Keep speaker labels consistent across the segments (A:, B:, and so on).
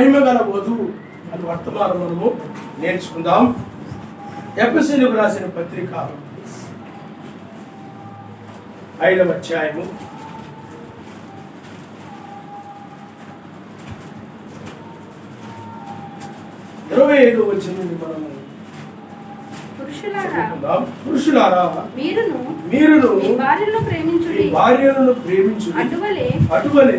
A: మహిమ గల వధువు అని వర్తమానం మనము నేర్చుకుందాం. ఎఫెసీయులకు రాసిన పత్రిక 5వ అధ్యాయము 25వ వచనం నుండి మనము పురుషులారా మీరును మీ భార్యలను ప్రేమించుడి. అటువలే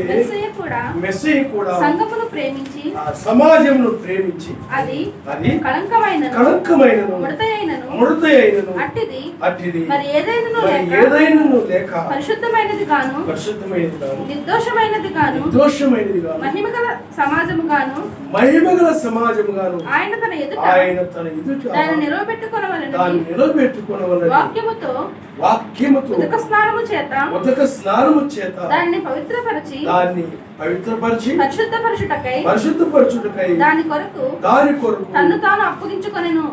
A: మెస్సీయ కూడా సంఘమును ప్రేమించి సమాజమును ప్రేమించి అది కళంకమైనను ముడతయైనను అట్టిది మరి ఏదైనను లేక పరిశుద్ధమైనది గాను నిర్దోషమైనది గాను మహిమగల సమాజము గాను ఆయన తన ఎదుట దాన్ని నిలవబెట్టుకొనవలెను. వాక్యముతో ఉదక స్నానము చేత దాన్ని పవిత్రపరచి పరిశుద్ధపరచుటకై దాని కొరకు తన్ను తాను అప్పగించుకొనెను.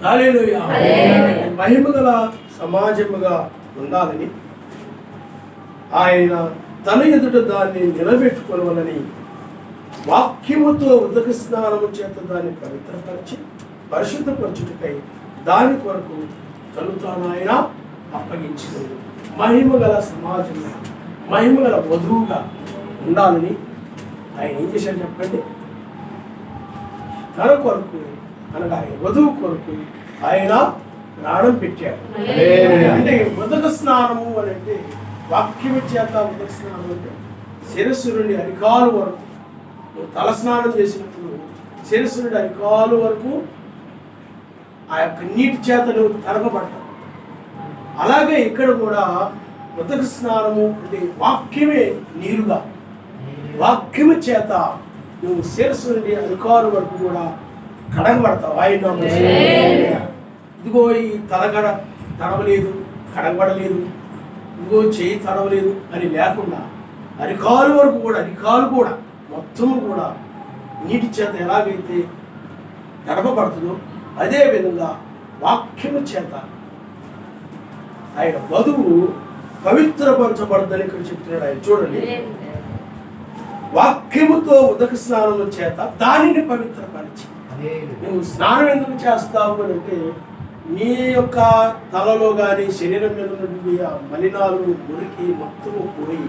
A: హల్లెలూయా. మహిమగల సమాజముగా ఉండాలని ఆయన తన ఎదుట దాన్ని నిలబెట్టుకొనవలని వాక్యముతో ఉదక స్నానము చేత దాన్ని పవిత్రపరిచి పరిశుద్ధపరచుటకై దాని కొరకు తను తాను ఆయన అప్పగించుకుంది. మహిమగల సమాజంగా మహిమగల వధువుగా ఉండాలని ఆయన ఏం చేశారు చెప్పండి? తన కొరకు అనగా ఆయన వధువు కొరకు ఆయన ప్రాణం పెట్టారు. అంటే ఉదక స్నానము అని అంటే వాక్యము చేత ఉదక స్నానం అంటే శిరస్సు నుండి అరికాలు వరకు తలస్నానం చేసినప్పుడు శిరస్సు నుండి అరికాలు వరకు ఆ యొక్క నీటి చేత నువ్వు తరపబడతావు. అలాగే ఇక్కడ కూడా ఉదక స్నానము అంటే వాక్యమే నీరుగా వాక్యము చేత నువ్వు శిరస్సు నుండి అరికాలు వరకు కూడా కడగబడతావు. ఆయన ఇదిగో ఈ తలగడ తడవలేదు, కడగబడలేదు, ఇదిగో చేయి తడవలేదు అని లేకుండా అరికాలు వరకు కూడా అరికాలు కూడా మొత్తము కూడా నీటి చేత ఎలాగైతే తడపబడుతుందో అదే విధంగా వాక్యము చేత ఆయన వధువు పవిత్రపరచబడదని ఇక్కడ చెప్తున్నాడు. ఆయన చూడండి, వాక్యముతో ఉదక స్నానము చేత దానిని పవిత్రపరిచి. నువ్వు స్నానం ఎందుకు చేస్తావు అని అంటే నీ యొక్క తలలో కానీ శరీరం మీద ఉన్నటువంటి ఆ మలినాలు మురికి మొత్తము పోయి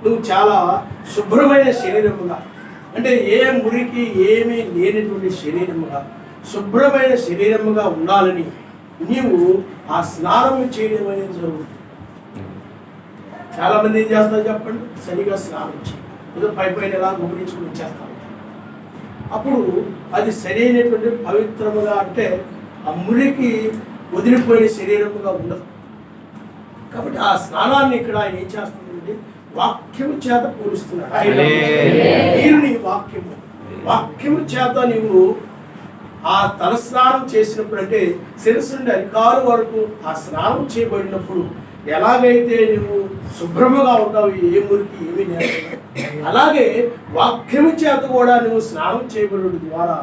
A: నువ్వు చాలా శుభ్రమైన శరీరముగా, అంటే ఏ మురికి ఏమీ లేనటువంటి శరీరముగా శుభ్రమైన శరీరముగా ఉండాలని నీవు ఆ స్నానం చేయడం అనేది జరుగుతుంది. చాలా మంది ఏం చేస్తారు చెప్పండి? సరిగా స్నానం చేయి, ఏదో పైన ఎలా గుమరించుకుని చేస్తా ఉంటారు. అప్పుడు అది సరైనటువంటి పవిత్రముగా అంటే ఆ మురికి వదిలిపోయిన శరీరముగా ఉండదు. కాబట్టి ఆ స్నానాన్ని ఇక్కడ ఏం చేస్తుందంటే వాక్యము చేత పోలుస్తున్నాడు. మీరు నీ వాక్యము చేత నీవు ఆ తల స్నానం చేసినప్పుడు అంటే శిరస్సు నుండి అరికాలు వరకు ఆ స్నానం చేయబడినప్పుడు ఎలాగైతే నువ్వు శుభ్రముగా ఉంటావు, ఏ మురికి ఏమీ లేకుండా, అలాగే వాక్యము చేత కూడా నువ్వు స్నానం చేయబడడం ద్వారా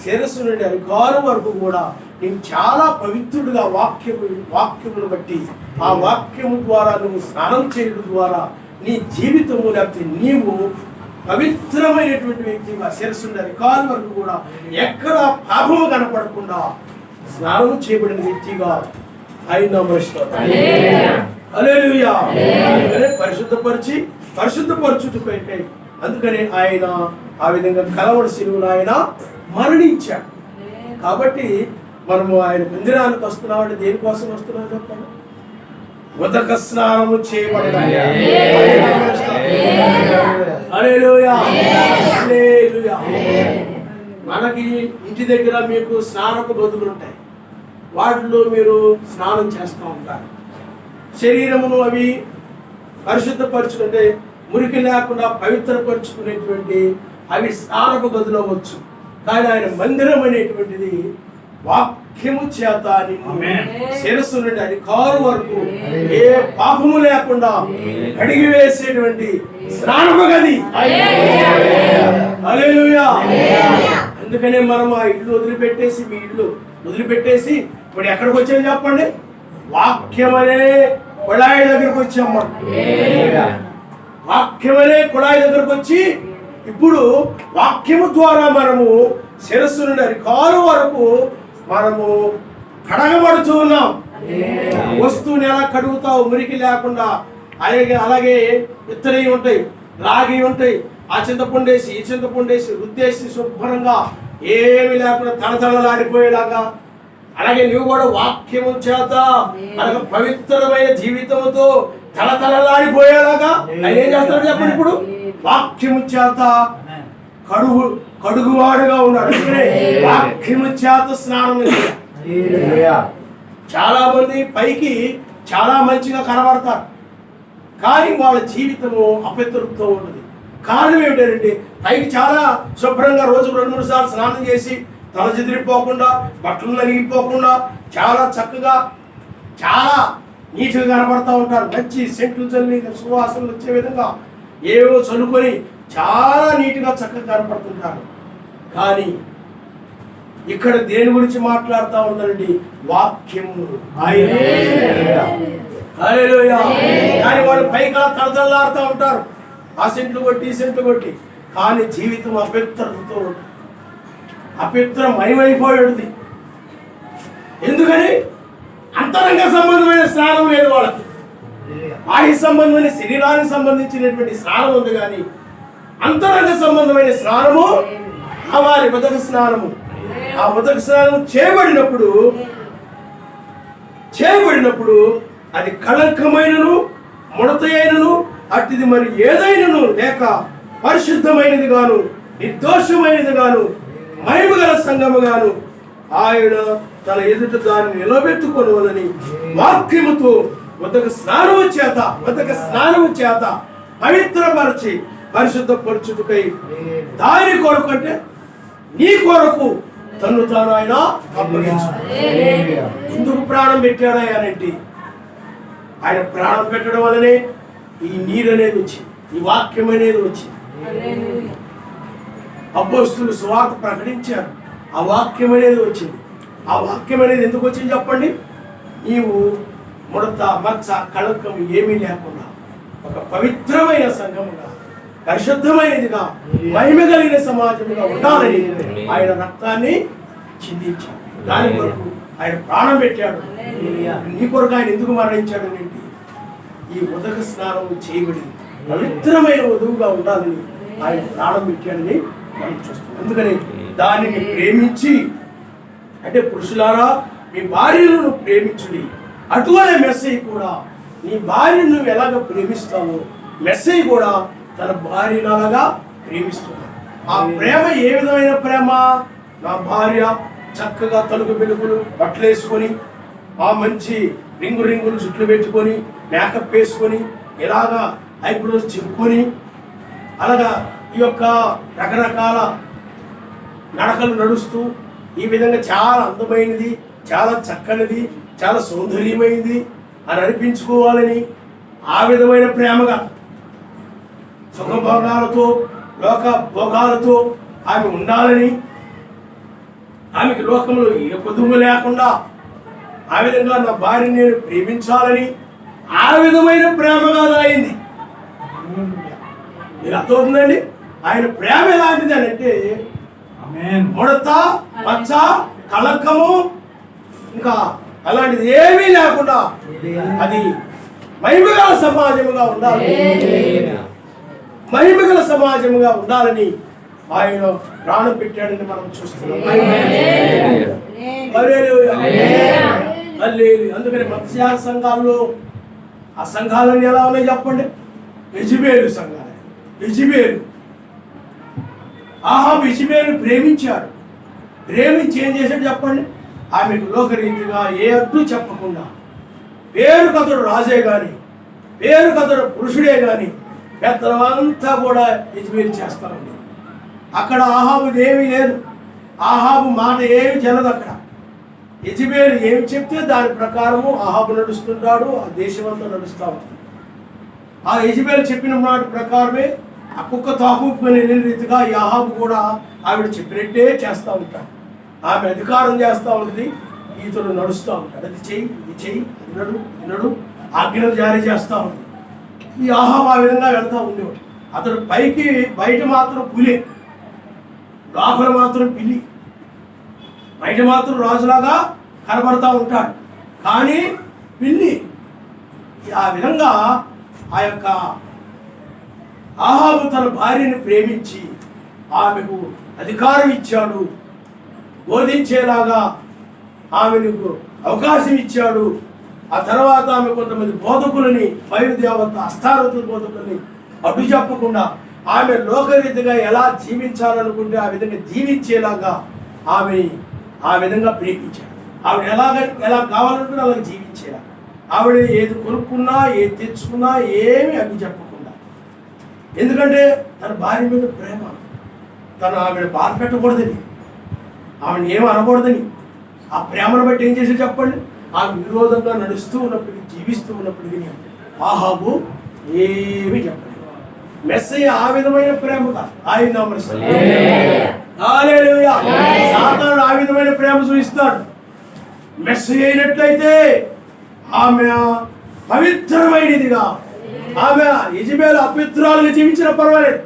A: శిరస్సు నుండి అరికాలు వరకు కూడా నువ్వు చాలా పవిత్రుడిగా వాక్యమును బట్టి ఆ వాక్యము ద్వారా నువ్వు స్నానం చేయడం ద్వారా నీ జీవితము లేకపోతే నీవు పవిత్రమైనటువంటి వ్యక్తిగా శిరస్సు నుండి అరికాలు వరకు కూడా ఎక్కడ పాపము కనపడకుండా స్నానం చేయబడిన వ్యక్తిగా ఆయన హల్లెలూయా. పరిశుద్ధపరచుటకై అందుకని ఆయన ఆ విధంగా కలవడి శిలువలో ఆయన మరణించాడు. కాబట్టి మనము ఆయన మందిరానికి వస్తున్నామంటే దేనికోసం వస్తున్నాం చెప్పండి? ఉదక స్నానము చేయబడడానికి. హల్లెలూయా, హల్లెలూయా. మనకి ఇంటి దగ్గర మీకు స్నానపు గదులు ఉంటాయి, వాటిలో మీరు స్నానం చేస్తూ ఉంటారు. శరీరమును అవి పరిశుద్ధపరచుకుంటే మురికి లేకుండా పవిత్రపరచుకునేటువంటి అవి స్నానపు గదులు అవ్వచ్చు. కానీ ఆయన మందిరం అనేటువంటిది వాక్యము చేత శిరస్సు నుండి అరికాలు వరకు ఏ పాపము లేకుండా కడిగి వేసేటువంటి స్నానము గది. హల్లెలూయా. అందుకనే మనం ఆ ఇల్లు వదిలిపెట్టేసి మీ ఇల్లు వదిలిపెట్టేసి ఇప్పుడు ఎక్కడికి వచ్చాము చెప్పండి? వాక్యం అనే కొళాయి దగ్గరికి వచ్చాం. వాక్యమనే కుళాయి దగ్గరకు వచ్చి ఇప్పుడు వాక్యము ద్వారా మనము శిరస్సు నుండి అరికాలు వరకు మనము కడగబడుతూ ఉన్నాం. వస్తువుని ఎలా కడుగుతావు మురికి లేకుండా? అలాగే ఇత్తడి ఉంటాయి, రాగి ఉంటాయి, ఆ చింతపండేసి ఈ చింతపండేసి రుద్దేసి శుభ్రంగా ఏమి లేకుండా తలతలలాడిపోయేలాగా, అలాగే నువ్వు కూడా వాక్యము చేత మనకు పవిత్రమైన జీవితముతో తలతలలాడిపోయేలాగా ఆయన ఏం చేస్తాడు చెప్పండి? ఇప్పుడు వాక్యము చేత కడుగువాడుగా ఉన్నాడు. వాక్యము చేత స్నానం. చాలా మంది పైకి చాలా మంచిగా కనబడతారు, కానీ వాళ్ళ జీవితము అపవిత్రతతో ఉంటుంది. కారణం ఏమిటంటే పైకి చాలా శుభ్రంగా రోజు 2-3 సార్లు స్నానం చేసి తల చెదిరిపోకుండా, బట్టలు నలిగిపోకుండా చాలా చక్కగా చాలా నీట్గా కనబడతా ఉంటారు. మంచి సెంట్లు చల్లి సువాసనలు వచ్చే విధంగా ఏవో చల్లుకొని చాలా నీట్గా చక్కగా కనపడుతుంటారు. కానీ ఇక్కడ దేని గురించి మాట్లాడుతూ ఉందండి? వాక్యము. కానీ వాళ్ళు పైగా తలతల్లాడుతూ ఉంటారు, ఆ సెంట్లు కొట్టి ఈ సెంట్లు కొట్టి, కానీ జీవితం అపవిత్రతతో ఉంటుంది, అపవిత్రమయమైపోయేది. ఎందుకని? అంతరంగ సంబంధమైన స్నానం లేదు వాళ్ళకి. బాహ్య సంబంధమైన శరీరానికి సంబంధించినటువంటి స్నానం ఉంది, కానీ అంతరంగ సంబంధమైన స్నానము కావాలి. మొదటి స్నానము, ఆ మొదటి స్నానం చేయబడినప్పుడు అది కళంకమైనను ముడత అయినను అట్టిది మరి ఏదైనను లేక పరిశుద్ధమైనది గాను నిర్దోషమైనది గాను మహిమగల సంఘము గాను ఆయన తన ఎదుట దాన్ని నిలబెట్టుకొనవలని వాక్యముతో మొదటి స్నానము చేత పవిత్రపరిచి పరిశుద్ధపరచుటకై దాని కొరకు, అంటే నీ కొరకు తను తాను ఆయన అప్పగించు. ఎందుకు ప్రాణం పెట్టాడాయనంటే ఆయన ప్రాణం పెట్టడం వల్లనే ఈ నీరు అనేది వచ్చింది, ఈ వాక్యం అనేది వచ్చింది. అపోస్తలులు సువార్త ప్రకటించారు, ఆ వాక్యం అనేది వచ్చింది. ఆ వాక్యం అనేది ఎందుకు వచ్చింది చెప్పండి? నీవు ముడత మచ్చ కళంకం ఏమీ లేకుండా ఒక పవిత్రమైన సంఘముగా, పరిశుద్ధమైనదిగా, మహిమ కలిగిన సమాజముగా ఉండాలని ఆయన రక్తాన్ని చిందించాడు. దాని కొరకు ఆయన ప్రాణం పెట్టాడు. నీ కొరకు ఆయన ఎందుకు మరణించాడు అంటే ఈ ఉదక స్నానం చేయబడి పవిత్రమైన వధువుగా ఉండాలని ఆయన ప్రాణం పెట్టాడని మనం చూస్తాం. అందుకని దానిని ప్రేమించి, అంటే పురుషులారా మీ భార్యలను ప్రేమించుడి, అటువలే మెస్సయ్య కూడా నీ భార్యను నువ్వు ఎలాగ ప్రేమిస్తావో మెస్సయ్య కూడా తన భార్యను అలాగా ప్రేమిస్తున్నాడు. ఆ ప్రేమ ఏ విధమైన ప్రేమ? నా భార్య చక్కగా తలుగు వెలుగులు బట్టలు వేసుకొని, ఆ మంచి రింగులు జుట్లు పెట్టుకొని, మేకప్ వేసుకొని, ఇలాగా ఐబ్రోస్ చెప్పుకొని, అలాగా ఈ యొక్క రకరకాల నడకలు నడుస్తూ ఈ విధంగా చాలా అందమైనది, చాలా చక్కనిది, చాలా సౌందర్యమైనది అని అనిపించుకోవాలని ఆ విధమైన ప్రేమగా సుఖభోగాలతో లోక భోగాలతో ఆమె ఉండాలని, ఆమెకి లోకంలో ఏ పొదుపు లేకుండా ఆ విధంగా నా భార్యని నేను ప్రేమించాలని ఆ విధమైన ప్రేమగా అయింది. మీరు అర్థమవుతుందండి? ఆయన ప్రేమ ఎలాంటిది అని అంటే ముడత మచ్చ కళంకము ఇంకా అలాంటిది ఏమీ లేకుండా అది మహిమగల సమాజముగా ఉండాలి, మహిమగల సమాజముగా ఉండాలని ఆయన ప్రాణం పెట్టాడని మనం చూస్తున్నాం. అందుకని మత్స్య సంఘాల్లో ఆ సంఘాలన్నీ ఎలా ఉన్నాయి చెప్పండి? యెజబేలు సంఘాలు. యెజబేలు యెజబేలు ప్రేమించాడు. ప్రేమించి ఏం చేశాడు చెప్పండి? ఆమెకు లోకరీతిగా ఏ అడ్డు చెప్పకుండా, పేరుకతడు రాజే కానీ పేరుకతడు పురుషుడే కానీ పెద్దలంతా కూడా యెజబేలు చేస్తా ఉంది. అక్కడ ఆహాబుది ఏమీ లేదు, ఆహాబు మాట ఏమి చెల్లదు. అక్కడ యెజబేలు ఏమి చెప్తే దాని ప్రకారము ఆహాబు నడుస్తుంటాడు, ఆ దేశమంతా నడుస్తూ ఉంటుంది. ఆ యెజబేలు చెప్పిన మాట ప్రకారమే ఆ కుక్క తాకుని వెళ్ళిన రీతిగా ఈ ఆహాబు కూడా ఆవిడ చెప్పినట్టే చేస్తూ ఉంటాడు. ఆమె అధికారం చేస్తూ ఉంటుంది, ఈతడు నడుస్తూ ఉంటాడు. అది చెయ్యి, ఇది చెయ్యి, అది నడు, ఇది నడు, ఆజ్ఞలు జారీ చేస్తూ ఉంది. ఈ ఆహాబు ఆ విధంగా వెళ్తూ ఉండేవాడు. అతడు పైకి బయట మాత్రం పులి, లోపల మాత్రం పిల్లి. బయట మాత్రం రాజులాగా కనబడతా ఉంటాడు, కానీ పిల్లి. ఆ విధంగా ఆ యొక్క ఆహాబు తన భార్యను ప్రేమించి ఆమెకు అధికారం ఇచ్చాడు, బోధించేలాగా ఆమెకు అవకాశం ఇచ్చాడు. ఆ తర్వాత ఆమె కొంతమంది బోధకులని, బయలుదేవత అష్టారోతుల బోధకులని అడ్డు చెప్పకుండా ఆమె లోకరీతిగా ఎలా జీవించాలనుకుంటే ఆ విధంగా జీవించేలాగా ఆమెని ఆ విధంగా ప్రేమించాడు. ఆవిడ ఎలా కావాలనుకుంటే అలా జీవించేలా, ఆవిడ ఏది కొనుక్కున్నా ఏది తెచ్చుకున్నా ఏమి అడ్డు చెప్పకుండా. ఎందుకంటే తన భార్య మీద ప్రేమ, తను ఆమెను బాధ పెట్టకూడదని, ఆమెను ఏమి అనకూడదని. ఆ ప్రేమను బట్టి ఏం చేసి చెప్పండి, ఆమె విరోధంగా నడుస్తూ ఉన్నప్పటికీ, జీవిస్తూ ఉన్నప్పటికీ ఆహాబు ఏమీ చెప్పలేదు. మెస్సయ్య ఆ విధమైన ప్రేమగా ఆయన సాతానుడు ఆ విధమైన ప్రేమ చూపిస్తాడు. మెస్సయ్య అయినట్లయితే ఆమె పవిత్రమైనదిగా, ఆమె యెజబెలు అపవిత్రాలుగా జీవించినా పర్వాలేదు,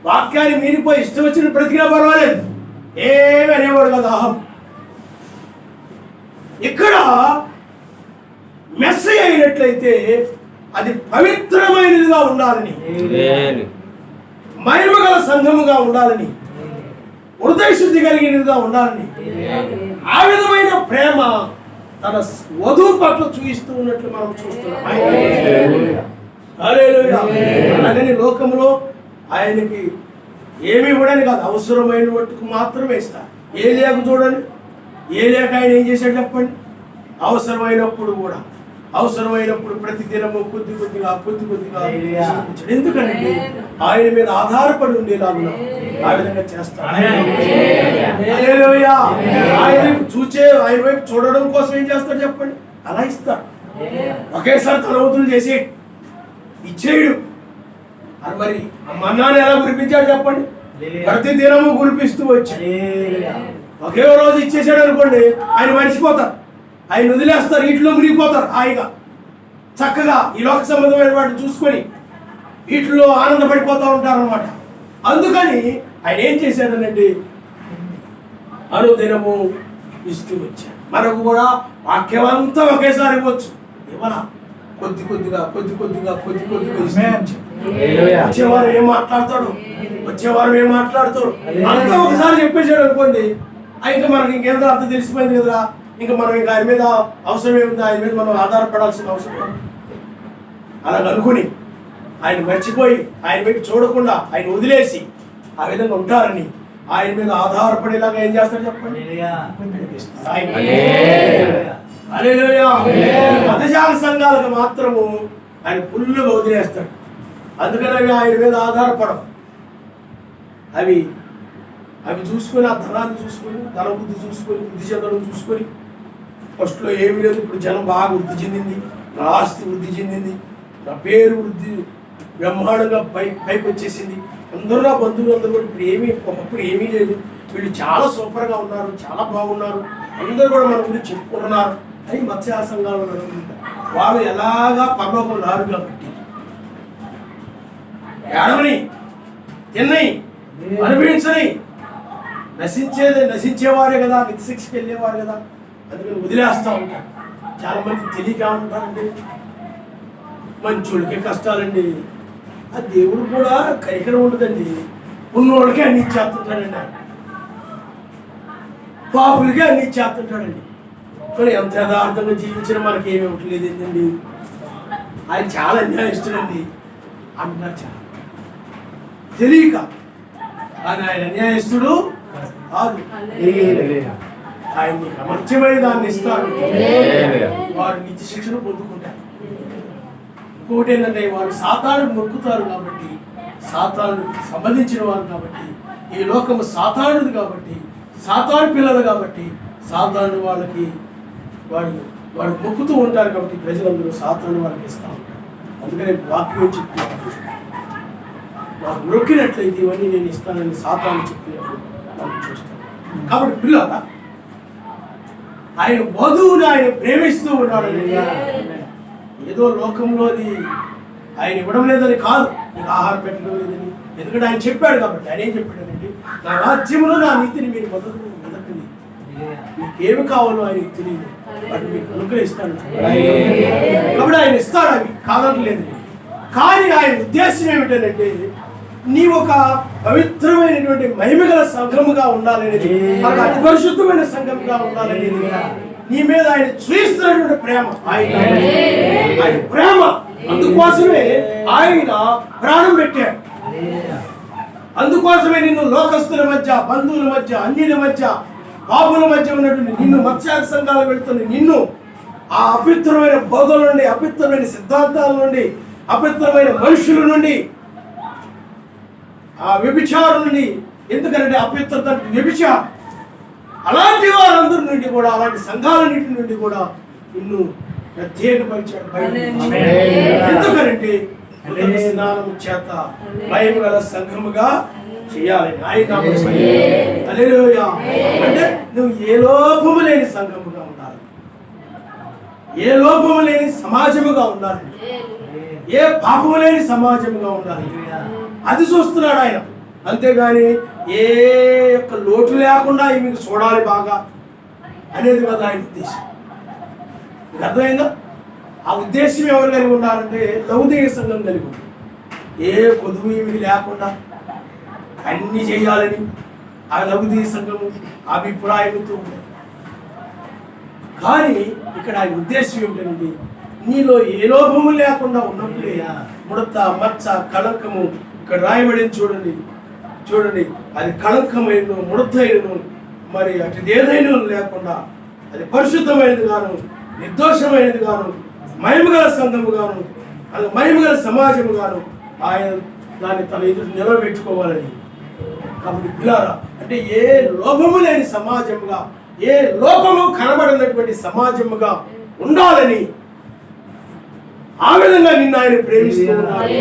A: వాక్యాన్ని మీరిపోయి ఇష్టం వచ్చిన బ్రతికినా పర్వాలేదు, ఏమి అనేవాడు కదా అహం. ఇక్కడ మెస్సయ్య అయినట్లయితే అది పవిత్రమైనదిగా ఉండాలని, మహిమగల సంఘముగా ఉండాలని, హృదయ శుద్ధి కలిగినదిగా ఉండాలని, ఆ విధమైన ప్రేమ తన వధువు పట్ల చూపిస్తూ ఉన్నట్లు మనం చూస్తున్నాం. అలాగని లోకంలో ఆయనకి ఏమి ఇవ్వడని కాదు, అవసరమైన మట్టుకు మాత్రమే ఇస్తారు. ఏ లేక చూడండి, ఏ లేక ఆయన ఏం చేశాడు చెప్పండి, అవసరమైనప్పుడు ప్రతి దినము కొద్ది కొద్దిగా ఎందుకంటే ఆయన మీద ఆధారపడి ఉండేలాగా ఆ విధంగా చేస్తాడు. ఆయన వైపు చూడడం కోసం ఏం చేస్తాడు చెప్పండి, అలా ఇస్తాడు. ఒకేసారి తన వదులు చేసి ఇచ్చేయడు. అది మరి మన్నాన్ని ఎలా కురిపించాడు చెప్పండి, ప్రతి దినము కురిపిస్తూ వచ్చి ఒకే రోజు ఇచ్చేసాడు అనుకోండి, ఆయన మర్చిపోతారు, ఆయన వదిలేస్తారు, వీటిలో మునిగిపోతారు హాయిగా చక్కగా ఈ లోక సంబంధమైన వాటిని చూసుకొని వీటిలో ఆనందపడిపోతూ ఉంటారు అనమాట. అందుకని ఆయన ఏం చేశాడనండి, అనుదినము ఇస్తూ వచ్చాడు. మనకు కూడా వాక్యం అంతా ఒకేసారి ఇవ్వచ్చు, ఇవ్వనా కొద్దిగా వచ్చేవారు ఏం మాట్లాడతాడు అంతా ఒకసారి చెప్పేసాడు అనుకోండి, ఇంకా మనకి ఇంకేందో అంత తెలిసిపోయింది కదా, ఇంకా మనం ఇంకా ఆయన మీద అవసరం ఏముంది, ఆయన మీద మనం ఆధారపడాల్సిన అవసరం. అలా అనుకుని ఆయన మర్చిపోయి ఆయన వైపు చూడకుండా ఆయన వదిలేసి ఆ విధంగా ఉంటారని ఆయన మీద ఆధారపడేలాగా ఏం చేస్తాడు చెప్పండి, మతజాల సంఘాలకు మాత్రము ఆయన ఫుల్లుగా వదిలేస్తాడు. అందుకని అవి ఆయన మీద ఆధారపడవు. అవి చూసుకొని, ఆ ధనాన్ని చూసుకొని, ధన వృద్ధి చూసుకొని, వృద్ధి చెందడం చూసుకొని, ఫస్ట్లో ఏమీ లేదు, ఇప్పుడు జనం బాగా వృద్ధి చెందింది, నా ఆస్తి వృద్ధి చెందింది, నా పేరు వృద్ధి బ్రహ్మాండంగా పైకి వచ్చేసింది, అందరూ నా బంధువులు అందరూ కూడా ఒకప్పుడు ఏమీ లేదు, వీళ్ళు చాలా సూపర్గా ఉన్నారు, చాలా బాగున్నారు, అందరూ కూడా మన గురించి చెప్పుకుంటున్నారు అని మత్స్య సంఘాలు అనుకుంటారు. వాళ్ళు ఎలాగా పరలోకం రారు కాబట్టి ఏడవని తిన్నయి అనుభవించని నశించేవారే కదా, నిత్యశిక్షకి వెళ్ళేవారు కదా, అందుకని వదిలేస్తూ ఉంటారు. చాలా మంది తెలియక ఉంటారండి, మంచోళ్ళకే కష్టాలండి. ఆ దేవుడు కూడా కరికరం ఉండదండి, ఉన్నోళ్ళకే అన్ని ఇచ్చేస్తుంటాడండి, ఆయన పాపులకే అన్ని ఇచ్చేస్తుంటాడండి. కానీ ఎంత యథార్థంగా జీవించిన మనకి ఏమి ఇవ్వట్లేదు ఏంటండి, ఆయన చాలా అన్యాయస్తుడండి అంటున్నారు చాలా తెలియక. కానీ ఆయన అన్యాయస్తుడు కాదు, ఆయన నీకు అమర్చమైన దాన్ని ఇస్తాడు, వారు నిత్య శిక్షను పొందుకుంటారు. ఇంకోటి ఏంటంటే వారు సాతాను మొక్కుతారు కాబట్టి, సాతాను సంబంధించిన వారు కాబట్టి, ఈ లోకము సాతానుది కాబట్టి, సాతాను పిల్లలు కాబట్టి, సాతాను వాళ్ళకి వాడు మొక్కుతూ ఉంటారు కాబట్టి ప్రజలందరూ సాతాను వాళ్ళకి ఇస్తూ ఉంటారు. అందుకనే వాక్యం చెప్తున్నారు, వారు మొక్కినట్లయితే ఇవన్నీ నేను ఇస్తానని సాతాను చెప్పినట్లు మనం చూస్తాం. కాబట్టి పిల్లల ఆయన వధువుని ఆయన ప్రేమిస్తూ ఉన్నాడు. ఏదో లోకంలోది ఆయన ఇవ్వడం లేదని కాదు, నీకు ఆహారం పెట్టడం లేదని. ఎందుకంటే ఆయన చెప్పాడు కాబట్టి. ఆయన ఏం చెప్పాడంటే, నా రాజ్యంలో నా నీతిని మీరు వెతకండి, మీకేమి కావాలో ఆయనకి తెలియదు, వాటిని మీకు అనుగ్రహిస్తాడు కాబట్టి ఆయన ఇస్తాడు, అవి కాదనలేదు. కానీ ఆయన ఉద్దేశం ఏమిటంటే, నీ ఒక పవిత్రమైనటువంటి మహిమగల సంఘముగా ఉండాలనేది, మనకు అతి పరిశుద్ధమైన సంఘముగా ఉండాలనేది, నీ మీద ఆయన చూపిస్తున్నటువంటి ప్రేమ, ఆయన ప్రేమ. అందుకోసమే ఆయన ప్రాణం పెట్టాడు. అందుకోసమే నిన్ను లోకస్తుల మధ్య, బంధువుల మధ్య, అన్యుల మధ్య, పాపుల మధ్య ఉన్నటువంటి నిన్ను, మత్స్యాగ సంఘాలు వెళుతున్న నిన్ను ఆ అపవిత్రమైన బోధల నుండి, అపవిత్రమైన సిద్ధాంతాల నుండి, అపవిత్రమైన మనుషుల నుండి, ఆ వ్యభిచారం నుండి, ఎందుకంటే అపవిత్రత వ్యభిచారం, అలాంటి వారందరి నుండి కూడా, అలాంటి సంఘాలన్నింటి నుండి కూడా నిన్ను ప్రత్యేకపరిచాడు. ఎందుకంటే స్నానం చేత మహిమగల సంఘముగా చేయాలని ఆయన. హల్లెలూయా. అంటే నువ్వు ఏ లోపము లేని సంఘముగా ఉండాలి, ఏ లోపము లేని సమాజముగా ఉండాలి, ఏ పాపము లేని సమాజముగా ఉండాలి. అది చూస్తున్నాడు ఆయన. అంతేగాని ఏ యొక్క లోటు లేకుండా మీకు చూడాలి బాగా అనేది కదా ఆయన ఉద్దేశం. మీకు అర్థమైందా? ఆ ఉద్దేశం ఎవరు కలిగి ఉండాలంటే లౌకిక సంఘం కలిగి ఉంది. ఏ కొదువు ఏమి లేకుండా అన్ని చేయాలని ఆ లౌకిక సంఘము అభిప్రాయంతో ఉంది. కానీ ఇక్కడ ఆయన ఉద్దేశం ఏమిటంటే, నీలో ఏ లోపము లేకుండా ఉన్నప్పుడే ముడత, మచ్చ, కళంకము ఇక్కడ రాయబడింది. చూడండి అది కళంకమైనను, ముడతైనను, మరి అటు ఏదైనా లేకుండా అది పరిశుద్ధమైనది గాను, నిర్దోషమైనది గాను, మహిమగల సంఘము గాను, అది మహిమగల సమాజము గాను ఆయన దాన్ని తన ఎదురు నిలబెట్టుకోవాలని. కాబట్టి పిల్లారా, అంటే ఏ లోపము లేని సమాజముగా, ఏ లోపము కనబడినటువంటి సమాజముగా ఉండాలని ఆ విధంగా నిన్ను ఆయన ప్రేమిస్తూ ఉన్నాడు.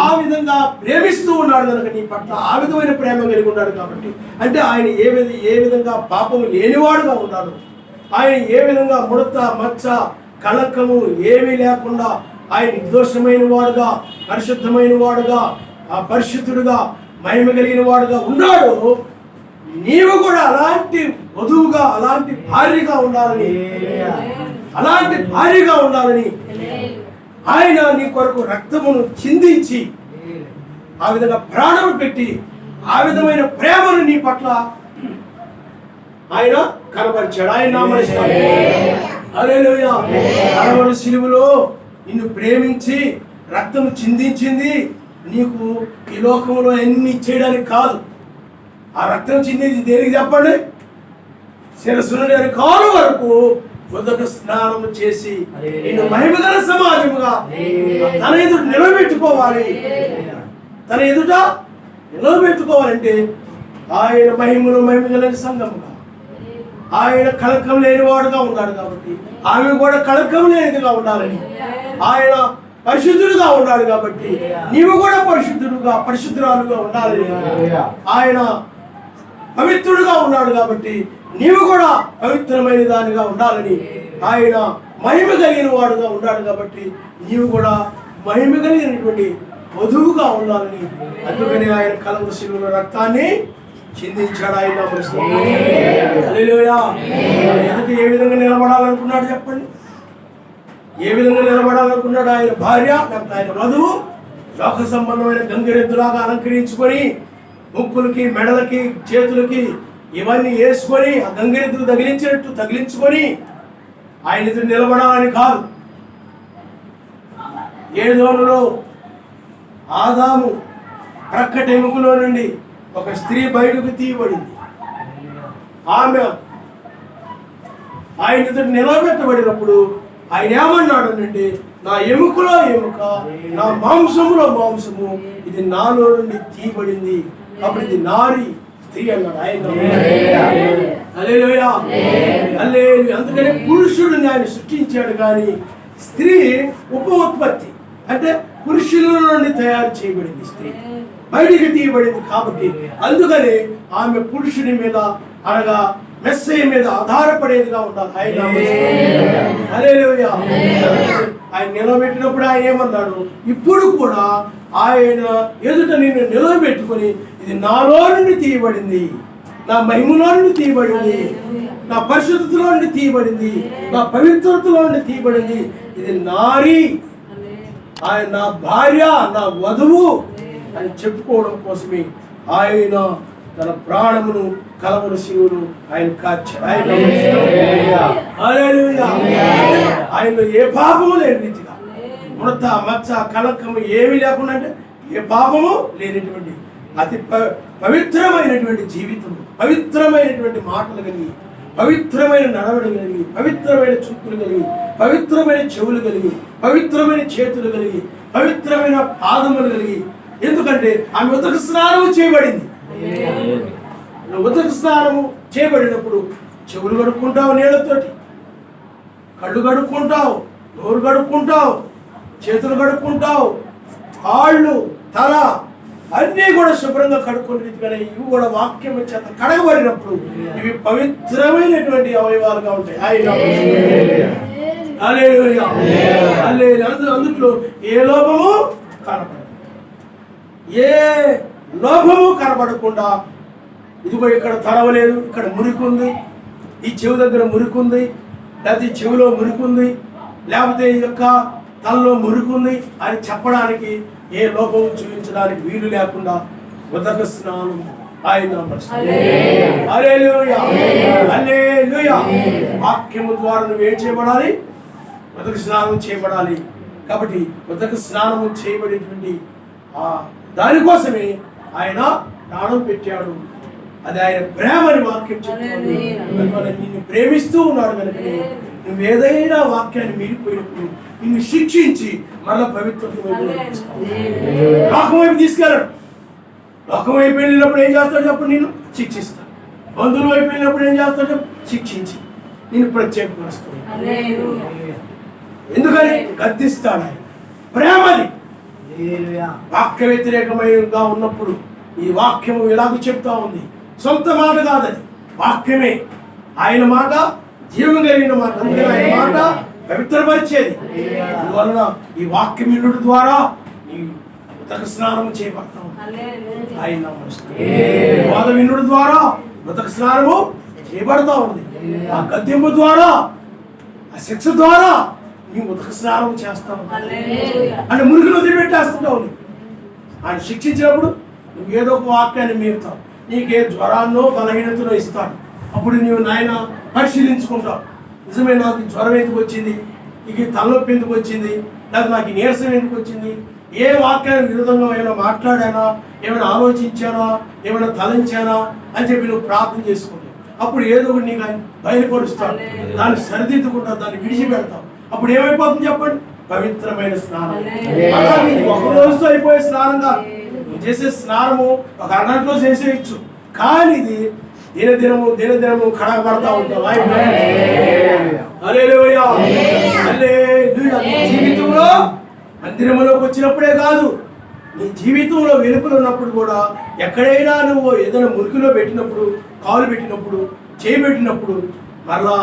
A: ఆ విధంగా ప్రేమిస్తూ ఉన్నాడు కనుక నీ పట్ల ఆ విధమైన ప్రేమ కలిగి ఉన్నాడు. కాబట్టి అంటే ఆయన ఏ విధంగా పాపము లేనివాడుగా ఉన్నాడు, ఆయన ఏ విధంగా ముడత, మచ్చ, కళంకము ఏమీ లేకుండా ఆయన నిర్దోషమైన వాడుగా, పరిశుద్ధమైన వాడుగా, ఆ పరిశుద్ధుడుగా, మహిమ కలిగిన వాడుగా ఉన్నాడు. నీవు కూడా అలాంటి వధువుగా, అలాంటి భార్యగా ఉండాలని, అలాంటి భార్యగా ఉండాలని ఆయన నీ కొరకు రక్తమును చిందించి ఆ విధంగా ప్రాణం పెట్టి ఆ విధమైన ప్రేమను నీ పట్ల ఆయన కనబరిచాడు. ఆయన నామరిస్తాడు. హల్లెలూయా. కలవరి సిలువలో నిన్ను ప్రేమించి రక్తము చిందించింది నీకు ఈ లోకంలో ఎన్ని చేయడానికి కాదు. ఆ రక్తం చిందించి దేనికి చెప్పండి? శిరస్సు నుండి కాలు వరకు మొదట స్నానం చేసి నిన్ను మహిమగల సమాజముగా తన ఎదుట నిలబెట్టుకోవాలి. తన ఎదుట నిలబెట్టుకోవాలంటే ఆయన మహిమగల సంఘముగా, ఆయన కళంకం లేనివాడుగా ఉన్నాడు కాబట్టి ఆమె కూడా కళంకం లేనిదిగా ఉండాలని, ఆయన పరిశుద్ధుడుగా ఉన్నాడు కాబట్టి నీవు కూడా పరిశుద్ధురాలుగా ఉండాలని, ఆయన పవిత్రుడుగా ఉన్నాడు కాబట్టి నీవు కూడా పవిత్రమైన దానిగా ఉండాలని, ఆయన మహిమ కలిగిన వాడుగా ఉన్నాడు కాబట్టి నీవు కూడా మహిమ కలిగినటువంటి వధువుగా ఉండాలని, అందుకని ఆయన కలవరి సిలువలో రక్తాన్ని చిందించాడు. ఆయన హల్లెలూయా. ఎందుకు ఏ విధంగా నిలబడాలనుకున్నాడు చెప్పండి? ఏ విధంగా నిలబడాలనుకున్నాడు? ఆయన భార్య లేకపోతే ఆయన వధువు లోక సంబంధమైన గంగిరెద్దులాగా అలంకరించుకొని ముక్కులకి, మెడలకి, చేతులకి ఇవన్నీ వేసుకొని ఆ గంగిరెద్దులు తగిలించుకొని ఆయన ఎదురు నిలబడాలని కాదు. ఏదోనులో ఆదాము ప్రక్కటి ఎముకలో నుండి ఒక స్త్రీ బయటకు తీయబడింది. ఆమె ఆయన ఎదురు నిలబెట్టబడినప్పుడు ఆయన ఏమన్నాడు అంటే, నా ఎముకలో ఎముక, నా మాంసములో మాంసము, ఇది నాలో నుండి తీయబడింది, అప్పుడు ఇది నారి స్త్రీ అన్నాడు ఆయన. హల్లెలూయా. హల్లెలూయా. అందుకనే పురుషుడిని ఆయన సృష్టించాడు కానీ స్త్రీ ఉపోత్పత్తి అంటే పురుషుల నుండి తయారు చేయబడింది, స్త్రీ బయటికి తీయబడింది. కాబట్టి అందుకని ఆమె పురుషుని మీద అనగా మెస్సయ్య మీద ఆధారపడేదిగా ఉండాలి. ఆయన హల్లెలూయా. ఆయన నిలబెట్టినప్పుడు ఆయన ఏమన్నాడు, ఇప్పుడు కూడా ఆయన ఎదుట నేను నిలబెట్టుకొని ఇది నాలో నుండి తీయబడింది, నా మహిమలో నుండి తీయబడింది, నా పరిశుద్ధతలో నుండి తీయబడింది, నా పవిత్రతలో నుండి తీయబడింది, ఇది నారి, ఆయన నా భార్య, నా వధువు అని చెప్పుకోవడం కోసమే ఆయన తన ప్రాణమును కలవర శివుడు ఆయన కార్చాడు. ఆయనలో ఏ పాపము లేని రీతిగా ముడత మచ్చ కలకము ఏమీ లేకుండా, అంటే ఏ పాపము లేనటువంటి అతి పవిత్రమైనటువంటి జీవితం, పవిత్రమైనటువంటి మాటలు కలిగి, పవిత్రమైన నడవడి కలిగి, పవిత్రమైన చూపులు కలిగి, పవిత్రమైన చెవులు కలిగి, పవిత్రమైన చేతులు కలిగి, పవిత్రమైన పాదములు కలిగి. ఎందుకంటే ఆమె ఉదక స్నానము చేయబడింది. ఉదక స్నానము చేయబడినప్పుడు చెవులు కడుక్కుంటావు, నీళ్ళతోటి కళ్ళు కడుక్కుంటావు, నోరు కడుక్కుంటావు, చేతులు కడుక్కుంటావు, కాళ్ళు, తల అన్నీ కూడా శుభ్రంగా కడుక్కునే రీతిగానే ఇవి కూడా వాక్యం చేత కడగబడినప్పుడు ఇవి పవిత్రమైనటువంటి అవయవాలుగా ఉంటాయి. అందులో ఏ లోపము కనపడదు, ఏ లోపము కనపడకుండా, ఇదిగో ఇక్కడ తరవలేదు, ఇక్కడ మురికి ఉంది, ఈ చెవి దగ్గర మురికి ఉంది, లేకపోతే ఈ చెవిలో మురికి ఉంది, లేకపోతే ఈ యొక్క తలలో మురికి ఉంది అని చెప్పడానికి, ఏ లోపం చూపించడానికి వీలు లేకుండా ఉదక స్నానం ఆయన వాక్యము ద్వారా నువ్వు ఏం చేయబడాలి? ఉదక స్నానం చేయబడాలి. కాబట్టి ఉదక స్నానము చేయబడేటువంటి దానికోసమే ఆయన ప్రాణం పెట్టాడు. అది ఆయన ప్రేమని వాక్యం చెప్తుంది. నిన్ను ప్రేమిస్తూ ఉన్నాడు కనుక నువ్వు ఏదైనా వాక్యాన్ని మీరిపోయినప్పుడు నిన్ను శిక్షించి మళ్ళా పవిత్రత వైపు లోకం వైపు తీసుకెళ్ళడు. లోకం వైపు వెళ్ళినప్పుడు ఏం చేస్తాడు చెప్పు? నిన్ను శిక్షిస్తాడు. బంధువుల వైపు వెళ్ళినప్పుడు ఏం చేస్తాడు చెప్పు? శిక్షించి నిన్ను ప్రత్యేకపరుస్తాడు. ఎందుకని? గద్దిస్తాడు ఆయన. ప్రేమది. వాక్య వ్యతిరేకమైనగా ఉన్నప్పుడు ఈ వాక్యము ఎలాగో చెప్తా ఉంది, సొంత మాట కాదది, వాక్యమే. ఆయన మాట జీవం కలిగిన మాట, అందుకని ఆయన మాట పవిత్రపరిచేది. అందువలన ఈ వాక్యం వినుడి ద్వారా నీ ఉదక స్నానం చేయబడతావు. ఆయన వాద వినుడి ద్వారా ఉదక స్నానము చేయబడతా ఉంది. ఆ గద్దెంపు ద్వారా, ఆ శిక్ష ద్వారా నీ ఉదక స్నానం చేస్తావు. అంటే మురికిని వదిలిపెట్టేస్తుంటావు. ఆయన శిక్షించినప్పుడు నువ్వు ఏదో ఒక వాక్యాన్ని మీరుతావు. నీకే జ్వరాన్నో బలహీనతలో ఇస్తాడు. అప్పుడు నువ్వు నాయన పరిశీలించుకుంటావు. నిజమే, నాకు జ్వరం ఎందుకు వచ్చింది, నీకు తలనొప్పి ఎందుకు వచ్చింది, లేదా నాకు నీరసం ఎందుకు వచ్చింది, ఏ వాక్యాన్ని విరుద్ధంగా ఏమైనా మాట్లాడానా, ఏమైనా ఆలోచించానా, ఏమైనా తలంచానా అని చెప్పి నువ్వు ప్రార్థన చేసుకుంటావు. అప్పుడు ఏదో ఒకటి నీకు ఆయన బయలుపరుస్తాడు. దాన్ని సరిదిద్దుకుంటావు, దాన్ని విడిచిపెడతావు. అప్పుడు ఏమైపోతుంది చెప్పండి? పవిత్రమైన స్నానం. అలాగే ఒక రోజుతో అయిపోయే స్నానం కాదు. నువ్వు చేసే స్నానము ఒక అరగంటలో చేసేయచ్చు, కానీ ఇది దినదినము కడగబడతా ఉంటావు. జీవితంలో మందిరంలోకి వచ్చినప్పుడే కాదు, నీ జీవితంలో వెలుపులు ఉన్నప్పుడు కూడా, ఎక్కడైనా నువ్వు ఏదైనా మురికిలో పెట్టినప్పుడు, కాలు పెట్టినప్పుడు, చేయి పెట్టినప్పుడు, మరలా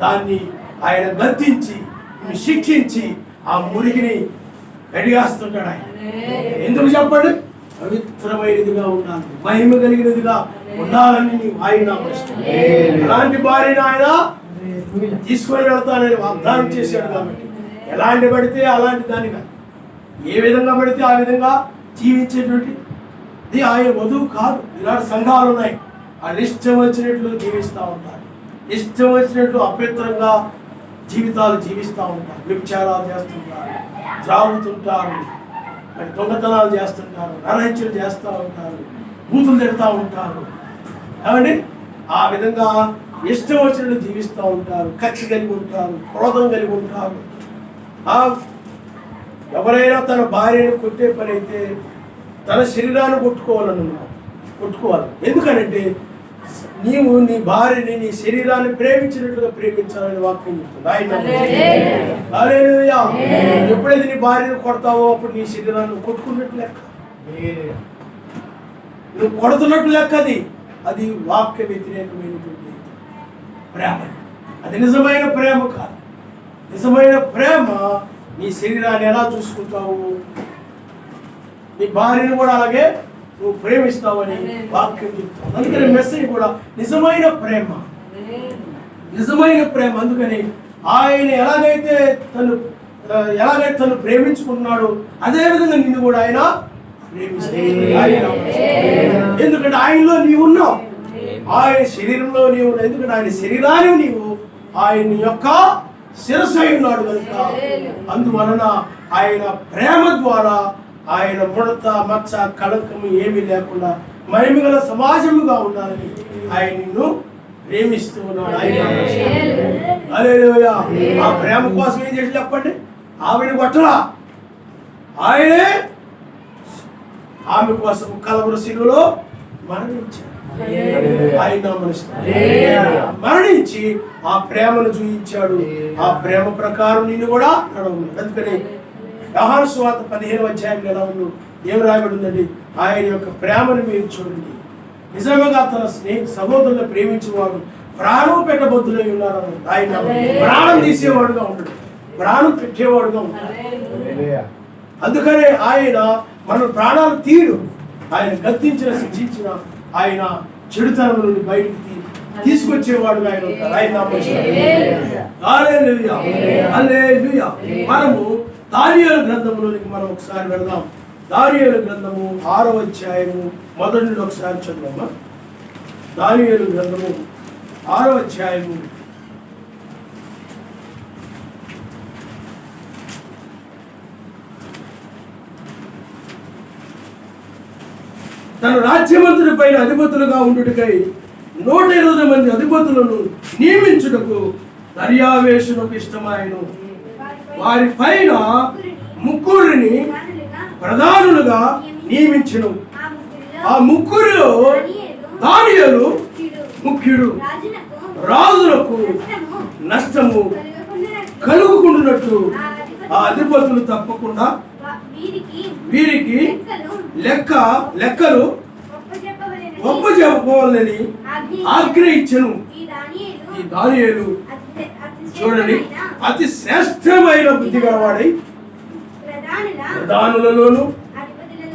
A: దాన్ని ఆయన గద్దించి శిక్షించి ఆ మురికిని కడిగేస్తుంటాడు ఆయన. ఎందుకు చెప్పండి? పవిత్రమైనదిగా ఉండాలి, మహిమ కలిగినదిగా ఉండాలని ఆయన అలాంటి భార్యను ఆయన తీసుకొని వెళ్తానని వాగ్దానం చేశాడు. కాబట్టి ఎలాంటి పడితే అలాంటి దానిగా, ఏ విధంగా పడితే ఆ విధంగా జీవించేటువంటిది ఆయన వధువు కాదు. ఇలాంటి సంఘాలు ఉన్నాయి, వాళ్ళు ఇష్టం వచ్చినట్లు జీవిస్తూ ఉంటారు, ఇష్టం వచ్చినట్లు అపవిత్రంగా జీవితాలు జీవిస్తూ ఉంటారు, వ్యభిచారాలు చేస్తుంటారు, త్రాగుతుంటారు, దొంగతనాలు చేస్తుంటారు, నరహత్యలు చేస్తూ ఉంటారు, బూతులు తిడతా ఉంటారు. ఏమండి? ఆ విధంగా ఇష్టం వచ్చినట్లు జీవిస్తూ ఉంటారు, కక్ష కలిగి ఉంటారు, క్రోధం కలిగి ఉంటారు. ఎవరైనా తన భార్యను కొట్టే పని అయితే తన శరీరాన్ని కొట్టుకోవాలి. ఎందుకనంటే నీవు నీ భార్యని, నీ శరీరాన్ని ప్రేమించినట్లుగా ప్రేమించాలని వాక్యం చెప్తుంది. హల్లెలూయా. ఎప్పుడైతే నీ భార్యను కొడతావో అప్పుడు నీ శరీరాన్ని కొట్టుకున్నట్టు లెక్క, నువ్వు కొడుతున్నట్టు లెక్క. అది వాక్య వ్యతిరేకమైనటువంటి ప్రేమ. అది నిజమైన ప్రేమ కాదు. నిజమైన ప్రేమ నీ శరీరాన్ని ఎలా చూసుకుంటావు, నీ భార్యను కూడా అలాగే నువ్వు ప్రేమిస్తావని వాక్యం చెప్తావు. అందుకని మెసేజ్ కూడా నిజమైన ప్రేమ, నిజమైన ప్రేమ. అందుకని ఆయన ఎలాగైతే తను ప్రేమించుకుంటున్నాడు అదే విధంగా నిన్ను కూడా ఆయన ప్రేమిస్తాడు. ఎందుకంటే ఆయనలో నీవు ఉన్నావు, ఆయన శరీరంలో నీవు ఉన్నావు. ఎందుకంటే ఆయన శరీరాన్ని నీవు ఆయన యొక్క శిరస్సు అయి ఉన్నాడు కనుక అందువలన ఆయన ప్రేమ ద్వారా ఆయన ముడత మచ్చ కళంకము ఏమీ లేకుండా మహిమగల సమాజముగా ఉండాలని ఆయన నిన్ను ప్రేమిస్తూ ఉన్నాడు. హల్లెలూయా. ఆ ప్రేమ కోసం ఏం చేసి చెప్పండి, ఆమెను కొట్టలా, ఆయనే ఆమె కోసం కలవరి శిలువలో మరణించాడు. ఆయన మరణించి ఆ ప్రేమను చూపించాడు. ఆ ప్రేమ ప్రకారం నిన్ను కూడా నడవమన్నాడు. అందుకని యోహాను సువార్త 15వ అధ్యాయం ఎలా ఉందో ఏం రాయబడి ఉందండి, ఆయన యొక్క ప్రేమను మీరు చూడండి. నిజంగా తన సహోదరులను ప్రేమించేవాడు ప్రాణం పెట్టబద్దులై ఉన్నారు. ఆయన ప్రాణం తీసేవాడుగా ఉంటాడు, ప్రాణం పెట్టేవాడుగా ఉంటాడు. అందుకనే ఆయన మన ప్రాణాలు తీయడు. ఆయన గద్దించిన శిక్షించిన ఆయన చెడుతనం నుండి బయటికి తీసుకొచ్చేవాడుగా ఆయన ఉంటాడు. ఆయన హల్లెలూయా, హల్లెలూయా. మనము దానియేలు గ్రంథంలోనికి మనం ఒకసారి వెళ్దాం. దానియేలు గ్రంథము 6వ అధ్యాయము మొదటి నుండి ఒకసారి చదువమ్మా. దానియేలు గ్రంథము 6వ అధ్యాయము తన రాజ్యమంతుడి పైన అధిపతులుగా ఉండుటకై 120 మంది అధిపతులను నియమించుటకు దర్యావేషునకు ఇష్టమాయను. వారి పైన 3 ప్రధానులుగా నియమించును. ఆ 3లో దానియేలు ముఖ్యుడు. రాజులకు నష్టము కలుగుకుంటున్నట్టు ఆ అధిపతులు తప్పకుండా వీరికి లెక్కలు ఒప్పజెప్పవాలని ఆజ్ఞ ఇచ్చెను. ఈ దానియేలు చూడండి, అతి శ్రేష్టమైన బుద్ధి గలవాడై ప్రధానులలోను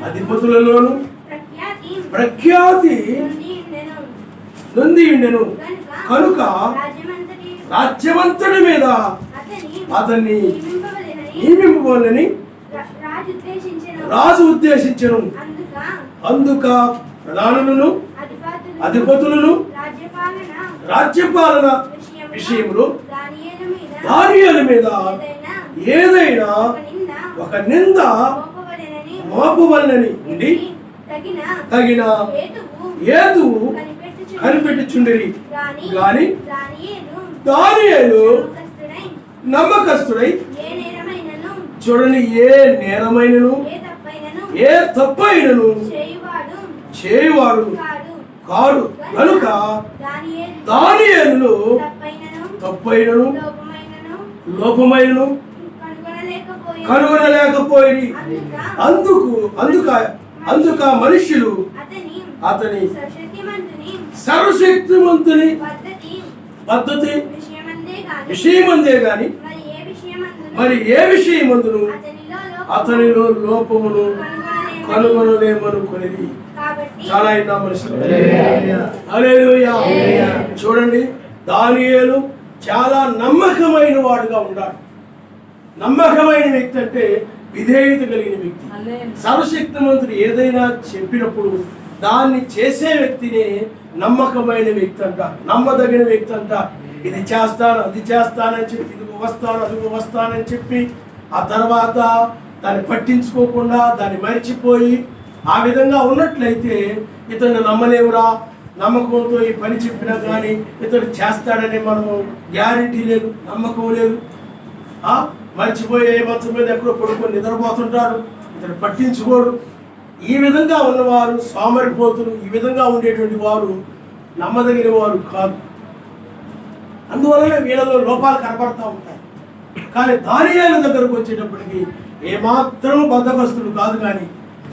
A: అధిపతులలోను ప్రఖ్యాతి నొంది ఉండెను. కనుక రాజ్యమంతటి మీద అతన్ని నియమింపవాలని రాజు ఉద్దేశించెను. అందుక ప్రధానులను అధిపతులను రాజ్యపాలన విషయంలో దానియేలు మీద ఏదైనా ఒక నింద మోపవలనని ఉండి తగిన హేతువు కనిపెట్టుచుండిరి. గాని దానియేలు నమ్మకస్తుడై చూడండి, ఏ నేరమైనను ఏ తప్పైనను చేయువాడు కాడు. కనుక దానియేలులో తప్పైనను లోపమైనను కనుగొనలేకపోయి అందుక మనుష్యులు అతని సర్వశక్తిమంతుని పద్ధతి విషయమందే గాని మరి ఏ విషయమందును అతనిలో లోపమును కనుగొనలేమనుకొనిది. చాలా అయినా మనుషులు. హల్లెలూయా. చూడండి, దానియేలు చాలా నమ్మకమైన వాడుగా ఉన్నాడు. నమ్మకమైన వ్యక్తి అంటే విధేయత కలిగిన వ్యక్తి. సర్వశక్తిమంతుడు ఏదైనా చెప్పినప్పుడు దాన్ని చేసే వ్యక్తిని నమ్మకమైన వ్యక్తి అంటారు, నమ్మదగిన వ్యక్తి అంటారు. ఇది చేస్తాను అది చేస్తానని చెప్పి, ఇది వస్తాను అది వస్తానని చెప్పి ఆ తర్వాత దాన్ని పట్టించుకోకుండా దాన్ని మరిచిపోయి ఆ విధంగా ఉన్నట్లయితే ఇతను నమ్మలేవురా. నమ్మకంతో ఈ పని చెప్పినా కానీ ఇతడు చేస్తాడని మనము గ్యారంటీ లేదు, నమ్మకం లేదు. మర్చిపోయి మంచం మీద ఎక్కడో పడుకొని నిద్రపోతుంటాడు, ఇతడు పట్టించుకోడు. ఈ విధంగా ఉన్నవారు సోమరిపోతులు. ఈ విధంగా ఉండేటువంటి వారు నమ్మదగిన వారు కాదు. అందువలన వీళ్ళలో లోపాలు కనబడతా ఉంటాయి. కానీ దానియేలు దగ్గరకు వచ్చేటప్పటికి ఏమాత్రం బద్ధకస్తుడు కాదు, కానీ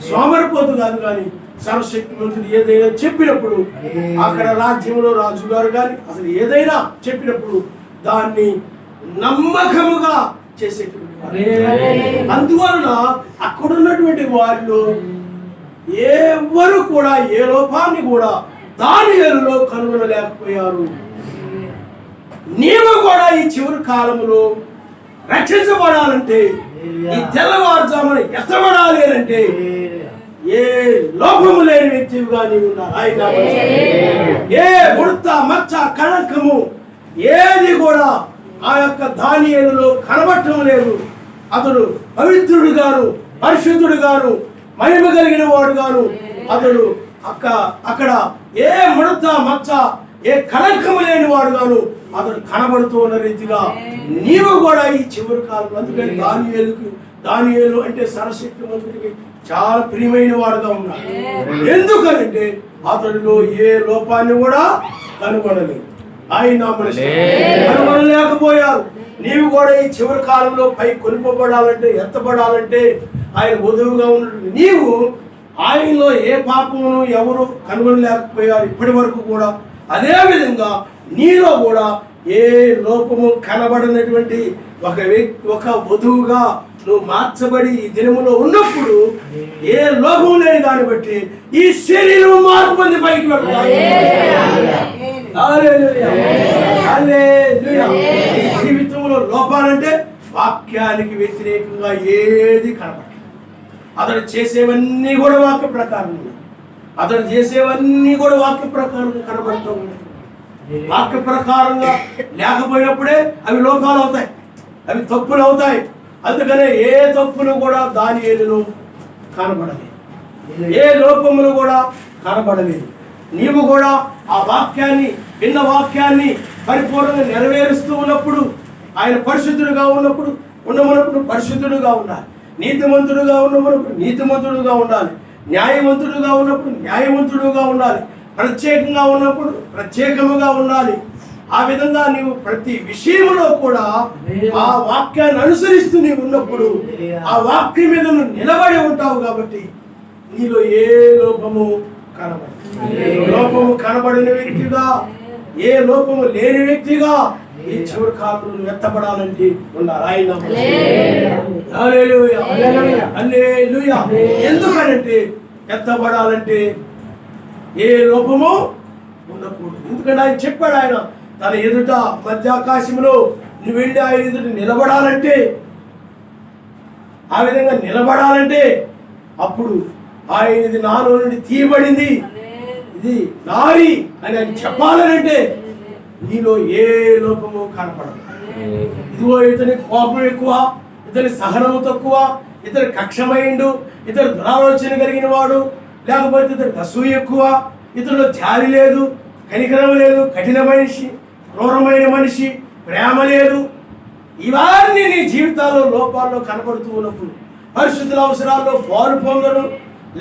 A: సోమరిపోతు కాదు, కానీ సర్వశక్తిమంతుడు ఏదైనా చెప్పినప్పుడు అక్కడ రాజ్యంలో రాజుగారు కానీ అసలు ఏదైనా చెప్పినప్పుడు దాన్ని నమ్మకముగా చేసేటువంటి అందువలన అక్కడున్నటువంటి వాళ్ళు ఎవరు కూడా ఏ లోపాన్ని కూడా దానియేలులో కనుగొనలేకపోయారు. నీవు కూడా ఈ చివరి కాలంలో రక్షించబడాలంటే, ఈ తెల్లవారుజామున ఎత్తబడాలి అంటే ఏ లోపము లేని వ్యక్తిగా నీవు ఉన్నారు. ఏ ముడత మచ్చ కళంకము ఏది కూడా ఆ యొక్క దానియేలులో కనబడటం లేదు. అతడు పవిత్రుడు గాను, పరిశుద్ధుడు గాను, మహిమ కలిగిన వాడు గాను, అతడు అక్కడ ఏ ముడత మచ్చ ఏ కళంకము లేని వాడు గాను అతడు కనబడుతూ ఉన్న రీతిగా నీవు కూడా ఈ చివరి కాలం. అందుకని దానియేలు అంటే సర్వశక్తిమంతుడికి చాలా ప్రియమైన వాడుగా ఉన్నాడు. ఎందుకనంటే అతడిలో ఏ లోపాన్ని కూడా కనుగొనలేదు. ఆయన కనుగొనలేకపోయారు. నీవు కూడా ఈ చివరి కాలంలో పై కొనిపోబడాలంటే, ఎత్తబడాలంటే ఆయన వధువుగా ఉన్నట్టు నీవు ఆయనలో ఏ పాపమును ఎవరు కనుగొనలేకపోయారు ఇప్పటి వరకు కూడా. అదే విధంగా నీలో కూడా ఏ లోపము కనబడినటువంటి ఒక వధువుగా నువ్వు మార్చబడి ఈ దినములో ఉన్నప్పుడు ఏ లోపం లేని దాన్ని బట్టి ఈ శరీరం మార్పు పొంది పైకి వెళ్తాయి. ఈ జీవితంలో లోపాలంటే వాక్యానికి వ్యతిరేకంగా ఏది కనబడలేదు. అతడు చేసేవన్నీ కూడా వాక్య ప్రకారం ఉన్నాయి. అతడు చేసేవన్నీ కూడా వాక్య ప్రకారంగా కనబడుతూ ఉన్నాయి. వాక్య ప్రకారంగా లేకపోయినప్పుడే అవి లోపాలు అవుతాయి, అవి తప్పులు అవుతాయి. అందుకనే ఏ తప్పులు కూడా దానియేలులో కనబడలేదు, ఏ లోపములు కూడా కనబడలేదు. నీవు కూడా ఆ వాక్యాన్ని, విన్న వాక్యాన్ని పరిపూర్ణంగా నెరవేరుస్తూ ఉన్నప్పుడు, ఆయన పరిశుద్ధుడుగా ఉన్నప్పుడు పరిశుద్ధుడుగా ఉండాలి, నీతిమంతుడుగా ఉన్నప్పుడు నీతిమంతుడుగా ఉండాలి, న్యాయవంతుడుగా ఉన్నప్పుడు న్యాయవంతుడుగా ఉండాలి, ప్రత్యేకంగా ఉన్నప్పుడు ప్రత్యేకముగా ఉండాలి. ఆ విధంగా నీవు ప్రతి విషయంలో కూడా ఆ వాక్యాన్ని అనుసరిస్తూ నీవు ఉన్నప్పుడు ఆ వాక్యం మీద నువ్వు నిలబడి ఉంటావు. కాబట్టి నీలో ఏ లోపము కనబడిన వ్యక్తిగా, ఏ లోపము లేని వ్యక్తిగా ఈ చివరి కాలంలో నువ్వు ఎత్తబడాలంటే ఉండాలి. ఎందుకనంటే ఎత్తబడాలంటే ఏ లోపము ఉండకూడదు. ఎందుకంటే ఆయన చెప్పాడు, ఆయన తన ఎదుట మధ్యాకాశంలో నువ్వు వెళ్ళి ఆయన ఎదుట నిలబడాలంటే, ఆ విధంగా నిలబడాలంటే అప్పుడు ఆయనది నాలో నుండి తీయబడింది, ఇది నాది అని ఆయన చెప్పాలనంటే నీలో ఏ లోపము కనపడదు. ఇదిగో ఇతని కోపం ఎక్కువ, ఇతని సహనము తక్కువ, ఇతని కక్షమైండు, ఇతను దురాలోచన కలిగిన వాడు, లేకపోతే ఇతనికి అసూయ ఎక్కువ, ఇతనిలో జాలి లేదు, కనికరం లేదు, కఠిన మనిషి, క్రూరమైన మనిషి, ప్రేమ లేదు. ఇవన్నీ నీ జీవితాల్లో లోపాల్లో కనబడుతూ ఉన్నప్పుడు, పరిశుద్ధుల అవసరాల్లో పాలు పొందడు,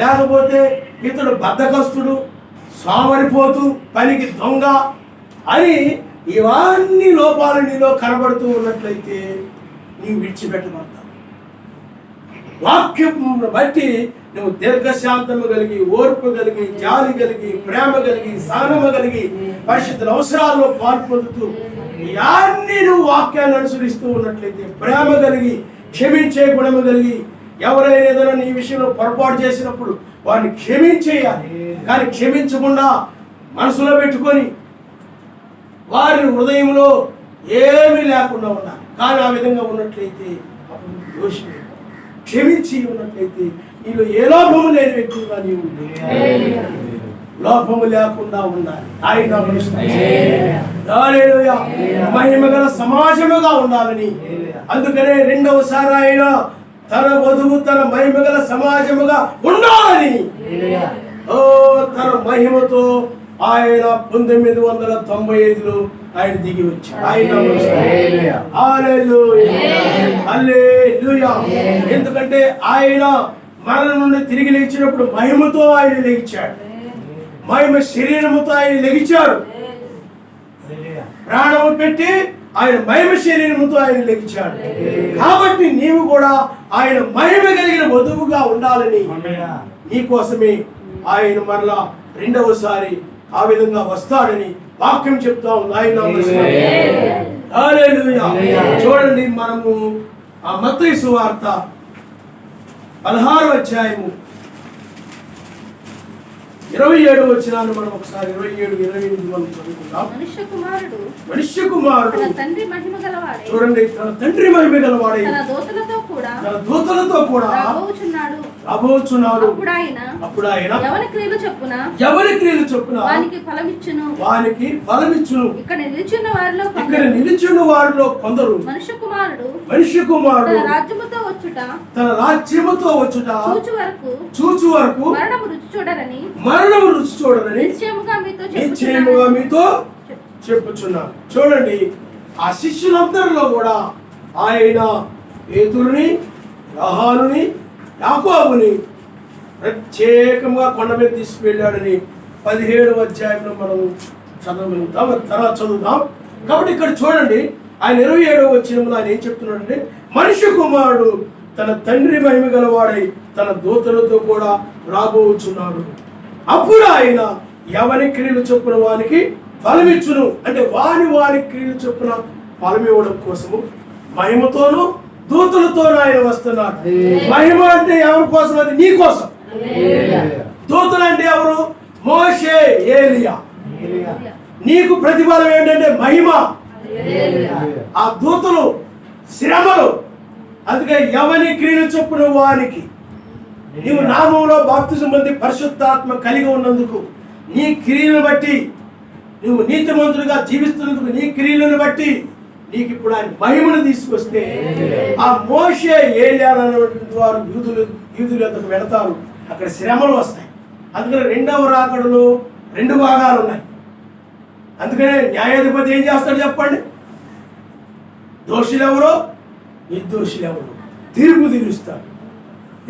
A: లేకపోతే ఇతడు బద్ధకస్తుడు, సోమరిపోతూ, పనికి దొంగ అని ఇవన్నీ లోపాలు నీలో కనబడుతూ ఉన్నట్లయితే నీవు విడిచిపెట్టబడతావు. వాక్యం బట్టి నువ్వు దీర్ఘశాంతము కలిగి, ఓర్పు కలిగి, జాలి కలిగి, ప్రేమ కలిగి, సహనము కలిగి, పరిశుద్ధుల అవసరాల్లో పాల్పొందుతూ ఇవన్నీ నువ్వు వాక్యాన్ని అనుసరిస్తూ ఉన్నట్లయితే, ప్రేమ కలిగి, క్షమించే గుణము కలిగి, ఎవరైనా ఏదైనా నీ విషయంలో పొరపాటు చేసినప్పుడు వారిని క్షమించేయాలి. కానీ క్షమించకుండా మనసులో పెట్టుకొని వారి హృదయంలో ఏమీ లేకుండా ఉండాలి. కానీ ఆ విధంగా ఉన్నట్లయితే అప్పుడు దోషి. క్షమించి ఉన్నట్లయితే నీలో ఏ లోపము లేని వ్యక్తిగా నీవు లోపము లేకుండా ఉండాలి. ఆయన మహిమగల సమాజముగా ఉండాలని, అందుకనే రెండవసారి ఆయన తన వధువు తన మహిమగల సమాజముగా ఉండాలని తన మహిమతో ఆయన 1995లో ఆయన దిగి వచ్చాడు. ఎందుకంటే ఆయన మరణం నుండి తిరిగి లేచినప్పుడు మహిమతో ఆయన లెగిచాడు, మహిమ శరీరముతో ఆయన లెగిచాడు. ప్రాణము పెట్టి ఆయన మహిమ శరీరముతో ఆయన లెగిచాడు. కాబట్టి నీవు కూడా ఆయన మహిమ కలిగిన వధువుగా ఉండాలని, నీకోసమే ఆయన మరలా రెండవసారి ఆ విధంగా వస్తాడని వాక్యం చెప్తా ఉంది. ఆయన చూడండి, మనము ఆ మత్తయి సువార్త 16వ అధ్యాయము 27 వచనాన్ని మనం ఒకసారి 27, 28 మనం చదువుకుందాం. మనుష్య కుమారుడు
B: తన తండ్రి మహిమ గలవాడై,
A: చూడండి, తన తండ్రి మహిమ గలవాడై
B: తన దూతలతో కూడా
A: రాబోచున్నాడు.
B: అప్పుడు ఆయన ఎవరి క్రియలు చొప్పున వానికి ఫలమిచ్చును. ఇక్కడ
A: నిలిచిన వారిలో కొందరు
B: మనుష్య కుమారుడు
A: తన
B: రాజ్యముతో వచ్చుట
A: చూచు వరకు
B: మరణము రుచి చూడరని
A: నిశ్చయముగా మీతో చెప్పుచున్నాను. చూడండి, ఆ శిష్యులందరిలో కూడా ఆయన పేతురుని, యోహానుని, యాకోబుని ప్రత్యేకంగా కొండ మీద తీసుకువెళ్ళాడని 17వ అధ్యాయంలో మనం చదవగలుగుతాం. తర్వాత చదువుతాం. కాబట్టి ఇక్కడ చూడండి, ఆయన 27వ వచనంలో ఆయన ఏం చెప్తున్నాడంటే, మనుష్య కుమారుడు తన తండ్రి మహిమ గలవాడై తన దూతలతో కూడా రాబోచున్నాడు. అప్పుడు ఆయన ఎవరి క్రియలు చొప్పున వానికి ఫలమిచ్చును. అంటే వారి క్రియలు చొప్పున ఫలం ఇవ్వడం కోసము మహిమతోనూ దూతలతోనూ ఆయన వస్తున్నాడు. మహిమ అంటే ఎవరి కోసం? అది నీ కోసం. దూతలు అంటే ఎవరు? మోషే, ఏలియా. నీకు ప్రతిఫలం ఏంటంటే మహిమ. ఆ దూతలు శ్రమలు. అందుకే ఎవరి క్రియలు చొప్పున వానికి, నీవు నామంలో బాప్తిజం పొంది పరిశుద్ధాత్మ కలిగి ఉన్నందుకు, నీ క్రియలను బట్టి, నువ్వు నీతిమంతుడిగా జీవిస్తున్నందుకు, నీ క్రియలను బట్టి నీకు ఇప్పుడు ఆయన మహిమను తీసుకొస్తే, ఆ మోషే, ఏలియా అనేటువంటి వారు యూదులు ఎందుకు వెళతారు, అక్కడ శ్రమలు వస్తాయి. అందుకని రెండవ రాకడలో 2 భాగాలు ఉన్నాయి. అందుకనే న్యాయాధిపతి ఏం చేస్తాడు చెప్పండి? దోషులెవరో నిర్దోషులెవరో తీర్పు తీరుస్తాడు.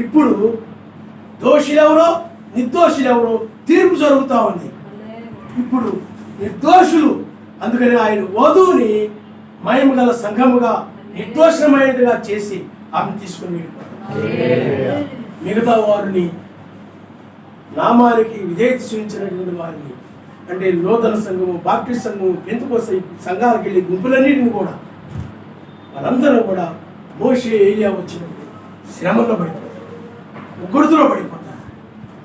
A: ఇప్పుడు దోషులెవరో నిర్దోషులెవరో తీర్పు జరుగుతా ఉంది. ఇప్పుడు నిర్దోషులు, అందుకని ఆయన వధువుని మహిమ గల సంఘముగా నిర్దోషమైనదిగా చేసి ఆమె తీసుకుని వెళ్ళిపోతారు. మిగతా వారిని, నామానికి విధేయత చూపించినటువంటి వారిని, అంటే నూతన సంఘము, బాప్టిస్ట్ సంఘము, పెంతెకోస్తు సంఘాలకు వెళ్ళి గుంపులన్నిటిని కూడా వాళ్ళందరూ కూడా మోషే, ఏలియా వచ్చినప్పుడు శ్రమలో పడిపోతారు, గుర్తులో పడిపోతారు.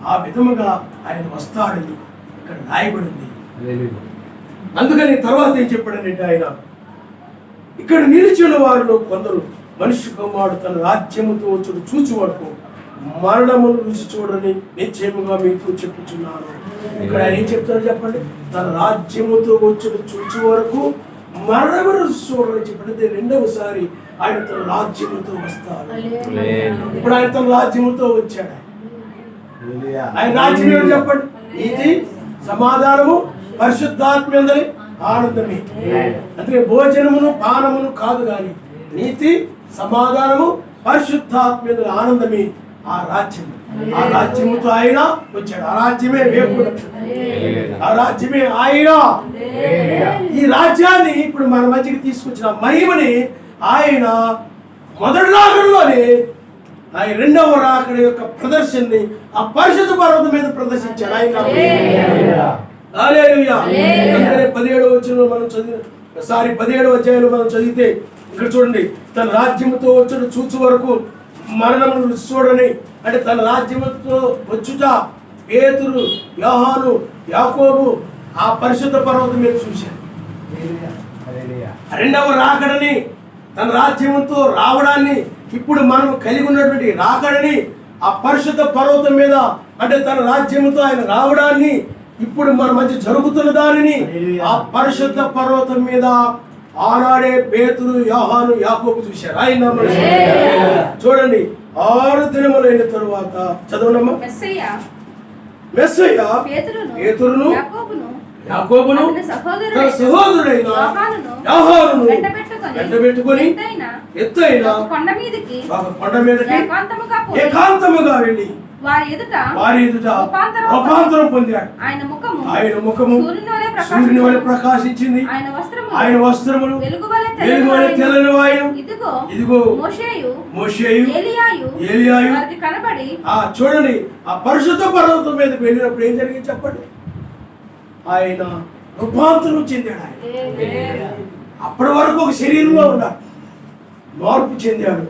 A: ఆ విధముగా ఆయన వస్తాడని ఇక్కడ రాయబడింది. అందుకని తర్వాత ఏం చెప్పాడనంటే, ఆయన ఇక్కడ నిలిచిన వారిలో కొందరు మనుష్య కుమారుడు తన రాజ్యముతో వచ్చుడు చూచి వరకు మరణమును రుచి చూడని నిశ్చయముగా మీకు చెప్పుచున్నాను. ఇక్కడ ఆయన ఏం చెప్తాడు చెప్పండి? తన రాజ్యముతో వచ్చుడు చూచి వరకు మరణము రుచి చూడని చెప్పండి. రెండవసారి ఆయన తన రాజ్యముతో వస్తాడు. ఇప్పుడు ఆయన తన రాజ్యముతో వచ్చాడు. ఆయన రాజ్యం ఏమని చెప్పండి? నీతి, సమాధానము, పరిశుద్ధాత్మ్యందరి ఆనందమే. అందుకే భోజనమును పానమును కాదు కానీ నీతి, సమాధానము, పరిశుద్ధాత్మ్యందరి ఆనందమే ఆ రాజ్యం. ఆ రాజ్యముతో ఆయన వచ్చాడు. ఆ రాజ్యమే వేపు నక్షత్రం. ఆ రాజ్యమే ఆయన. ఈ రాజ్యాన్ని ఇప్పుడు మన మధ్యకి తీసుకొచ్చిన మహిమని ఆయన మొదటి రాకడలోనే ఆయన రెండవ రాకడ యొక్క ప్రదర్శనని ఆ పరిశుద్ధ పర్వతం మీద ప్రదర్శించాడు ఆయన. హల్లెలూయా. 17వ వచనంలో మనం చదివి 17వ అధ్యాయంలో మనం చదివితే ఇక్కడ చూడండి, తన రాజ్యముతో వచ్చుట చూచు వరకు మరణమును రుచి చూడని, అంటే తన రాజ్యముతో వచ్చుట పేతురు, యోహాను, యాకోబు ఆ పరిశుద్ధ పర్వతం మీద చూశారు. రెండవ రాకడని, తన రాజ్యముతో రావడాన్ని, ఇప్పుడు మనం కలిగి ఉన్నటువంటి రాకడని ఆ పరిశుద్ధ పర్వతం మీద, అంటే తన రాజ్యముతో ఆయన రావడాన్ని, ఇప్పుడు మన మధ్య జరుగుతున్న దానిని ఆ పరిశుద్ధ పర్వతం మీద ఆనాడే పేతురు, యోహాను, యాకోబు చూశారు. ఆయన చూడండి, 6 దినములైన తరువాత చదవనమ్మా. మెస్సయ్య పేతురును, యాకోబును తన సహోదరుడైన యోహానును వెంటబెట్టుకొని ఎత్తైన కొండ మీదకి ఏకాంతముగా వెళ్ళి వారి ఎదుట రూపాంతరం పొందాడు. ఆయన ముఖము సూర్యుని వలె ప్రకాశించింది. ఆయన వస్త్రములు వెలుగువలె తెల్లని వాయు. ఇదిగో మోషేయు, ఏలియాయు కనబడి, చూడండి, ఆ పరిశుద్ధ పర్వతం మీదకి వెళ్ళినప్పుడు ఏం జరిగింది చెప్పండి? ఆయన రూపాంతరం చెందాడు. ఆయన అప్పటి వరకు ఒక శరీరంలో ఉన్నాడు, మార్పు చెందాడు.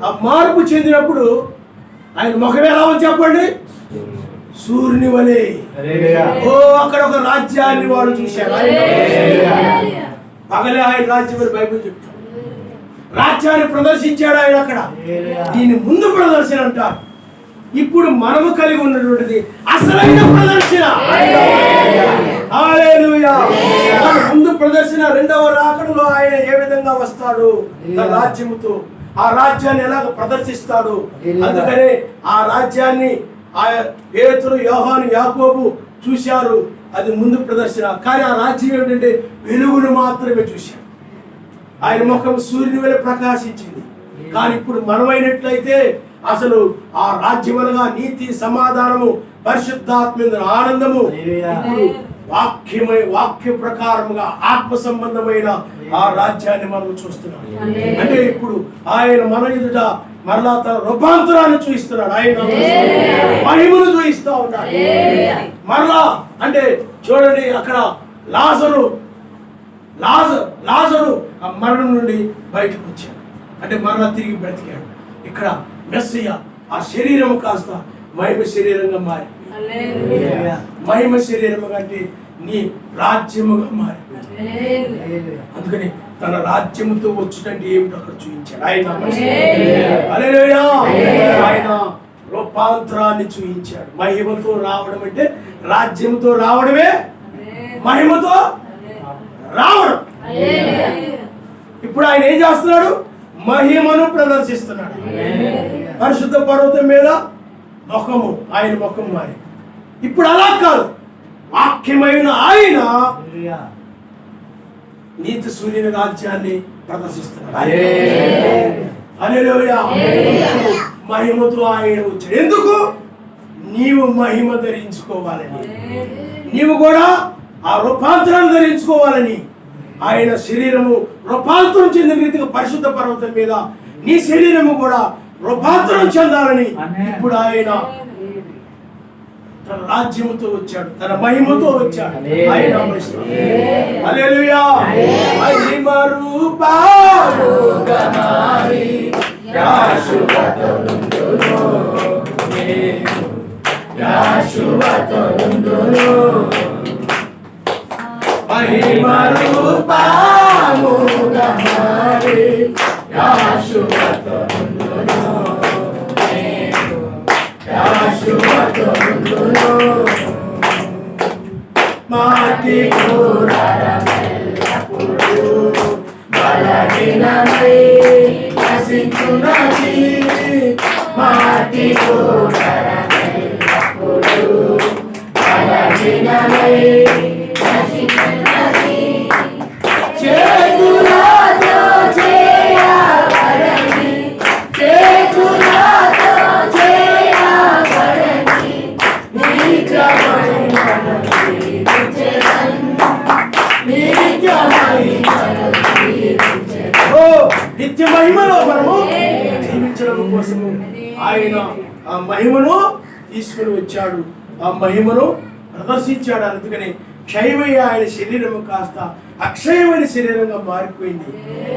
A: ఆ మార్పు చెందినప్పుడు ఆయన ముఖం ఎలా ఉంది చెప్పండి? సూర్యుని వలె. ఓ అక్కడ ఒక రాజ్యాన్ని వాడు చూశాడు. పగలే ఆయన రాజ్యం అని బైబిల్ చెప్తాడు. రాజ్యాన్ని ప్రదర్శించాడు ఆయన అక్కడ. దీని ముందు ప్రదర్శన అంటారు. ఇప్పుడు మనము కలిగి ఉన్నటువంటిది అసలైన ప్రదర్శన. హల్లెలూయా. ముందు ప్రదర్శన రెండవ రాకడలో ఆయన ఏ విధంగా వస్తాడు తన రాజ్యముతో, ఆ రాజ్యాన్ని ఎలాగ ప్రదర్శిస్తాడు. అందుకనే ఆ రాజ్యాన్ని పేతురు, యోహాను, యాకోబు చూశారు. అది ముందు ప్రదర్శన. కానీ ఆ రాజ్యం ఏమిటంటే వెలుగును మాత్రమే చూశారు. ఆయన ముఖం సూర్యుని వలె ప్రకాశించింది. కానీ ఇప్పుడు మనమైనట్లయితే అసలు ఆ రాజ్యం అనగా నీతి, సమాధానము, పరిశుద్ధాత్మ ఆనందము, ఇప్పుడు వాక్య ప్రకారముగా ఆత్మ సంబంధమైన ఆ రాజ్యాన్ని మనం చూస్తున్నాం. అంటే ఇప్పుడు ఆయన మన ఎదుట మరలా తన రూపాంతరాన్ని చూపిస్తున్నాడు. ఆయన మహిమను చూపిస్తా ఉన్నాడు. మరలా అంటే చూడండి, అక్కడ లాజరు ఆ మరణం నుండి బయటకు వచ్చాడు. అంటే మరలా తిరిగి బ్రతికాడు. ఇక్కడ మెస్సయ్య ఆ శరీరం కాస్త మహిమ శరీరంగా మారి, మహిమ శరీరముగా అంటే నీ రాజ్యముగా మారి, అందుకని తన రాజ్యముతో వచ్చినట్టు ఏమిటో అక్కడ చూపించాడు ఆయన. హల్లెలూయా. ఆయన రూపాంతరాన్ని చూపించాడు. మహిమతో రావడం అంటే రాజ్యముతో రావడమే మహిమతో రావడం. ఇప్పుడు ఆయన ఏం చేస్తున్నాడు? మహిమను ప్రదర్శిస్తున్నాడు. పరిశుద్ధ పర్వతం మీద ముఖము, ఆయన ముఖం మారి. ఇప్పుడు అలా కాదు, వాక్యమైన ఆయన నీతి సూర్యుని రాజ్యాన్ని ప్రదర్శిస్తున్నాడు. హల్లెలూయా. మహిమతో ఆయన వచ్చాడు. ఎందుకు? నీవు మహిమ ధరించుకోవాలని, నీవు కూడా ఆ రూపాంతరాన్ని ధరించుకోవాలని. ఆయన శరీరము రూపాంతరం చెందిన రీతిగా పరిశుద్ధ పర్వతం మీద నీ శరీరము కూడా రూపాంతరం చెందాలని ఇప్పుడు ఆయన తన రాజ్యముతో వచ్చాడు, తన మహిమతో వచ్చాడు. ఆయన హల్లెలూయా. మహిమ రూపాలుగా మారి యాషువతో నుండును, యాషువతో నుండును. మహిమ రూపముగా మారి యాషువతో నుండును, యాషువతో నుండును. మాటి కూరలెల్లప్పుడు బలహీనమై నశించునది, మాటి కూరలెల్లప్పుడు బలహీనమై నశించునది. చేతులతో చేయబడని, చేతులతో చేయబడని నిత్యమైనను జీవించెదను, నిత్యమైనను జీవించెదను. ఓ నిత్య మహిమలో మనము జీవించడం కోసము ఆయన ఆ మహిమను తీసుకుని వచ్చాడు, ఆ మహిమను ప్రదర్శించాడు. అందుకని క్షయమయ్యే ఆయన శరీరము కాస్త అక్షయమైన శరీరంగా మారిపోయింది.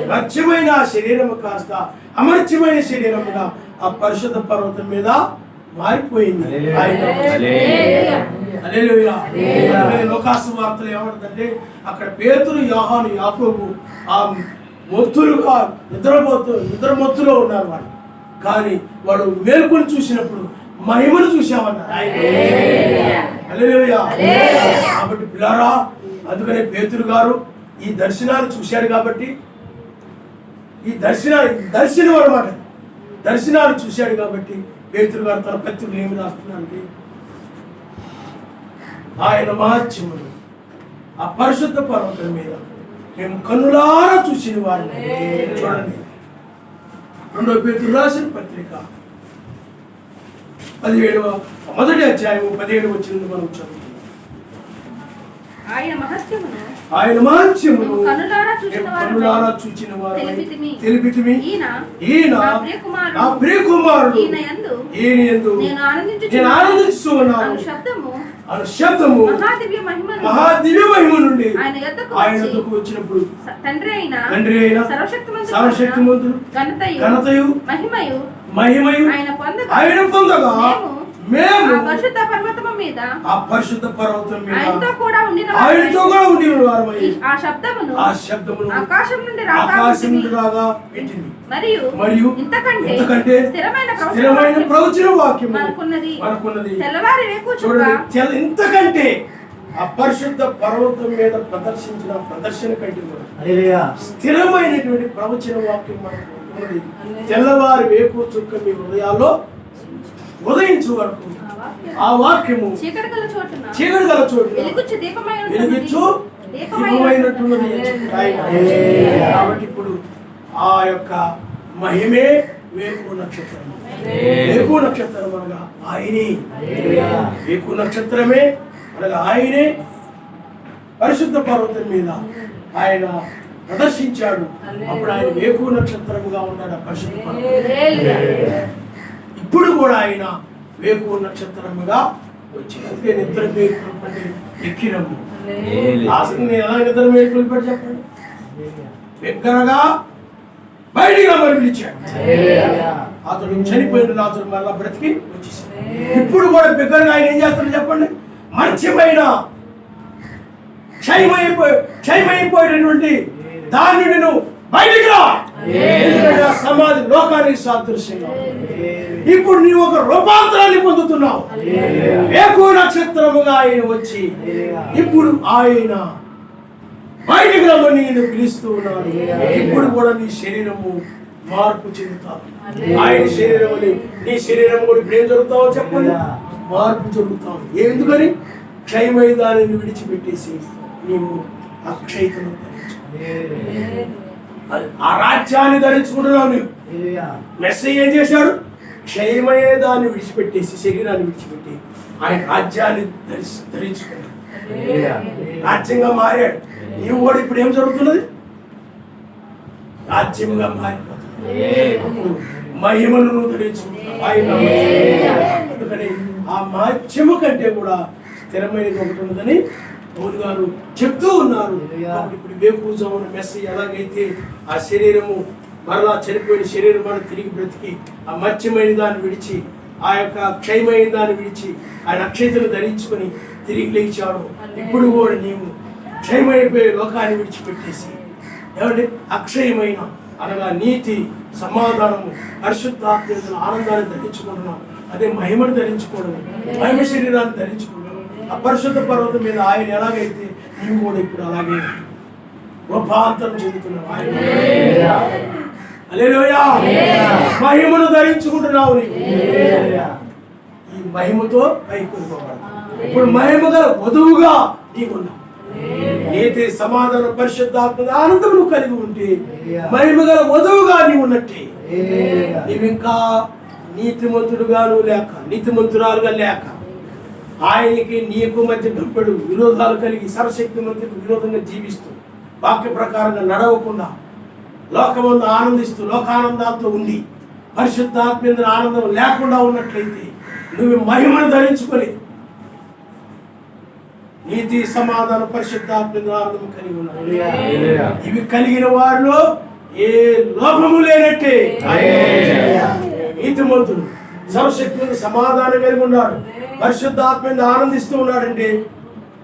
A: మత్స్యమైన ఆ శరీరము కాస్త అమర్త్యమైన శరీరముగా ఆ పరిశుద్ధ పర్వతం మీద మారిపోయింది. హల్లెలూయా. లోకాసు వార్తలు ఏమంటుందంటే అక్కడ పేతురు, యోహాను, యాకోబు ఆ మొత్తులుగా నిద్రమొత్తులో ఉన్నారు వాడు. కానీ వాడు మేలుకొని చూసినప్పుడు మహిమను చూశామన్నారు. హల్లెలూయా. కాబట్టి పిల్లారా, అందుకనే పేతురు గారు ఈ దర్శనాలు చూశాడు కాబట్టి, ఈ దర్శనం అన్నమాట, దర్శనాలు చూశాడు కాబట్టి పేతురు గారు తన పత్రికలు ఏమి రాస్తున్నారంటే ఆయన మహత్యములు ఆ పరిశుద్ధ పర్వతం మీద మేము కన్నులారా చూసిన వారిని. చూడండి, 2వ పేతురు రాసిన పత్రిక 17వ మొదటి అధ్యాయం 17వ వచనం మనం చదువుతాం.
B: ఆయన మహత్యమును
A: కన్నులారా చూచిన వారు తెలిపితిమి. ఈయన నా ప్రియ కుమారుడు, ఈయన యందు నేను ఆనందించు ఉన్నాను అను శబ్దము మహాదివ్య మహిమ నుండి ఆయన యొద్దకు వచ్చినప్పుడు
B: తండ్రి
A: అయిన సర్వశక్తిమంతుడు ఘనతయు మహిమయు ఆయన పొందగా మేము
B: పరిశుద్ధ పర్వతము మీద
A: ఆ పరిశుద్ధ పర్వతం మీద
B: ఆయనతో కూడా ఉండిన
A: వారమై
B: ఆ శబ్దమును ఆకాశం నుండి
A: రాగా పెట్టింది.
B: మరియు ఇంతకంటే
A: స్థిరమైన ప్రవచన వాక్యము మనకున్నది.
B: తెల్లవారి
A: చూడండి, ఇంతకంటే ఆ పరిశుద్ధ పర్వతం మీద ప్రదర్శించిన ప్రదర్శన కంటే కూడా స్థిరమైనటువంటి ప్రవచన వాక్యం మనకు ఉన్నది. తెల్లవారి వేకు చుక్క మీ హృదయాల్లో ఉదయించు వరకు ఆ వాక్యము చీకటి గల చోటున వెలుగుచ్చు దీపమైనట్టున్నది. కాబట్టి ఇప్పుడు ఆ యొక్క మహిమే వేకు నక్షత్రం. వేకు నక్షత్రం అనగా ఆయనే. వేకు నక్షత్రమే అనగా ఆయనే పరిశుద్ధ పర్వతం మీద ఆయన ప్రదర్శించాడు. అప్పుడు ఆయన వేకు నక్షత్రముగా ఉన్నాడు ఆ పరిశుద్ధ పర్వతం. ఇప్పుడు కూడా ఆయన వేకు నక్షత్రముగా వచ్చింది. అందుకే నిద్ర మేలుకొల్పండి ఎక్కినము. అసలు ఎలా నిద్ర మేలుకొల్పాడు చెప్పండి? బిగ్గరగా బయటికి రమ్మని పిలిచాడు. అతడు చనిపోయిన రాజు మళ్ళా బ్రతికి వచ్చేసాడు. ఇప్పుడు కూడా బిగ్గరగా ఆయన ఏం చేస్తాడు చెప్పండి? మర్చిపోయిన క్షయమైపోయేటటువంటి దాని నుండి నువ్వు బయటికి రా. సమాధి లోకానికి సాదృశ్యంగా ఇప్పుడు నీవు ఒక రూపాంతరాన్ని పొందుతున్నావు. వేకు నక్షత్రముగా ఆయన వచ్చి ఇప్పుడు ఆయన బయటికి రమ్మని నేను పిలుస్తూ ఉన్నాను. ఇప్పుడు కూడా నీ శరీరము మార్పు చెందుతావు. ఆయన శరీరం నీ శరీరం కూడా ఇప్పుడు ఏం జరుగుతావో చెప్పండి? మార్పు జరుగుతావు. ఎందుకని? క్షయమై దానిని విడిచిపెట్టేసి నీవు అక్షయతను ఆ రాజ్యాన్ని ధరించుకుంటున్నావు. నీవు మెస్సయ్య ఏం చేశాడు? క్షయమయ్యే దాన్ని విడిచిపెట్టేసి శరీరాన్ని విడిచిపెట్టి ఆయన రాజ్యాన్ని ధరించుకున్నాడు. రాజ్యంగా మారాడు. నీవు కూడా ఇప్పుడు ఏం జరుగుతున్నది? రాజ్యంగా మారిపోతుంది. అప్పుడు మహిమను నువ్వు ధరించుకుంటున్నావు. ఆయన అందుకని ఆ మాధ్యము కంటే కూడా స్థిరమైనది ఒకటి ఉన్నదని పౌలు గారు చెప్తూ ఉన్నారు. కాబట్టి ఇప్పుడు వేకుజామున మెస్సయ్య ఎలాగైతే ఆ శరీరము మరలా చనిపోయిన శరీరం మనం తిరిగి బ్రతికి ఆ మత్స్యమైన దాన్ని విడిచి ఆ యొక్క క్షయమైన దాన్ని విడిచి ఆయన అక్షయతను ధరించుకొని తిరిగి లేచాడు. ఇప్పుడు కూడా నీవు క్షయమైపోయే లోకాన్ని విడిచిపెట్టేసి ఏమంటే అక్షయమైన అనగా నీతి, సమాధానము, పరిశుద్ధాత్మ ఆనందాన్ని ధరించుకుంటున్నాం. అదే మహిమను ధరించుకోవడం, మహిమ శరీరాన్ని ధరించుకోవడం. ఆ పరిశుద్ధ పర్వతం మీద ఆయన ఎలాగైతే నీవు కూడా ఇప్పుడు అలాగే రూపాంతరం చెందుతున్నావు. హల్లెలూయా. మహిమను ధరించుకుంటున్నావు. ఈ మహిమతో పైకొనిపోబడతావు. ఇప్పుడు మహిమ గల వధువుగా నీకున్నావు. నీతి, సమాధానం, పరిశుద్ధాత్మ ఆనందం నువ్వు కలిగి ఉంటే మహిమ గల వధువుగా నీవు ఉన్నట్టే. నీవు ఇంకా నీతిమంతుడుగాను లేక నీతిమంతురాలుగా లేక ఆయనకి నీకు మధ్య గంపెడు విరోధాలు కలిగి సర్వశక్తిమంతుడికి విరోధంగా జీవిస్తూ వాక్య ప్రకారంగా నడవకుండా లోకమందు ఆనందిస్తూ లోకానందాలతో ఉండి పరిశుద్ధాత్మ ఆనందం లేకుండా ఉన్నట్లయితే నువ్వు మహిమను ధరించుకొని నీతి, సమాధానం, పరిశుద్ధాత్మ ఆనందం కలిగి ఉన్నావు. ఇవి కలిగిన వారిలో ఏ లోపము లేనట్టే. నీతిమంతుడు సర్వశక్తులకు సమాధానం కలిగి ఉన్నాడు, పరిశుద్ధాత్మ ఆనందిస్తూ ఉన్నాడంటే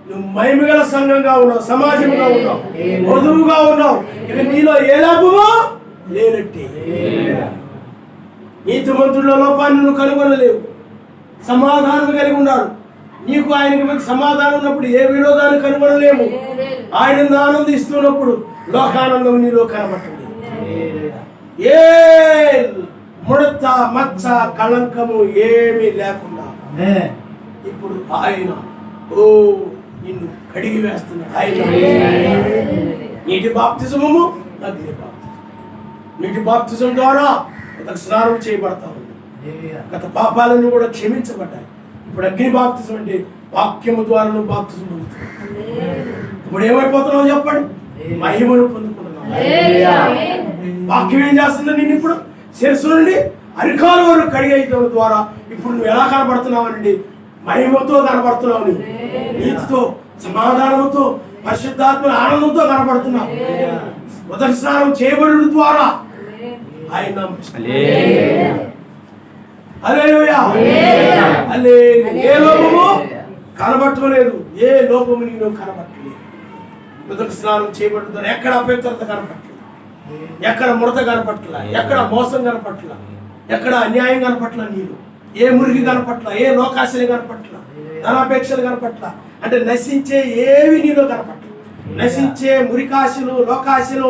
A: నువ్వు మహిమగల సంఘంగా ఉన్నావు, సమాజంగా ఉన్నావు, వధువుగా ఉన్నావు. ఇక నీలో ఏ లాభమో లేనట్టే. నీతిమంతుడిలో లోపాన్ని నువ్వు కనుగొనలేవు. సమాధానం కలిగి ఉన్నాడు. నీకు ఆయనకి మధ్య సమాధానం ఉన్నప్పుడు ఏ విరోధాన్ని కనుగొనలేము. ఆయన ఆనందిస్తున్నప్పుడు లోకానందం నీలో కనబడుతుంది. ఏ ముడత, మచ్చ, కళంకము ఏమీ లేకుండా ఇప్పుడు ఆయన నిన్ను కడిగి వేస్తున్నాడు. ఆయన నీటి బాప్తిజము, అగ్ని బాప్తిజం. నీటి బాప్తిజం ద్వారా ఒక స్నానం చేయబడతా ఉంది. గత పాపాలను కూడా క్షమించబడ్డాయి. ఇప్పుడు అగ్ని బాప్తిజం అంటే వాక్యము ద్వారా నువ్వు బాప్తిజం పొందుతున్నావు. ఇప్పుడు ఏమైపోతున్నావు చెప్పండి? మహిమను పొందుకుంటున్నావు. వాక్యం ఏం చేస్తుంది? నేను ఇప్పుడు శిరస్సు నుండి అరికాల వరకు కడిగేయడం ద్వారా ఇప్పుడు నువ్వు ఎలా కనబడుతున్నావు అండి? మహిమతో కనపడుతున్నావు. నీవు నీతితో, సమాధానంతో, పరిశుద్ధాత్మ ఆనందంతో కనపడుతున్నావు. మొదటి స్నానం చేయబడడం ద్వారా ఆయన హల్లెలూయా. ఏ లోపము కనబట్టలేదు, ఏ లోపము నేను కనబట్టలేదు. మొదటి స్నానం చేయబడుతుంది. ఎక్కడ అపవిత్రత కనపట్ల, ఎక్కడ ముడత కనపట్ల, ఎక్కడ మోసం కనపట్ల, ఎక్కడ అన్యాయం కనపట్ల, నీరు ఏ మురికి కనపట్ల, ఏ లోకాశలు కనపట్ల, ధనాపేక్షలు కనపట్ల. అంటే నశించే ఏవి నీలో కనపట్ల. నశించే మురికాశలు, లోకాశలు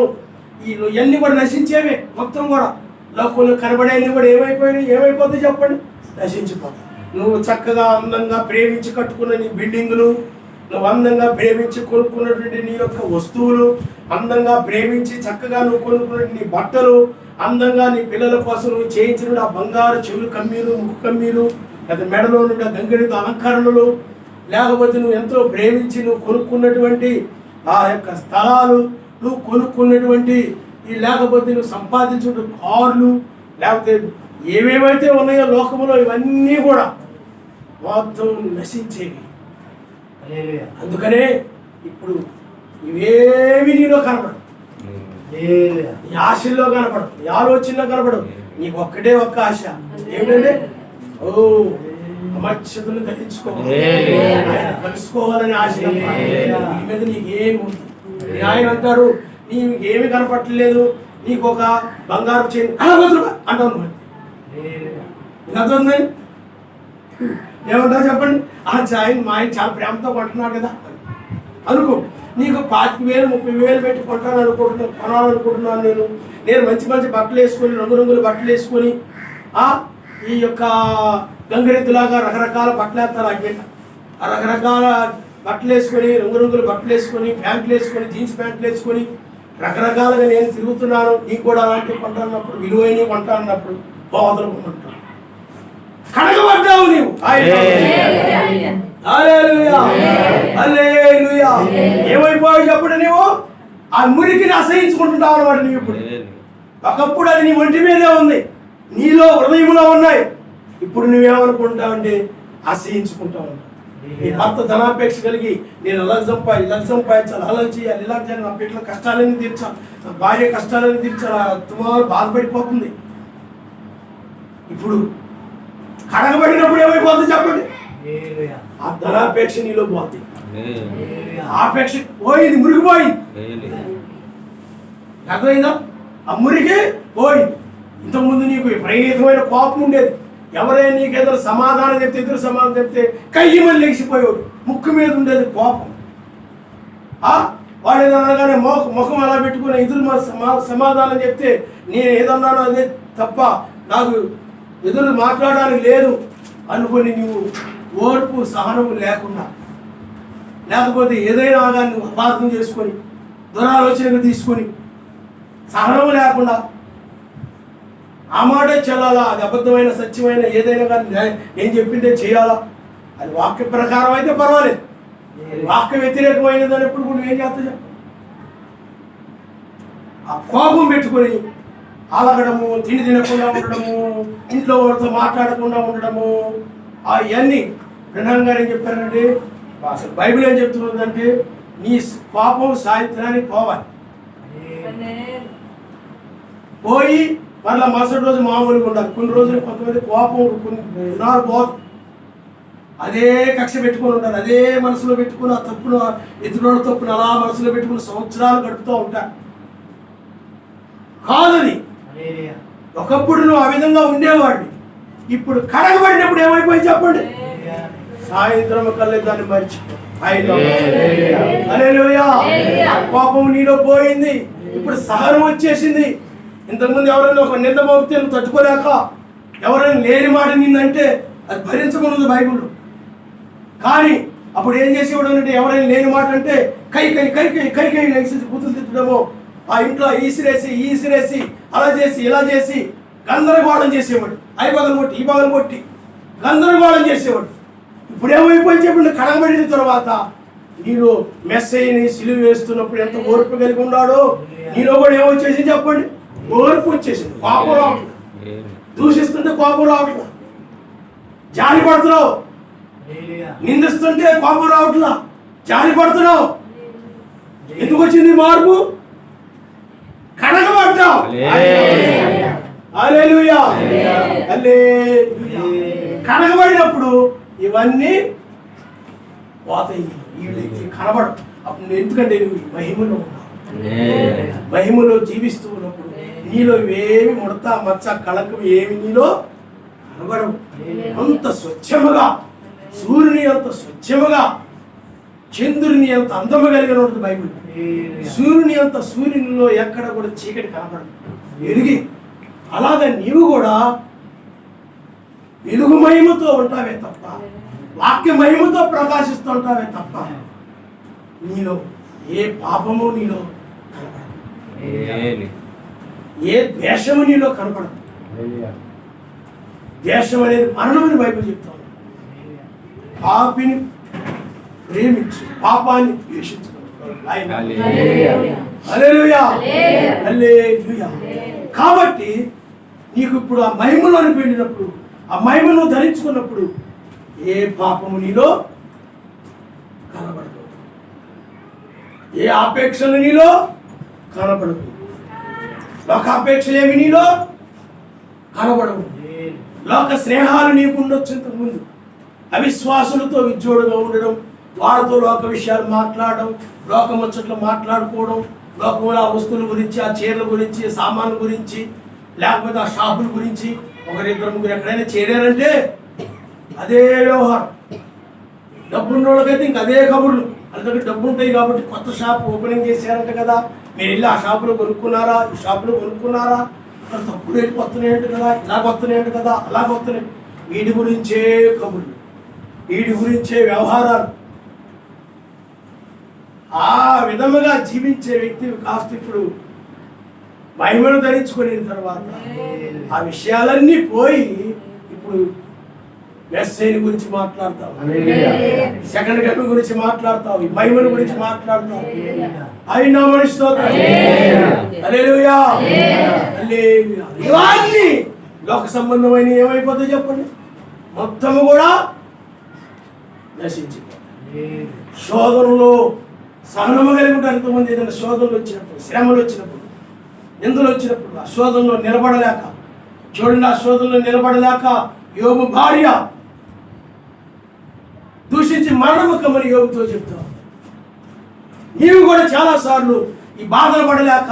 A: ఇవన్నీ కూడా నశించేవే. మొత్తం కూడా లోకంలో కనబడేవి కూడా ఏమైపోతాయి చెప్పండి? నశించిపోతాయి. నువ్వు చక్కగా అందంగా ప్రేమించి కట్టుకున్న నీ బిల్డింగులు, నువ్వు అందంగా ప్రేమించి కొనుక్కున్నటువంటి నీ యొక్క వస్తువులు, అందంగా ప్రేమించి చక్కగా నువ్వు కొనుక్కున్న నీ బట్టలు, అందంగా నీ పిల్లల కోసం నువ్వు చేయించిన ఆ బంగారు చెవులు కమ్మీలు, ముక్కు కమ్మీలు, లేదా మెడలో నుండి గంగిడితో అలంకరణలు, లేకపోతే నువ్వు ఎంతో ప్రేమించి నువ్వు కొనుక్కున్నటువంటి ఆ యొక్క స్థలాలు, నువ్వు కొనుక్కున్నటువంటి లేకపోతే నువ్వు సంపాదించిన కార్లు, లేకపోతే ఏమేమైతే ఉన్నాయో లోకంలో ఇవన్నీ కూడా మొత్తం నశించేవి. అందుకనే ఇప్పుడు ఇవేమి నీలో కనపడదు, నీ ఆశల్లో కనపడదు, నీ ఆలోచనలో కనపడదు. నీకు ఒక్కటే ఒక్క ఆశ ఏమిటంటే అమర్చతను ధరించుకోవాలి, ఆయన కలుసుకోవాలని ఆశ. నీ మీద నీకేమి ఉంది? ఆయన అంటాడు నీకు ఏమి కనపట్టలేదు, నీకు ఒక బంగారు చైన్ అంటావు. నువ్వు అర్థం ఏమంటావు చెప్పండి? మా ఆయన చాలా ప్రేమతో కొంటున్నాడు కదా అనుకో. నీకు 25,000 30,000 పెట్టి కొనాలనుకుంటున్నాను నేను మంచి మంచి బట్టలు వేసుకొని, రంగురంగుల బట్టలు వేసుకొని, ఈ యొక్క గంగిరెద్దులాగా రకరకాల బట్టలు వేస్తారు. ఆ రకరకాల బట్టలు వేసుకొని, రంగురంగుల బట్టలు వేసుకొని, ప్యాంట్లు వేసుకొని, జీన్స్ ప్యాంట్లు వేసుకొని రకరకాలుగా నేను తిరుగుతున్నాను. నీకు కూడా అలాంటివి కొంటానప్పుడు, విలువైనవి కొంటానప్పుడు బాధలు కొంటాను. కడగబడ్డావు నీవు. ఏమైపోయావు చెప్పండి? నీవు ఆ మురికిని అసహించుకుంటుంటావు అన్నమాట. నీవు ఇప్పుడు, ఒకప్పుడు అది నీ ఒంటి మీదే ఉంది, నీలో హృదయంలో ఉన్నాయి. ఇప్పుడు నువ్వేమనుకుంటావంటే అసహించుకుంటా ఉంటావు. నీ భర్త ధనాపేక్ష కలిగి నేను ఇలా సంపాదించాలి, అలా చేయాలి, ఇలా చేయాలి, నా బిడ్డల కష్టాలన్నీ తీర్చాలి, నా భార్య కష్టాలన్నీ తీర్చాలి, తుమారు బాధపడిపోతుంది. ఇప్పుడు కడగబడినప్పుడు ఏమైపోతుంది చెప్పండి? ఆ ధనాపేక్ష నీలో పోతుంది. ఆపేక్ష పోయింది, మురిగిపోయింది. అర్థమైందా? ఆ మురికి పోయింది. ఇంతకుముందు నీకు విపరీతమైన కోపం ఉండేది. ఎవరైనా నీకు ఎదురు సమాధానం చెప్తే, ఎదురు సమాధానం చెప్తే కయ్యమని లేచిపోయేవాడు. ముక్కు మీద ఉండేది కోపం. వాడు ఏదన్నా అనగానే ముఖం అలా పెట్టుకుని ఎదురు సమాధానం చెప్తే నేను ఏదన్నానో అదే తప్ప నాకు ఎదురు మాట్లాడడానికి లేదు అనుకుని నువ్వు ఓర్పు సహనము లేకుండా, లేకపోతే ఏదైనా కానీ నువ్వు అపార్థం చేసుకొని, దురాలోచనగా తీసుకొని, సహనము లేకుండా ఆ మాటే చెల్లాలా, అది అబద్ధమైన సత్యమైన ఏదైనా కానీ నేను చెప్పిందే చేయాలా, అది వాక్య ప్రకారం అయితే పర్వాలేదు. వాక్య వ్యతిరేకమైనది అన్నప్పుడు కూడా నువ్వేం చేస్తావు చెప్పు? ఆ కోపం పెట్టుకొని అలగడము, తిండి తినకుండా ఉండడము, ఇంట్లో వాడితో మాట్లాడకుండా ఉండడము, అవన్నీ బ్రహ్మం గారు ఏం చెప్పారంటే, అసలు బైబిల్ ఏం చెప్తున్నదంటే నీ కోపం సాయంత్రానికి పోవాలి. పోయి మళ్ళీ మరుసటి రోజు మామూలుగా ఉండాలి. కొన్ని రోజులు కొంతమంది కోపం కొన్ని దినాలు పోదు, అదే కక్ష పెట్టుకొని ఉంటారు, అదే మనసులో పెట్టుకుని ఆ తప్పును, ఎదురోళ్ళ తప్పును అలా మనసులో పెట్టుకుని సంవత్సరాలు గడుపుతూ ఉంటారు. కాదని ఒకప్పుడు నువ్వు ఆ విధంగా ఉండేవాడిని. ఇప్పుడు కడగబడినప్పుడు ఏమైపోయింది చెప్పండి? సాయంత్రం కల్లా దాన్ని మర్చిపో. కోపం నీలో పోయింది, ఇప్పుడు సహనం వచ్చేసింది. ఇంతకుముందు ఎవరైనా ఒక నింద మోపితే నువ్వు తట్టుకోలేక, ఎవరైనా లేని మాట నిన్నంటే అది భరించమన్నది బైబిల్లో. కానీ అప్పుడు ఏం చేసేవాడు అంటే, ఎవరైనా లేని మాట అంటే కై లేచి బుద్ధులు తిట్టడము, ఆ ఇంట్లో ఈసిరేసి అలా చేసి ఇలా చేసి గందరగోళం చేసేవాడు. అయి పగలు కొట్టి ఈ పగలు కొట్టి గందరగోళం చేసేవాడు. ఇప్పుడు ఏమైపోయింది చెప్పండి? కడగబడిన తర్వాత నీలో మెస్సయ్యని సిలువ వేస్తున్నప్పుడు ఎంత ఓర్పు కలిగి ఉన్నాడో నీలో కూడా ఏమొచ్చేసింది చెప్పండి? ఓర్పు వచ్చేసింది. కోపం రావట్లేదు, దూషిస్తుంటే కోపం రావట్లేదు, జాలి పడుతున్నావు, నిందిస్తుంటే కోపం రావట్లా, జాలి పడుతున్నావు. ఎందుకు వచ్చింది మార్పు? కడగబడ్డావు. హల్లెలూయా, హల్లెలూయా. కడగబడినప్పుడు ఇవన్నీ పోతాయి, వీళ్ళకి కనబడవు. అప్పుడు ఎందుకంటే నువ్వు మహిమలో ఉన్నావు, మహిమలో జీవిస్తూ ఉన్నప్పుడు నీలో ఏమి ముడత మచ్చ కళకం ఏమి నీలో కనబడవు. అంత స్వచ్ఛముగా, సూర్యుని అంత స్వచ్ఛముగా, చంద్రుని అంత అందము కలిగిన ఉంటుంది బైబిల్. సూర్యుని అంత, సూర్యునిలో ఎక్కడ కూడా చీకటి కనబడదు, వెలుగి. అలాగే నీవు కూడా వెలుగు మహిమతో ఉంటావే తప్ప, వాక్య మహిమతో ప్రకాశిస్తూ ఉంటావే తప్ప నీలో ఏ పాపము నీలో కనపడదు, ఏ ద్వేషము నీలో కనపడదు. ద్వేషం అనేది మరణమని బైబిల్ చెప్తాను. పాపిని ప్రేమించు, పాపాన్ని ద్వేషించు. హల్లెలూయా, హల్లెలూయా. కాబట్టి నీకు ఇప్పుడు ఆ మహిమలోని వెళ్ళినప్పుడు, ఆ మహిమను ధరించుకున్నప్పుడు ఏ పాపము నీలో కనబడదు, ఏ ఆపేక్షలు నీలో కనబడదు, లోకాపేక్షలు ఏమి నీలో కనబడవు. లోక స్నేహాలు నీకు ఉండొచ్చు ఇంతకుముందు. అవిశ్వాసులతో విజ్జోడుగా ఉండడం, వారితో లోక విషయాలు మాట్లాడడం, లోకముచ్చట్లు మాట్లాడుకోవడం, లోకంలో ఆ వస్తువుల గురించి, ఆ చీరల గురించి, సామాన్ల గురించి, లేకపోతే ఆ షాపుల గురించి. ఒకరిద్దరు ముగ్గురు ఎక్కడైనా చేరారంటే అదే వ్యవహారం. డబ్బున్న వాళ్ళకైతే ఇంక అదే కబుర్లు. వాళ్ళ దగ్గర డబ్బు ఉంటాయి కాబట్టి కొత్త షాప్ ఓపెనింగ్ చేశారంట కదా, మీరు వెళ్ళి ఆ షాపులో కొనుక్కున్నారా, ఈ షాపులో కొనుక్కున్నారా, అక్కడ తప్పు రేటు వస్తున్నాయంట కదా, ఇలా వస్తున్నాయంట కదా, అలా వస్తున్నాయి. వీడి గురించే కబుర్లు, వీడి గురించే వ్యవహారాలు. ఆ విధముగా జీవించే వ్యక్తి కాస్త ఇప్పుడు మహిమను ధరించుకున్న తర్వాత ఆ విషయాలన్నీ పోయి ఇప్పుడు మెస్సేని గురించి మాట్లాడతావు, సెకండ్ కమింగ్ గురించి మాట్లాడతావు, ఈ మహిమను గురించి మాట్లాడతావు. అయినా మనిషితో హల్లెలూయా, హల్లెలూయా. ఇవన్నీ లోక సంబంధమైన ఏమైపోతుందో చెప్పండి, మొత్తము కూడా నశించిపోతాయి. శోధనలో సహనము కలిగి ఉంటారు. ఎంతమంది ఏదైనా శోధనలు వచ్చినప్పుడు, శ్రమలు వచ్చినప్పుడు, నిందలు వచ్చినప్పుడు ఆ శోధనలో నిలబడలేక, చూడండి, ఆ శోధనలో నిలబడలేక యోబు భార్య దూషించి మరణముఖమని యోబుతో చెప్తావు. నీవు కూడా చాలాసార్లు ఈ బాధలు పడలేక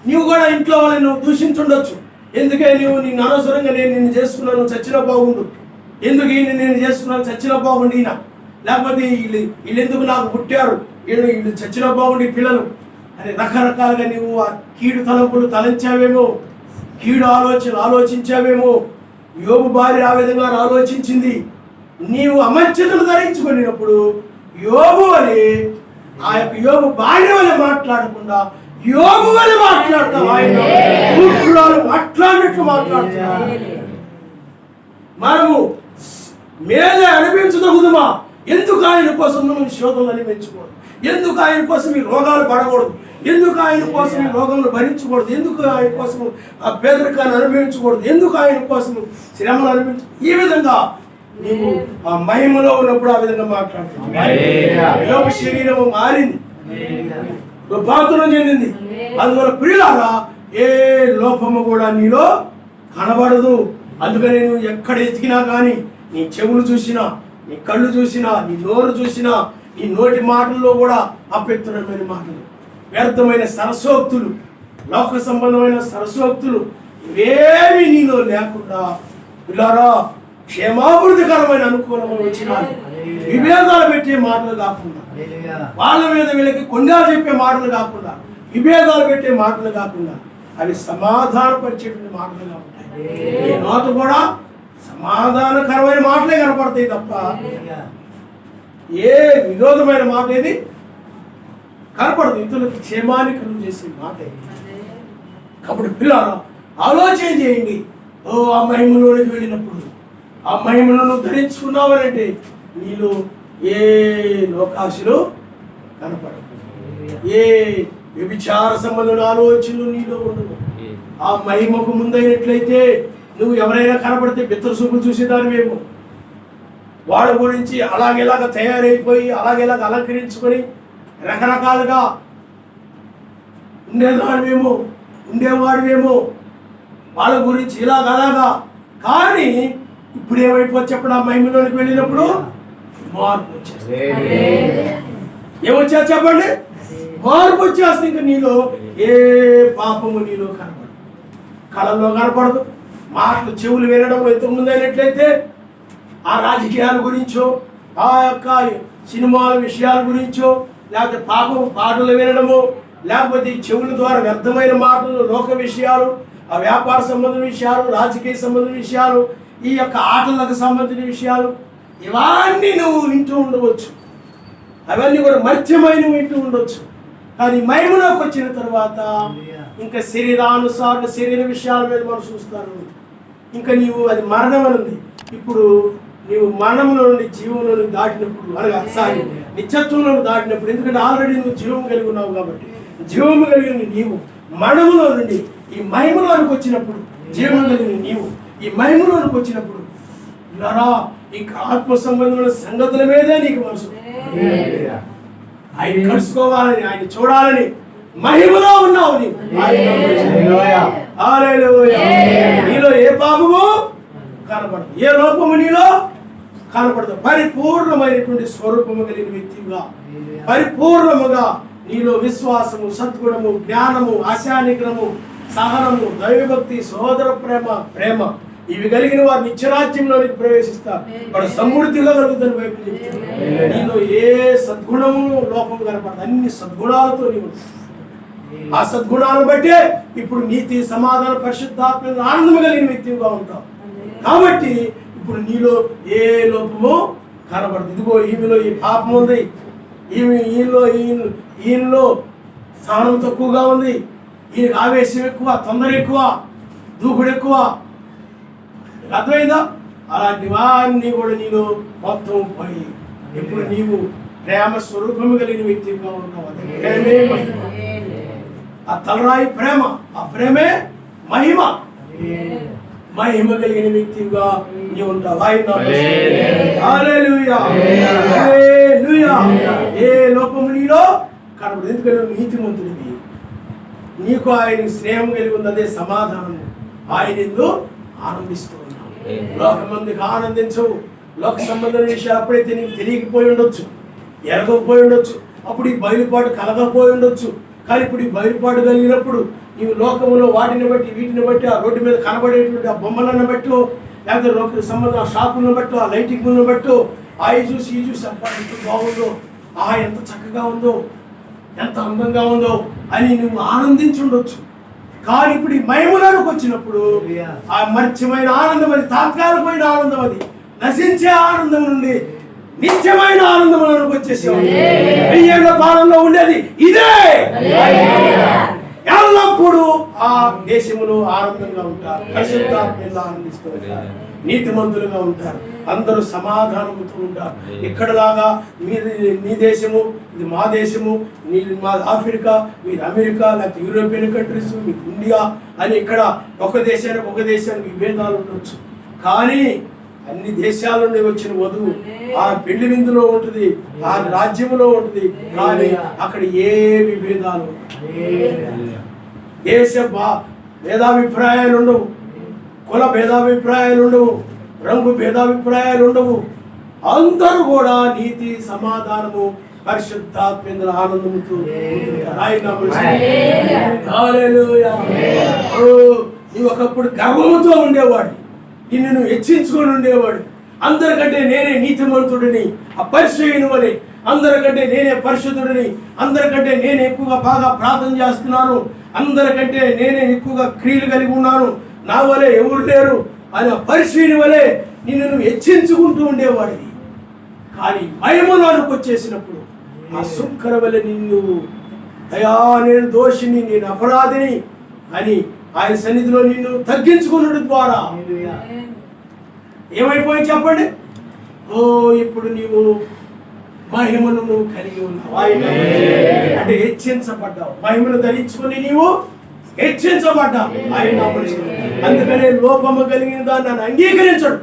A: నీవు కూడా ఇంట్లో వాళ్ళని నువ్వు దూషించుండొచ్చు. ఎందుకే నిన్ను అనవసరంగా నేను నిన్ను చేసుకున్నాను, చచ్చినా బాగుండు, ఎందుకు ఈయన నేను చేసుకున్నాను, చచ్చినా బాగుండు ఈయన, లేకపోతే వీళ్ళు ఎందుకు నాకు పుట్టారు, వీళ్ళు చచ్చినా బాగుండి పిల్లలు అని రకరకాలుగా నీవు ఆ కీడు తలంపులు తలంచావేమో, కీడు ఆలోచించావేమో. యోబు భార్య ఆ విధంగా ఆలోచించింది. నీవు అమర్చతను ధరించుకున్నప్పుడు యోబు అని ఆ యొక్క యోబు భార్య వల్ల మాట్లాడకుండా యోబు వల్ల మాట్లాడతావు. ఆయన మాట్లాడినట్లు మాట్లాడుతున్నావు. మనము మేలే అనిపించదగుదమా? ఎందుకు ఆయన కోసం మనం శోధనలు అనిపించకూడదు? ఎందుకు ఆయన కోసం ఈ రోగాలు పడకూడదు? ఎందుకు ఆయన కోసం ఈ రోగాలను భరించకూడదు? ఎందుకు ఆయన కోసం ఆ పేదరికాన్ని అనుభవించకూడదు? ఎందుకు ఆయన కోసం శ్రమలు అనుభవించ? ఈ విధంగా నీవు ఆ మహిమలో ఉన్నప్పుడు ఆ విధంగా మాట్లాడుతున్నావు. శరీరము మారింది, రూపాంతరం చెందింది. అందువల్ల ప్రియులారా, ఏ లోపము కూడా నీలో కనబడదు. అందుకని నువ్వు ఎక్కడ ఎతికినా కానీ, నీ చెవులు చూసినా, నీ కళ్ళు చూసినా, నీ నోరు చూసినా, నీ నోటి మాటల్లో కూడా అపవిత్రమైన మాటలు, వ్యర్థమైన సరసోక్తులు, లోక సంబంధమైన సరసోక్తులు ఇవేమి నీలో లేకుండా పిల్లారా క్షేమాభివృద్ధికరమైన అనుకూలమైన వచ్చిన విభేదాలు పెట్టే మాటలు కాకుండా, వాళ్ళ మీద వీళ్ళకి కొండాలు చెప్పే మాటలు కాకుండా, విభేదాలు పెట్టే మాటలు కాకుండా, అవి సమాధానపరిచేటువంటి మాటలుగా ఉంటాయి. ఈ నోట కూడా సమాధానకరమైన మాటలే కనపడతాయి తప్ప ఏ విరోధమైన మాట ఏది కనపడదు. ఇతరులకు క్షేమాన్ని కలుగు చేసే మాట. కాబట్టి పిల్లలు ఆలోచన చేయండి. ఓ ఆ మహిమలోనికి వెళ్ళినప్పుడు ఆ మహిమను ధరించుకున్నావనంటే నీలో ఏ లోకాశలు కనపడదు, ఏ వ్యభిచార సంబంధమైన ఆలోచనలు నీలో ఉండవు. ఆ మహిమకు ముందైనట్లయితే నువ్వు ఎవరైనా కనపడితే బిత్తర చూపులు చూసేదానివేమో, వాళ్ళ గురించి అలాగేలాగా తయారైపోయి అలాగేలాగా అలంకరించుకొని రకరకాలుగా ఉండేవాడివేమో వాళ్ళ గురించి అలాగా. కానీ ఇప్పుడు ఏమైపోవచ్చు చెప్పండి, ఆ మహిమలోనికి వెళ్ళినప్పుడు మార్పు వచ్చేస్తుంది. ఏమొచ్చా చెప్పండి, మార్పు వచ్చేస్తుంది. ఇంకా నీలో ఏ పాపము నీలో కనపడదు, కళల్లో కనపడదు, మాటలు చెవులు వినడంలో ఇంతకుముందు అయినట్లయితే ఆ రాజకీయాల గురించో ఆ యొక్క సినిమాల విషయాల గురించో లేకపోతే పాటలు వినడము, లేకపోతే చెవుల ద్వారా వ్యర్థమైన మాటలు, లోక విషయాలు, ఆ వ్యాపార సంబంధించిన విషయాలు, రాజకీయ సంబంధించిన విషయాలు, ఈ యొక్క ఆటలకు సంబంధించిన విషయాలు, ఇవన్నీ నువ్వు వింటూ ఉండవచ్చు. అవన్నీ కూడా మత్స్యమైనవి వింటూ ఉండొచ్చు. కానీ మహిమలోకి వచ్చిన తర్వాత ఇంకా శరీరానుసార శరీర విషయాల మీద మనం చూస్తాను. ఇంకా నీవు అది మరణం అనుంది. ఇప్పుడు నీవు మరణంలో నుండి జీవంలో దాటినప్పుడు, అనగా నిత్యత్వంలో దాటినప్పుడు, ఎందుకంటే ఆల్రెడీ నువ్వు జీవం కలిగి ఉన్నావు కాబట్టి, జీవము కలిగిన నీవు మరణంలో నుండి ఈ మహిమలోనికి వచ్చినప్పుడు, జీవం కలిగిన నీవు ఈ మహిమలోనికి వచ్చినప్పుడు నరా ఇంకా ఆత్మ సంబంధమైన సంగతుల మీదే నీకు మనసు, ఆయన కలుసుకోవాలని, ఆయన చూడాలని మహిమలో ఉన్నావు నీవు. నీలో ఏ పాపము కనపడదు, ఏ లోపము నీలో కనపడదు. పరిపూర్ణమైనటువంటి స్వరూపము కలిగిన వ్యక్తిగా, పరిపూర్ణముగా నీలో విశ్వాసము, సద్గుణము, జ్ఞానము, ఆశానిగ్రహము, సహనము, దైవభక్తి, సహోదర ప్రేమ ఇవి కలిగిన వారు నిత్యరాజ్యంలోనికి ప్రవేశిస్తారు. వాడు సమృద్ధిగా కలుగుతుంది. బైబిల్ చెప్తుంది నీలో ఏ సద్గుణము లోపము కనపడదు, అన్ని సద్గుణాలతో నీవు. ఆ సద్గుణాలను బట్టే ఇప్పుడు నీతి, సమాధాన, పరిశుద్ధాత్మ ఆనందము కలిగిన వ్యక్తిగా ఉంటావు. కాబట్టి ఇప్పుడు నీలో ఏ లోపము కనబడదు. ఇదిగో ఈమెలో ఈ పాపం ఉంది, ఈయనలో సహనం తక్కువగా ఉంది, ఈయనకి ఆవేశం ఎక్కువ, తొందర ఎక్కువ, దూకుడు ఎక్కువ. అర్థమైందా? అలాంటివన్నీ కూడా నీలో మొత్తం పోయి ఇప్పుడు నీవు ప్రేమ స్వరూపము కలిగిన వ్యక్తిగా ఉన్నావు. అది ప్రేమే మహిమ. ఆ తలరాయి ప్రేమ, ఆ ప్రేమే మహిమ. మహిమ కలిగిన వ్యక్తిగా నీవు ఉంటావు. ఏ లోపము నీలో కనబడదు, ఎందుకంటే నువ్వు నీతిమంతుడివి. నీకు ఆయన స్నేహం కలిగి ఉంది, అదే సమాధానము. ఆయన ఎందు ఆనందిస్తూ ఉన్నావు. లోకమందికి ఆనందించవు. లోక సంబంధమైన విషయాలు అప్పుడైతే నీకు తెలియకపోయి ఉండొచ్చు, ఎరగకపోయి ఉండొచ్చు, అప్పుడు ఈ బయలుపాటు కలగకపోయి ఉండొచ్చు. కానీ ఇప్పుడు ఈ బయలుపాటు కలిగినప్పుడు నీవు లోకములో వాటిని బట్టి, వీటిని బట్టి, ఆ రోడ్డు మీద కనబడేటువంటి ఆ బొమ్మలను బట్టి, లేకపోతే లోక సంబంధం ఆ షాపులను బట్టి, ఆ లైటింగ్లను బట్టి, ఆ చూసి ఈ చూసి అబ్బా ఎంత బాగుందో, ఎంత చక్కగా ఉందో, ఎంత అందంగా ఉందో అని నువ్వు ఆనందించుండొచ్చు. కానీ ఇప్పుడు ఈ మహిమలోకి వచ్చినప్పుడు ఆ మత్స్యమైన ఆనందం, అది తాత్కాలికమైన ఆనందం, అది నశించే ఆనందం నుండి నిత్యమైన ఆనందంలోకి వచ్చేసావు. 1000 ఏళ్ల కాలంలో ఉండేది ఇదే. ఎల్లప్పుడూ ఆ దేశములో ఆనందంగా ఉంటారు, పరిశుద్ధాత్మలో ఆనందిస్తూ ఉంటారు, నీతిమంతులుగా ఉంటారు, అందరూ సమాధానంతో ఉంటారు. ఇక్కడలాగా మీ దేశము, ఇది మా దేశము, మా ఆఫ్రికా, మీరు అమెరికా, లేకపోతే యూరోపియన్ కంట్రీస్, మీకు ఇండియా అని ఇక్కడ ఒక దేశానికి విభేదాలు ఉండొచ్చు. కానీ అన్ని దేశాల నుండి వచ్చిన వధువు ఆ పెళ్లి విందులో ఉంటుంది, ఆ రాజ్యములో ఉంటుంది. కానీ అక్కడ ఏ విభేదాలు, దేశ భేదాభిప్రాయాలు ఉండవు, కుల భేదాభిప్రాయాలు ఉండవు, రంగు భేదాభిప్రాయాలు ఉండవు. అందరూ కూడా నీతి, సమాధానము, పరిశుద్ధాత్మేంద్ర ఆనందముతో నీవు ఒకప్పుడు గర్వముతో ఉండేవాడు, నిన్ను నువ్వు హెచ్చించుకొని ఉండేవాడు. అందరికంటే నేనే నీతిమంతుడిని, అపరిచయుని వలె, అందరికంటే నేనే పరిశుద్ధుడిని, అందరికంటే నేను ఎక్కువగా బాగా ప్రార్థన చేస్తున్నాను, అందరికంటే నేనే ఎక్కువగా క్రియలు కలిగి ఉన్నాను, నా వలె ఎవరు లేరు అని పరిశీలి వలె నిన్ను నువ్వు హెచ్చించుకుంటూ ఉండేవాడివి. కానీ మహిమలోనికి వచ్చేసినప్పుడు ఆ సుక్కర వలె నిన్ను, అయ్యా నేను దోషిని, నేను అపరాధిని అని ఆయన సన్నిధిలో నిన్ను తగ్గించుకున్నట్టు ద్వారా ఏమైపోయి చెప్పండి, ఇప్పుడు నీవు మహిమను నువ్వు కలిగి ఉన్నావు. అంటే హెచ్చించబడ్డావు, మహిమను ధరించుకుని నీవు హెచ్చించబడ్డావు. ఆయన అందుకనే లోపము కలిగిన దాన్ని నన్ను అంగీకరించడు,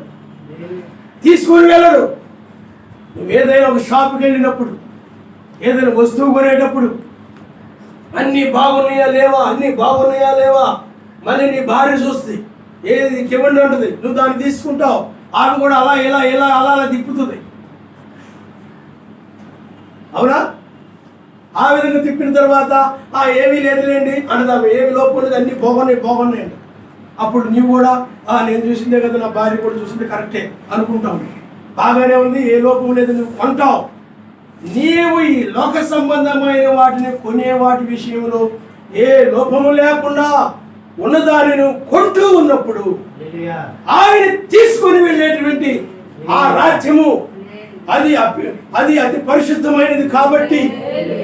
A: తీసుకొని వెళ్ళడు. నువ్వు ఏదైనా ఒక షాప్కి వెళ్ళినప్పుడు, ఏదైనా వస్తువు కొనేటప్పుడు అన్నీ బాగున్నాయా లేవా, అన్నీ బాగున్నాయా లేవా, మళ్ళీ నీ భార్య చూస్తుంది, ఏది కివ్వండి ఉంటుంది, నువ్వు దాన్ని తీసుకుంటావు, ఆమె కూడా అలా ఇలా ఇలా అలా అలా తిప్పుతుంది. అవునా? ఆ విధంగా తిప్పిన తర్వాత ఏమీ లేదులేండి అంటదాము, ఏమి లోపం లేదు, అన్నీ బాగున్నాయి అండి. అప్పుడు నీవు కూడా నేను చూసిందే కదా, నా భార్య కూడా చూసిందే కరెక్టే అనుకుంటావు, బాగానే ఉంది, ఏ లోపం లేదు, నువ్వు కొంటావు. నీవు ఈ లోక సంబంధమైన వాటిని కొనే వాటి విషయంలో ఏ లోపము లేకుండా ఉన్నదానిని కొంటూ ఉన్నప్పుడు ఆయన తీసుకుని వెళ్ళేటువంటి ఆ రాజ్యము అది అతి పరిశుద్ధమైనది కాబట్టి,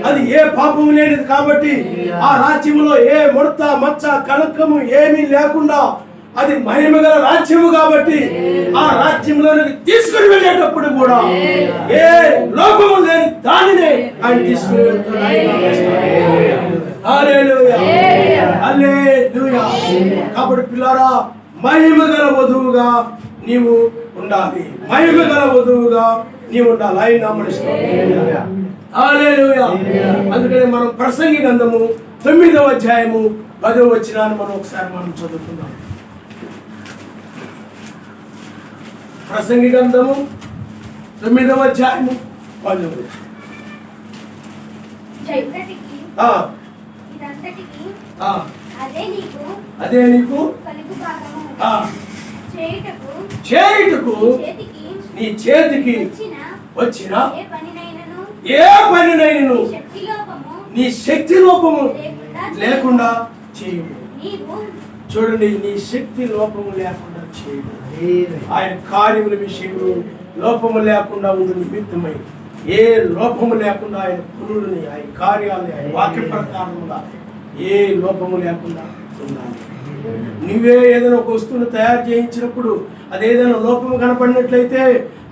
A: అది ఏ పాపము లేనిది కాబట్టి, ఆ రాజ్యములో ఏ ముడత మచ్చ కళంకము ఏమీ లేకుండా అది మహిమగల రాజ్యము కాబట్టి, ఆ రాజ్యంలోనికి తీసుకుని వెళ్ళేటప్పుడు కూడా ఏ లోపము లేని దానినే ఆయన తీసుకుని వెళ్తున్నాడు. కాబట్టి పిల్లారా, మహిమగల వధువుగా నీవు ఉండాలి, మహిమగల వధువుగా నీవు ఉండాలి. ఆయన నమ్మనిస్తాం. హల్లెలూయా. అందుకని మనం ప్రసంగి గ్రంథము 9వ అధ్యాయము 10వ వచనాన్ని మనం ఒకసారి చదువుకుందాం. ప్రసంగి గ్రంథము 9వ అధ్యాయము 10వ వచనం. అదే నీకు చేయుటకు నీ చేతికి వచ్చిన ఏ పనినైనను నీ శక్తి లోపము లేకుండా చేయము. చూడండి, నీ శక్తి లోపము లేకుండా చేయము. ఆయన కార్యముల విషయంలో లోపము లేకుండా ఉండి నిమిత్తమై ఏ లోపము లేకుండా ఆయన పనులని, ఆయన కార్యాలని, ఆయన వాక్య ప్రకారముగా ఏ లోపము లేకుండా ఉండాలి. నువ్వే ఏదైనా ఒక వస్తువును తయారు చేయించినప్పుడు అదేదైనా లోపము కనపడినట్లయితే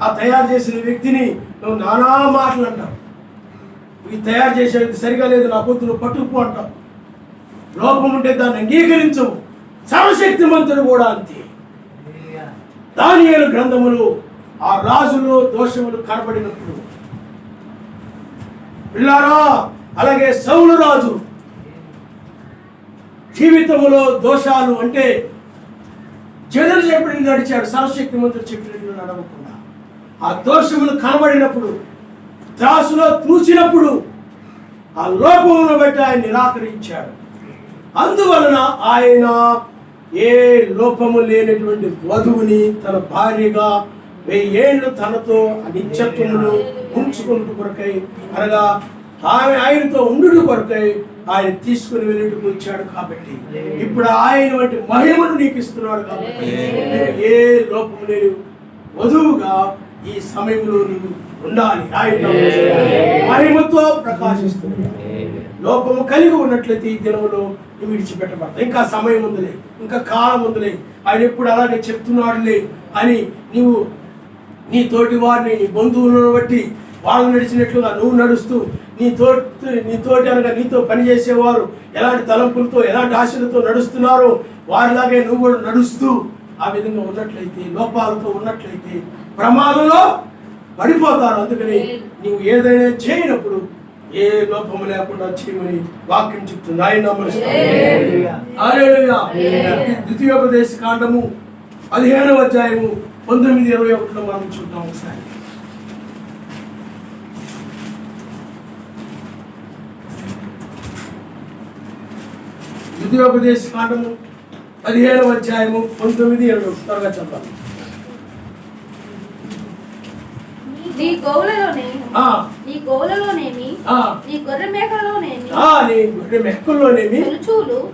A: ఆ తయారు చేసిన వ్యక్తిని నువ్వు నానా మాటలు అంటావు. ఇది తయారు చేసేది సరిగా లేదు, నా పొద్దు నువ్వు పట్టుకుపో అంటావు. లోపం ఉంటే దాన్ని అంగీకరించవు. సర్వశక్తిమంతుడు కూడా అంతే. దానియేలు గ్రంథములు ఆ రాజులు దోషములు కనబడినప్పుడు పిల్లారా, అలాగే సౌలు రాజు జీవితంలో దోషాలు అంటే జనులు చెప్పినట్టు నడిచాడు, సర్వశక్తిమంతుడు చెప్పినట్లు నడవకుండా. ఆ దోషములు కనబడినప్పుడు, త్రాసులో తూచినప్పుడు ఆ లోపమును బట్టి ఆయన నిరాకరించాడు. అందువలన ఆయన ఏ లోపము లేనటువంటి వధువుని తన భార్యగా 1000 ఏళ్ళు తనతో నిత్యత్వమును ఉంచుకుంటూ కొరకై, అనగా ఆయనతో ఉండు కొరకై ఆయన తీసుకుని వెళ్ళేందుకు వచ్చాడు. కాబట్టి ఇప్పుడు ఆయన వంటి మహిమను నీకు ఇస్తున్నాడు. కాబట్టి ఏ లోపము లేని వధువుగా ఈ సమయంలో నీవు ఉండాలి. ఆయన మహిమతో ప్రకాశిస్తున్నాడు. లోపము కలిగి ఉన్నట్లయితే ఈ దినములో నువ్వు విడిచిపెట్టబడతావు. ఇంకా సమయం ఉందిలే, ఇంకా కాలం ఉందిలే, ఆయన ఎప్పుడు అలాగే చెప్తున్నాడులే అని నీవు నీ తోటి వారిని, నీ బంధువులను బట్టి వాళ్ళు నడిచినట్లుగా నువ్వు నడుస్తూ, నీ తోటి అనగా నీతో పనిచేసేవారు ఎలాంటి తలంపులతో, ఎలాంటి ఆశలతో నడుస్తున్నారో వారిలాగే నువ్వు కూడా నడుస్తూ ఆ విధంగా ఉన్నట్లయితే, లోపాలతో ఉన్నట్లయితే ప్రమాదంలో పడిపోతారు. అందుకని నీవు ఏదైనా చేయనప్పుడు ఏ లోపము లేకుండా చేయమని వాక్యం చెప్తుంది. ఆయన హల్లెలూయా. ద్వితీయోపదేశ కాండము 15వ అధ్యాయము 19-21 మనం చూద్దాం ఒకసారి. ద్వితీయోపదేశ కాండము 15వ అధ్యాయము 19-21 త్వరగా చదవాలి.
B: నీ గోవులలోనేమి, నీ గొర్రె మేకలలోనేమి,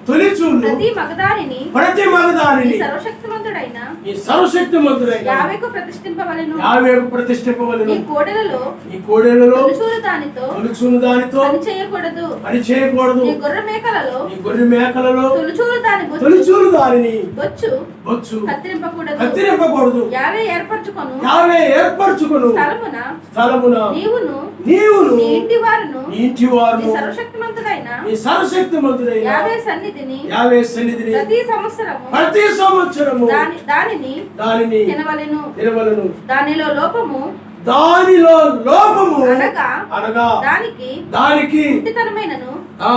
A: తొలిచూలు ప్రతి మగదానిని సర్వశక్తిమంతుడైన
B: యావేకు ప్రతిష్ఠింపవలెను.
A: నీ కోడెలలో తొలిచూలు దానితో పని చేయకూడదు.
B: నీ గొర్రె మేకలలో
A: తొలిచూలు దానిని
B: బొచ్చు
A: కత్తిరింపకూడదు.
B: యావే ఏర్పరచుకొను
A: స్థలమున నీవును
B: నీ ఇంటి వారును
A: నీ
B: సర్వశక్తిమంతుడైన
A: యావే సన్నిధిని ప్రతి సంవత్సరము దానిని తినవలెను.
B: దానిలో లోపము
A: దానిలో లోపము
B: అనగా
A: అనగా
B: దానికి
A: దానికి
B: గుడ్డితనమైనను
A: ఆ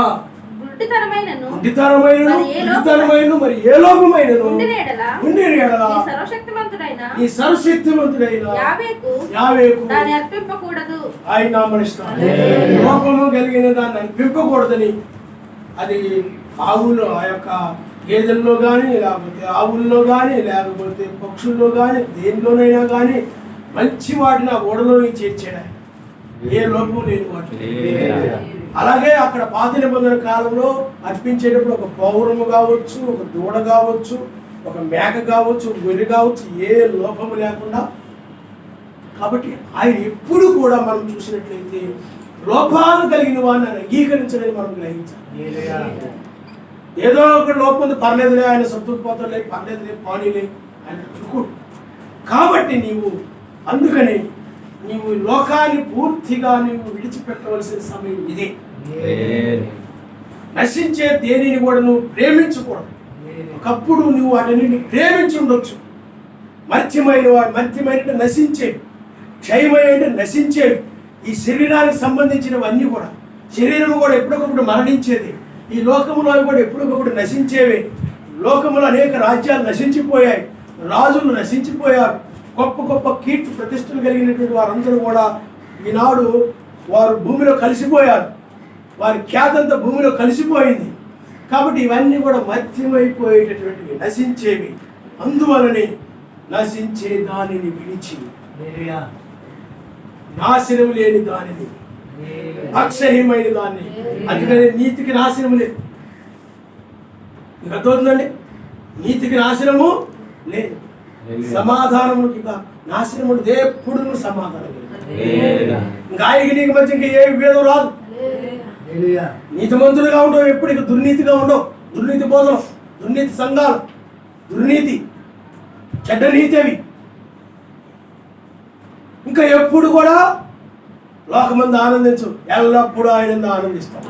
B: గుడ్డితనమైనను
A: గుడ్డితనమైన మరి ఏ లోపమైనను
B: ఉండిన ఎడల ఈ సర్వశక్తిమంతుడైన
A: యావేకు
B: దాన్ని అర్పింపకూడదు.
A: ఆయన నామనిస్తాడు. లోపము కలిగిన దాన్ని అర్పింపకూడదని అది ఆవులు ఆ యొక్క గేదెల్లో కానీ లేకపోతే ఆవుల్లో కానీ లేకపోతే పక్షుల్లో కానీ దేనిలోనైనా కానీ మంచి వాటిని ఆ ఓడలోని చేర్చాడు ఆయన. ఏ లోపము లేని వాటిని. అలాగే అక్కడ పాత నిబంధన కాలంలో అర్పించేటప్పుడు ఒక పౌరము కావచ్చు, ఒక దూడ కావచ్చు, ఒక మేక కావచ్చు, ఒక గొర్రె కావచ్చు, ఏ లోపము లేకుండా. కాబట్టి ఆయన ఎప్పుడు కూడా మనం చూసినట్లయితే లోపాలు కలిగిన వాడిని అంగీకరించడానికి మనం గ్రహించాలి. ఏదో ఒక లోపం ఉంది, పర్లేదులే, ఆయన సంతృప్తిపోతలే, పర్లేదులే, పానీలే ఆయన అనుకోడు. కాబట్టి అందుకని నీవు లోకాన్ని పూర్తిగా నీవు విడిచిపెట్టవలసిన సమయం ఇదే. నశించే దేనిని కూడా నువ్వు ప్రేమించకూడదు. ఒకప్పుడు నువ్వు వాటిని ప్రేమించి ఉండొచ్చు. మర్త్యమైన నశించేవి, క్షయమైన నశించేవి. ఈ శరీరానికి సంబంధించినవన్నీ కూడా, శరీరం కూడా ఎప్పటికప్పుడు మరణించేది. ఈ లోకములో కూడా ఎప్పటికప్పుడు నశించేవి. లోకములో అనేక రాజ్యాలు నశించిపోయాయి, రాజులు నశించిపోయారు. గొప్ప గొప్ప కీర్తి ప్రతిష్టలు కలిగినటువంటి వారందరూ కూడా ఈనాడు వారు భూమిలో కలిసిపోయారు. వారి ఖ్యాతంతా భూమిలో కలిసిపోయింది. కాబట్టి ఇవన్నీ కూడా మర్త్యమైపోయేటటువంటివి, నశించేవి. అందువలనే నశించే దానిని విడిచి నాశనం లేని దానిని, అక్షయమైన దాన్ని, అందుకని నీతికి నాశనము లేదు. మీకు అర్థమవుతుందండి? నీతికి నాశనము లేదు, సమాధానముకి నాశనము ఎప్పుడు సమాధానం. గాయకి నీకు మధ్య ఇంకా ఏ విభేదం రాదు. నీతిమంతులుగా ఉండవు, ఎప్పుడు ఇక దుర్నీతిగా ఉండవు. దుర్నీతి బోధనం, దుర్నీతి సంఘాలు, దుర్నీతి, చెడ్డ నీతి అవి ఇంకా ఎప్పుడు కూడా లోకమంది ఆనందించు, ఎల్లప్పుడూ ఆయన ఆనందిస్తాం.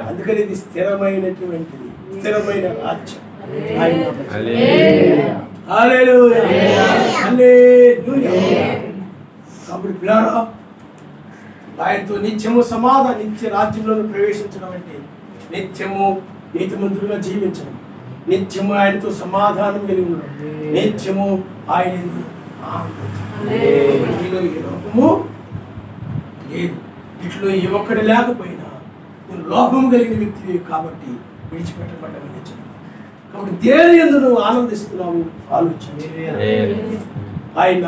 A: అందుకని ఇది స్థిరమైనటువంటిది, స్థిరమైన రాజ్యం. కాబట్టి పిల్లారా, ఆయనతో నిత్యము నిత్య రాజ్యంలో ప్రవేశించడం అంటే నిత్యము నీతిమంతులుగా జీవించడం, నిత్యము ఆయనతో సమాధానం కలిగి ఉండడం, నిత్యము ఆయన ఆనందించడం. ఈ లోపము లేదు. ఇట్లో ఏ ఒక్కటి లేకపోయినా నువ్వు లోపము కలిగిన వ్యక్తివి కాబట్టి విడిచిపెట్టబడ్డమని. కాబట్టి దేని యందు నువ్వు ఆనందిస్తున్నావు ఆలోచించి ఆయన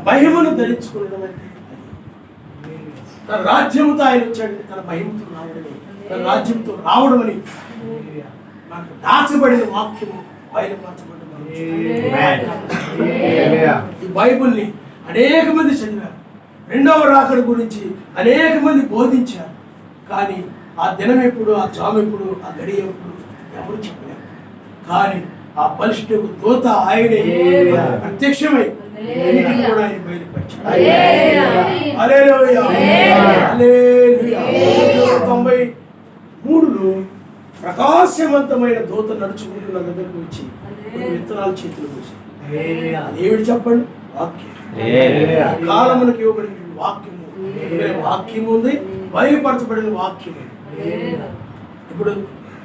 A: మహిమను ధరించుకునడం అంటే తన రాజ్యముతో ఆయన వచ్చాడంటే తన మహిమతో రావడమే, తన రాజ్యంతో రావడమని మనకు దాచబడిన వాక్యము బయలుపరచబడ్డ. ఈ బైబుల్ని అనేక మంది చదివారు, రెండవ రాకడ గురించి అనేక మంది బోధించారు. కానీ ఆ దినం ఎప్పుడు, ఆ జాము ఎప్పుడు, ఆ గడి ఎప్పుడు ఎవరు చెప్పలేరు. కానీ ఆ బలిష్ఠకు దూత ఆయనే ప్రత్యక్షమై కూడా ఆయన బయలుపరిచాడు. 93లో ప్రకాశవంతమైన దూత నడుచుకుంటున్న దగ్గరకు వచ్చి కొన్ని విత్తనాలు చేతులు పోసి, ఏమిటి చెప్పండి? వాక్యం. కాలమునకు ఇవ్వబడిన వాక్యము, వాక్యము ఉంది, బయలుపరచబడిన వాక్యము. ఇప్పుడు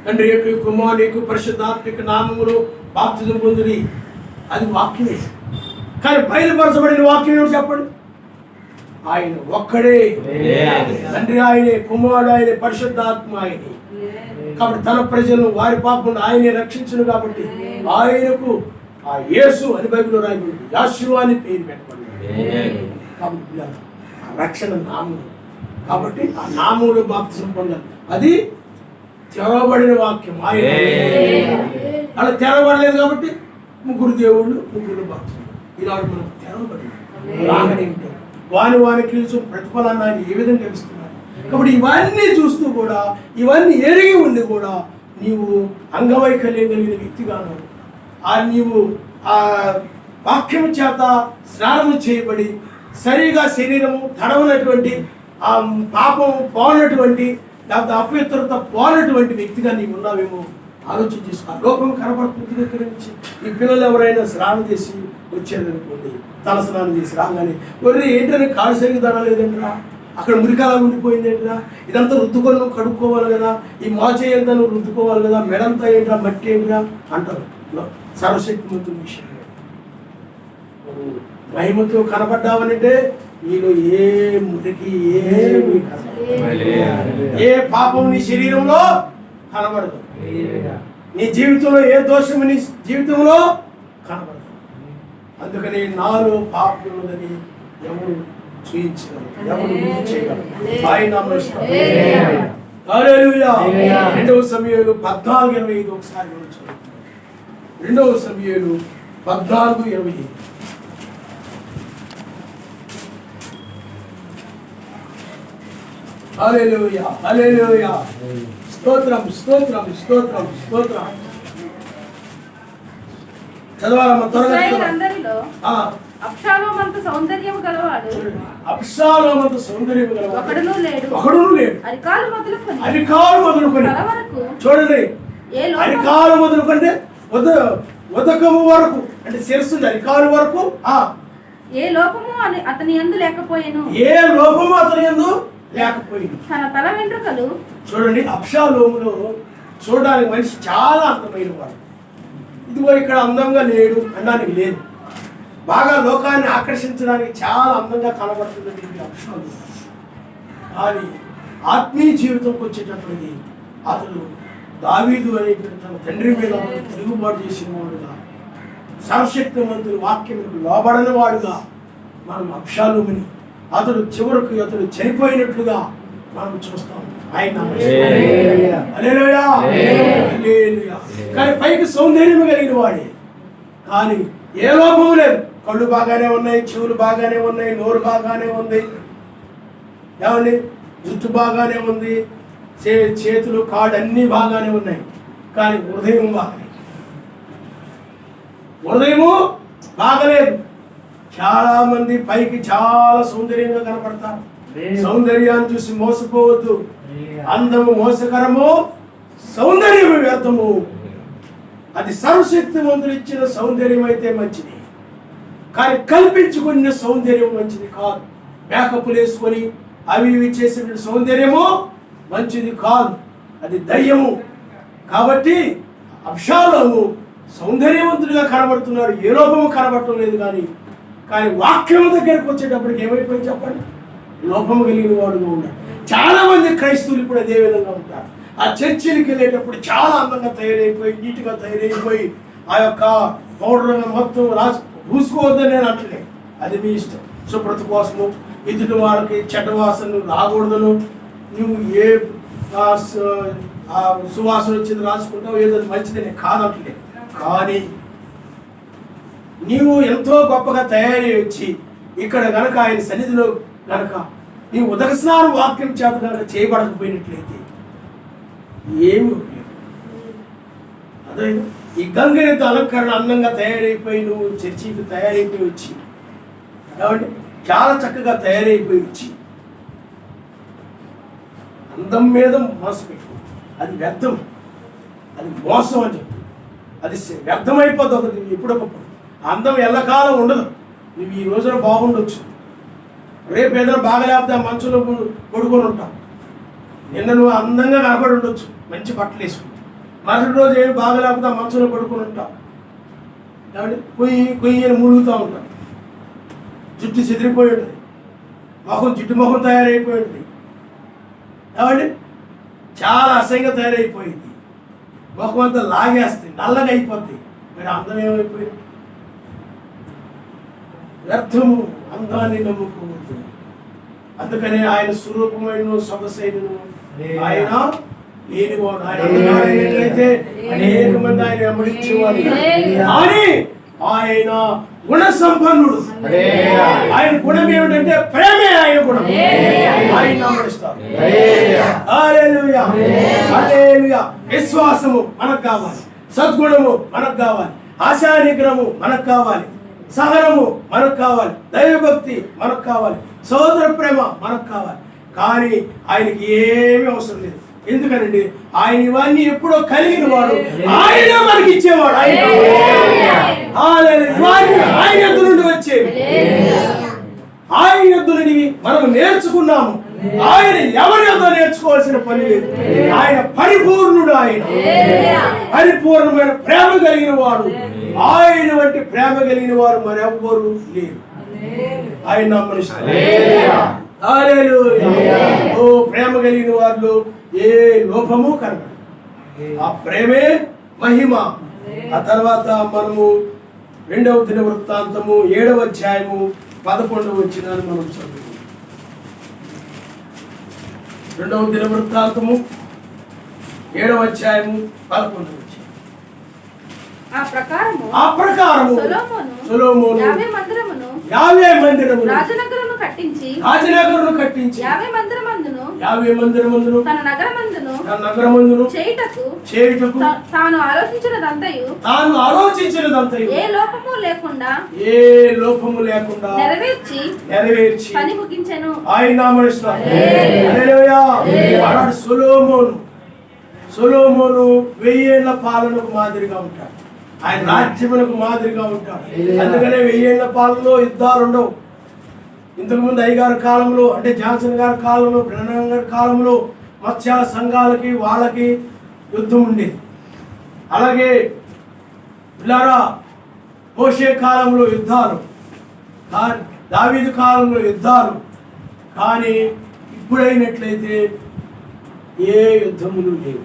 A: తండ్రి యొక్క కుమారునికి పరిశుద్ధాత్మిక నామములో బాప్తిజం పొందిరి, అది వాక్యమే. కానీ బయలుపరచబడిన వాక్యం ఏమిటి చెప్పండి? ఆయన ఒక్కడే, తండ్రి ఆయనే, కుమారుడు ఆయనే, పరిశుద్ధాత్మ ఆయనే. కాబట్టి తన ప్రజలను వారి పాపం ఆయనే రక్షించును. కాబట్టి ఆయనకు ఆ యేసు అని బైబిల్లో రాయబడింది, యాషువా అని పేరు పెట్టబడింది. కాబట్టి ఆ రక్షణ నామం. కాబట్టి ఆ నామంలో బాప్తిజం పొందాలి. అది తెరవబడిన వాక్యం. ఆయన అలా తెరవబడలేదు కాబట్టి ముగ్గురు దేవుళ్ళు, ముగ్గురు బాప్తిజం. ఈనాడు మనకు తెరవబడింది. రాగానే ఉంటారు వాని క్రీస్తు ప్రతిఫలాన్ని ఆయన ఏ విధంగా ఇస్తున్నారు. కాబట్టి ఇవన్నీ చూస్తూ కూడా, ఇవన్నీ ఎరిగి ఉండి కూడా నీవు అంగవైకల్యం కలిగిన వ్యక్తిగాను, నీవు ఆ వాక్యము చేత స్నానము చేయబడి సరిగా శరీరము తడవనటువంటి, ఆ పాపం పోనటువంటి, లేకపోతే అపవిత్రత పోనటువంటి వ్యక్తిగా నీవు ఉన్నావేమో ఆలోచన చేసుకో. ఆ లోపం కనబడుతుంది దగ్గర నుంచి. ఈ పిల్లలు ఎవరైనా స్నానం చేసి వచ్చారనుకోండి, తల స్నానం చేసి రాగానే ఒరే ఏంటని కాడు సరిగ్గా తనలేదంటరా, అక్కడ మురికాలా ఉండిపోయింది ఏంటరా, ఇదంతా రుద్దుకొని నువ్వు కడుక్కోవాలి కదా, ఈ మోచే అంతా నువ్వు రుద్దుకోవాలి కదా, మెడంతా ఏంట్రా, మట్టి ఏంట్రా అంటారు. సర్వశక్తిమంతుని విషయం మహిమతో కనబడ్డావనంటే నీలో ఏ మురికి ఏమి ఏ పాపం నీ శరీరంలో కనబడదు. నీ జీవితంలో ఏ దోషము నీ జీవితంలో కనబడదు. అందుకని నాలో పాపం ఉన్నదని ఎవరు చూయించగలరు, ఎవరు చేయగలరు? ఆయన హల్లెలూయా. 2వ సమూయేలు 14:25 ఒకసారి చదువుతున్నాం. 2వ సమూయేలు 14:25. హల్లెలూయా, హల్లెలూయా. స్తోత్రం, స్తోత్రం, స్తోత్రం, స్తోత్రం. చదవాలమ్మ త్వరగా.
B: అబ్షాలోమంత సౌందర్యము గలవాడు ఒకడును లేడు.
A: అరికాలు మొదలుకొని చూడండి, అరికాలు మొదలుకుంటే ఉదకము వరకు, అంటే శిరస్సు అరికాలు వరకు
B: ఏ లోపము అతని యందు లేకపోయేను.
A: ఏ లోపము అతని యందు లేకపోయింది.
B: తన తల వెంట్రుకలు
A: చూడండి, అబ్షాలోములో చూడడానికి మనిషి చాలా అందమైన వాడు. ఇదిగో ఇక్కడ అందంగా లేడు అనడానికి లేదు, బాగా లోకాన్ని ఆకర్షించడానికి చాలా అందంగా కనబడుతుంది అబ్షాలోము. కానీ ఆత్మీయ జీవితంకి వచ్చేటప్పటికి అతడు దావీదు అనేటువంటి తన తండ్రి మీద తిరుగుబాటు చేసిన వాడుగా, సర్వశక్తిమంతుని వాక్యములకు లోబడని వాడుగా మనం అబ్షాలోముని అతడు చివరకు అతడు చనిపోయినట్లుగా మనం చూస్తాం. ఆయన హల్లెలూయా, హల్లెలూయా. కానీ పైకి సౌందర్యం కలిగిన వాడే, కానీ ఏ లోపము లేదు. కళ్ళు బాగానే ఉన్నాయి, చెవులు బాగానే ఉన్నాయి, నోరు బాగానే ఉంది, ఏమండి జుట్టు బాగానే ఉంది, చేతులు కాళ్ళు అన్నీ బాగానే ఉన్నాయి. కానీ హృదయం బాగలేదు, హృదయము బాగలేదు. చాలా మంది పైకి చాలా సౌందర్యంగా కనపడతారు. సౌందర్యాన్ని చూసి మోసపోవద్దు. అందము మోసకరము, సౌందర్యము వ్యర్థము. అది సర్వశక్తివంతులు ఇచ్చిన సౌందర్యం అయితే మంచిది, కానీ కల్పించుకున్న సౌందర్యం మంచిది కాదు. మేకప్లు వేసుకొని అవి ఇవి చేసిన సౌందర్యము మంచిది కాదు, అది దయ్యము. కాబట్టి అబ్షాలోము సౌందర్యవంతుడిగా కనబడుతున్నాడు, ఏ లోపము కనబడటం లేదు. కానీ వాక్యము దగ్గరకు వచ్చేటప్పటికి ఏమైపోయింది చెప్పండి, లోపము కలిగిన వాడుగా ఉన్నాడు. చాలా మంది క్రైస్తవులు ఇప్పుడు అదే విధంగా ఉంటారు. ఆ చర్చిలకు వెళ్ళేటప్పుడు చాలా అందంగా తయారైపోయి, నీట్గా తయారైపోయి, ఆ యొక్క పౌడర్ మొత్తం పూసుకోవద్దని నేను అంటలే, అది మీ ఇష్టం. శుభ్రత కోసము ఎదుటి వాళ్ళకి చెడ్డ వాసనలు రాకూడదును, నువ్వు ఏ సువాసన వచ్చింది రాసుకుంటావు, ఏదో మంచిదని కాదంటలే. కానీ నీవు ఎంతో గొప్పగా తయారీ వచ్చి ఇక్కడ గనక ఆయన సన్నిధిలో గనక నీ ఉదక స్నానం వాక్యం చేత కనుక చేయబడకపోయినట్లయితే ఏమి అదే ఈ గంగనితో అలంకరణ అందంగా తయారైపోయి నువ్వు చర్చికి తయారైపోయి వచ్చి, కాబట్టి చాలా చక్కగా తయారైపోయి వచ్చి అందం మీద మనసు పెట్టు, అది వ్యర్థం, అది మోసం అని చెప్పి అది వ్యర్థమైపోద్ది. ఒకటి ఎప్పుడొకప్పుడు అందం ఎల్లకాలం ఉండదు. నువ్వు ఈ రోజున బాగుండొచ్చు, రేపు ఏదైనా బాగలేకపోతే ఆ మంచులో పడుకొని ఉంటావు. నిన్న నువ్వు అందంగా కనపడి ఉండొచ్చు, మంచి బట్టలు వేసుకుంటావు, మరుసటి రోజు ఏమి బాగలేకపోతే ఆ మంచులో పడుకొని ఉంటావు. కాబట్టి కొయ్యి అని మునుగుతూ ఉంటావు, జుట్టు చెదిరిపోయి ఉంటుంది, జిడ్డు మొహం తయారైపోయి ఉంటుంది, కాబట్టి చాలా అసహ్యంగా తయారైపోయింది, మొహం అంతా లాగేస్తుంది, నల్లగా అయిపోద్ది. మరి అందం ఏమైపోయింది? వ్యర్థము, అందాన్ని నమ్ముకోవద్దు. అందుకనే ఆయన స్వరూపమైన సొగసైనను ఆయన లేనివాడు. ఆయన అందగాడైనట్లయితే అనేక మంది ఆయన వెంబడించేవారు, కానీ ఆయన గుణ సంపన్నుడు. ఆయన గుణం ఏమిటంటే ప్రేమే ఆయన గుణం. ఆయన వెంబడిస్తారు. హల్లెలూయా, హల్లెలూయా. విశ్వాసము మనకు కావాలి, సద్గుణము మనకు కావాలి, ఆశా నిగ్రహము మనకు కావాలి, సహనము మనకు కావాలి, దైవభక్తి మనకు కావాలి, సోదర ప్రేమ మనకు కావాలి. కానీ ఆయనకి ఏమీ అవసరం లేదు. ఎందుకనండి ఆయన ఇవన్నీ ఎప్పుడో కలిగిన వాడు, ఆయన మనకి ఇచ్చేవాడు. ఆయన ఇవన్నీ ఆయన యొద్ద నుండి వచ్చేవి, ఆయన యొద్ద నుండి మనం నేర్చుకున్నాము. ఆయన ఎవరి యొద్ద నేర్చుకోవాల్సిన పని లేదు. ఆయన పరిపూర్ణుడు, ఆయన పరిపూర్ణమైన ప్రేమ కలిగిన వాడు. ఆయన వంటి ప్రేమ కలిగిన వారు మరెవ్వరూ లేరు. ఆయన ఓ ప్రేమ కలిగిన వారిలో ఏ లోపము కనబడదు. ఆ ప్రేమే మహిమ. ఆ తర్వాత మనము 2వ దినవృత్తాంతము 7వ అధ్యాయము 11వ వచనాన్ని మనం చదువుతాం. 2వ దినవృత్తాంతము 7వ అధ్యాయము 11వ వచనం.
B: ఆ ప్రకారము సొలొమోను యావే మందిరమును రాజనగరును కట్టించి యావే మందిరమందును తన నగరమందును చేయుటకు తాను ఆలోచించినదంతయు ఏ లోపము లేకుండా నెరవేర్చి పని ముగించెను.
A: ఆయన సొలొమోను 1000 ఏళ్ల పాలనకు మాదిరిగా ఉంటాడు. ఆయన రాజ్యములకు మాదిరిగా ఉంటాడు. అందుకనే 1000 ఏళ్ల పాలనలో యుద్ధాలు ఉండవు. ఇంతకుముందు అయ్యగారి కాలంలో, అంటే జాన్సన్ గారి కాలంలో, బ్రహ్మం గారి కాలంలో మత్స్య సంఘాలకి వాళ్ళకి యుద్ధం ఉండేది. అలాగే పిల్లారా మోషే కాలంలో యుద్ధాలు, దావీదు కాలంలో యుద్ధాలు. కానీ ఇప్పుడైనట్లయితే ఏ యుద్ధములు లేవు.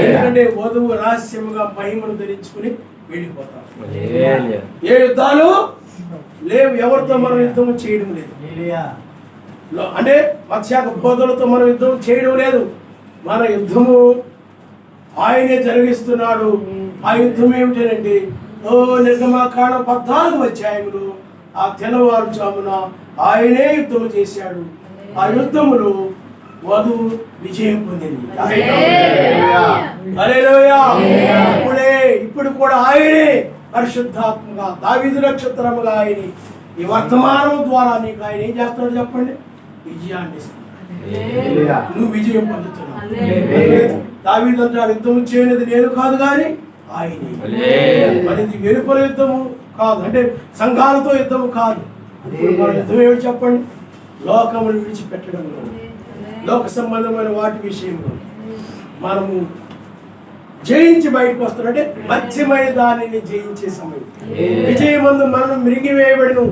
A: ఎందుకంటే వధువు రహస్యముగా మహిమను ధరించుకుని వెళ్ళిపోతారు. ఏ యుద్ధాలు లేవు. ఎవరితో మనం యుద్ధం చేయడం లేదు. అంటే మత్స్యాక బోధలతో మనం యుద్ధం చేయడం లేదు. మన యుద్ధము ఆయనే జరిగిస్తున్నాడు. ఆ యుద్ధం ఏమిటంటే నిర్గమకాండం 14వ అధ్యాయములో ఆ తెల్లవారుజామున ఆయనే యుద్ధము చేశాడు. ఆ యుద్ధములో వధువు విజయం పొందింది. ఇప్పుడు కూడా ఆయనే పరిశుద్ధాత్మగా దావీదు నక్షత్రముగా ఆయన ఈ వర్తమానం ద్వారా నీకు ఆయన ఏం చేస్తున్నాడు చెప్పండి? విజయాన్ని ఇస్తున్నాడు. నువ్వు విజయం పొందుతున్నావు. దావీదు అంటాడు, యుద్ధం చేయనిది నేను కాదు కానీ ఆయనే. మనది వెలుపల యుద్ధము కాదు, అంటే సంఘాలతో యుద్ధము కాదు. ఇప్పుడు మన యుద్ధం ఏమిటి చెప్పండి? లోకమును విడిచిపెట్టడంలో, లోక సంబంధమైన వాటి విషయంలో మనము జయించి బయటకు వస్తున్నాం. అంటే మధ్యమైన దానిని జయించే సమయం, విజయమందు మనం మిరిగివేయబడిను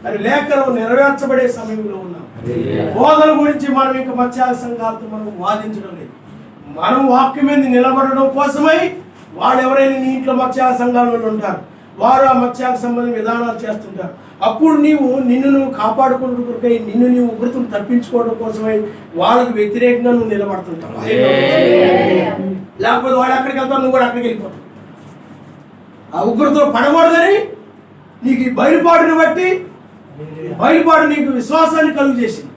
A: అని లేఖనం నెరవేర్చబడే సమయంలో ఉన్నాం. బోధన గురించి మనం ఇంకా మత్స్య సంఘాలతో మనం వాదించడం లేదు. మనం వాక్యం మీద నిలబడడం కోసమై వాళ్ళు ఎవరైనా నీ ఇంట్లో మత్స్య సంఘాలలో ఉంటారు, వారు ఆ మత్స్యాకు సంబంధించిన విధానాలు చేస్తుంటారు. అప్పుడు నిన్ను కాపాడుకుంటూ నిన్ను నీవు ఉగ్రతను తప్పించుకోవడం కోసమై వాళ్ళకు వ్యతిరేకంగా నువ్వు నిలబడుతుంటావు. లేకపోతే వాడు అక్కడికి వెళ్తావు, నువ్వు కూడా అక్కడికి వెళ్ళిపోతావు. ఆ ఉగ్రతలో పడకూడదని నీకు ఈ బయలుపాటుని బట్టి, బయలుపాటు నీకు విశ్వాసాన్ని కలుగు చేసింది.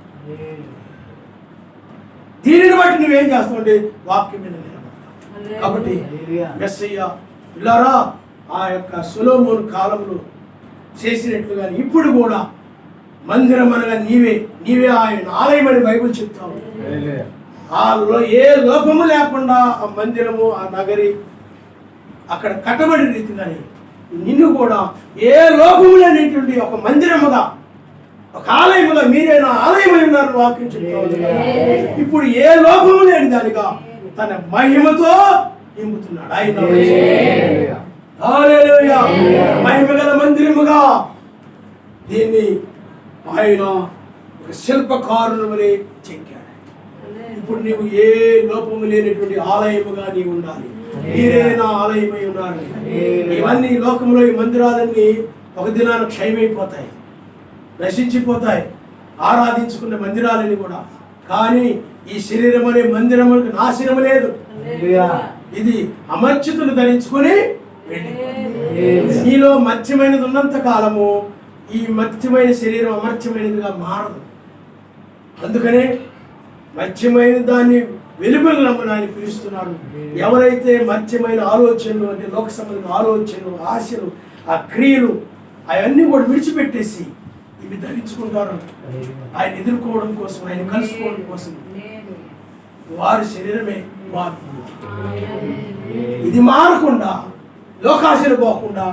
A: దీనిని బట్టి నువ్వేం చేస్తావు? వాక్యం మీద నిలబడతావు. కాబట్టి మెస్సయ్య పిల్లారా ఆ యొక్క సొలొమోను కాలంలో చేసినట్లుగా ఇప్పుడు కూడా మందిరం అనగా నీవే ఆయన ఆలయం అని బైబిల్ చెప్తావు. ఏ లోపము లేకుండా ఆ మందిరము, ఆ నగరి అక్కడ కట్టబడి రీతిగానే నిన్ను కూడా ఏ లోపము లేనటువంటి ఒక మందిరముగా, ఒక ఆలయముగా మీరైనా ఆలయమై ఉన్నారు వాక్యం చెప్తావు. ఇప్పుడు ఏ లోపము లేని దానిగా తన మహిమతో నింపుతున్నాడు ఆయన. మహిమగల మందిరముగా దీన్ని ఆయన ఒక శిల్పకారుని వలె చెక్కాడు. ఇప్పుడు నీవు ఏ లోపము లేనటువంటి ఆలయముగా నీవు ఉండాలి. మీరైనా ఆలయమై ఉండాలి. ఇవన్నీ లోకంలో ఈ మందిరాలన్నీ ఒక దినాన క్షయమైపోతాయి, నశించిపోతాయి, ఆరాధించుకున్న మందిరాలని కూడా. కానీ ఈ శరీరం అనే మందిరములకు నాశనము లేదు. ఇది అమర్చితులు ధరించుకొని నీలో మత్స్యమైనది ఉన్నంత కాలము ఈ మత్స్యమైన శరీరం అమర్త్యమైనదిగా మారదు. అందుకనే మత్స్యమైన దాన్ని వెలుపల నమ్మనాన్ని పిలుస్తున్నాడు. ఎవరైతే మత్స్యమైన ఆలోచనలు, అంటే లోక సంబంధమైన ఆలోచనలు, ఆశలు, ఆ క్రియలు అవన్నీ కూడా విడిచిపెట్టేసి ఇవి ధరించుకుంటారు ఆయన ఎదుర్కోవడం కోసం, ఆయన కలుసుకోవడం కోసం. వారి శరీరమే మార్పు. ఇది మారకుండా, లోకాశలు పోకుండా,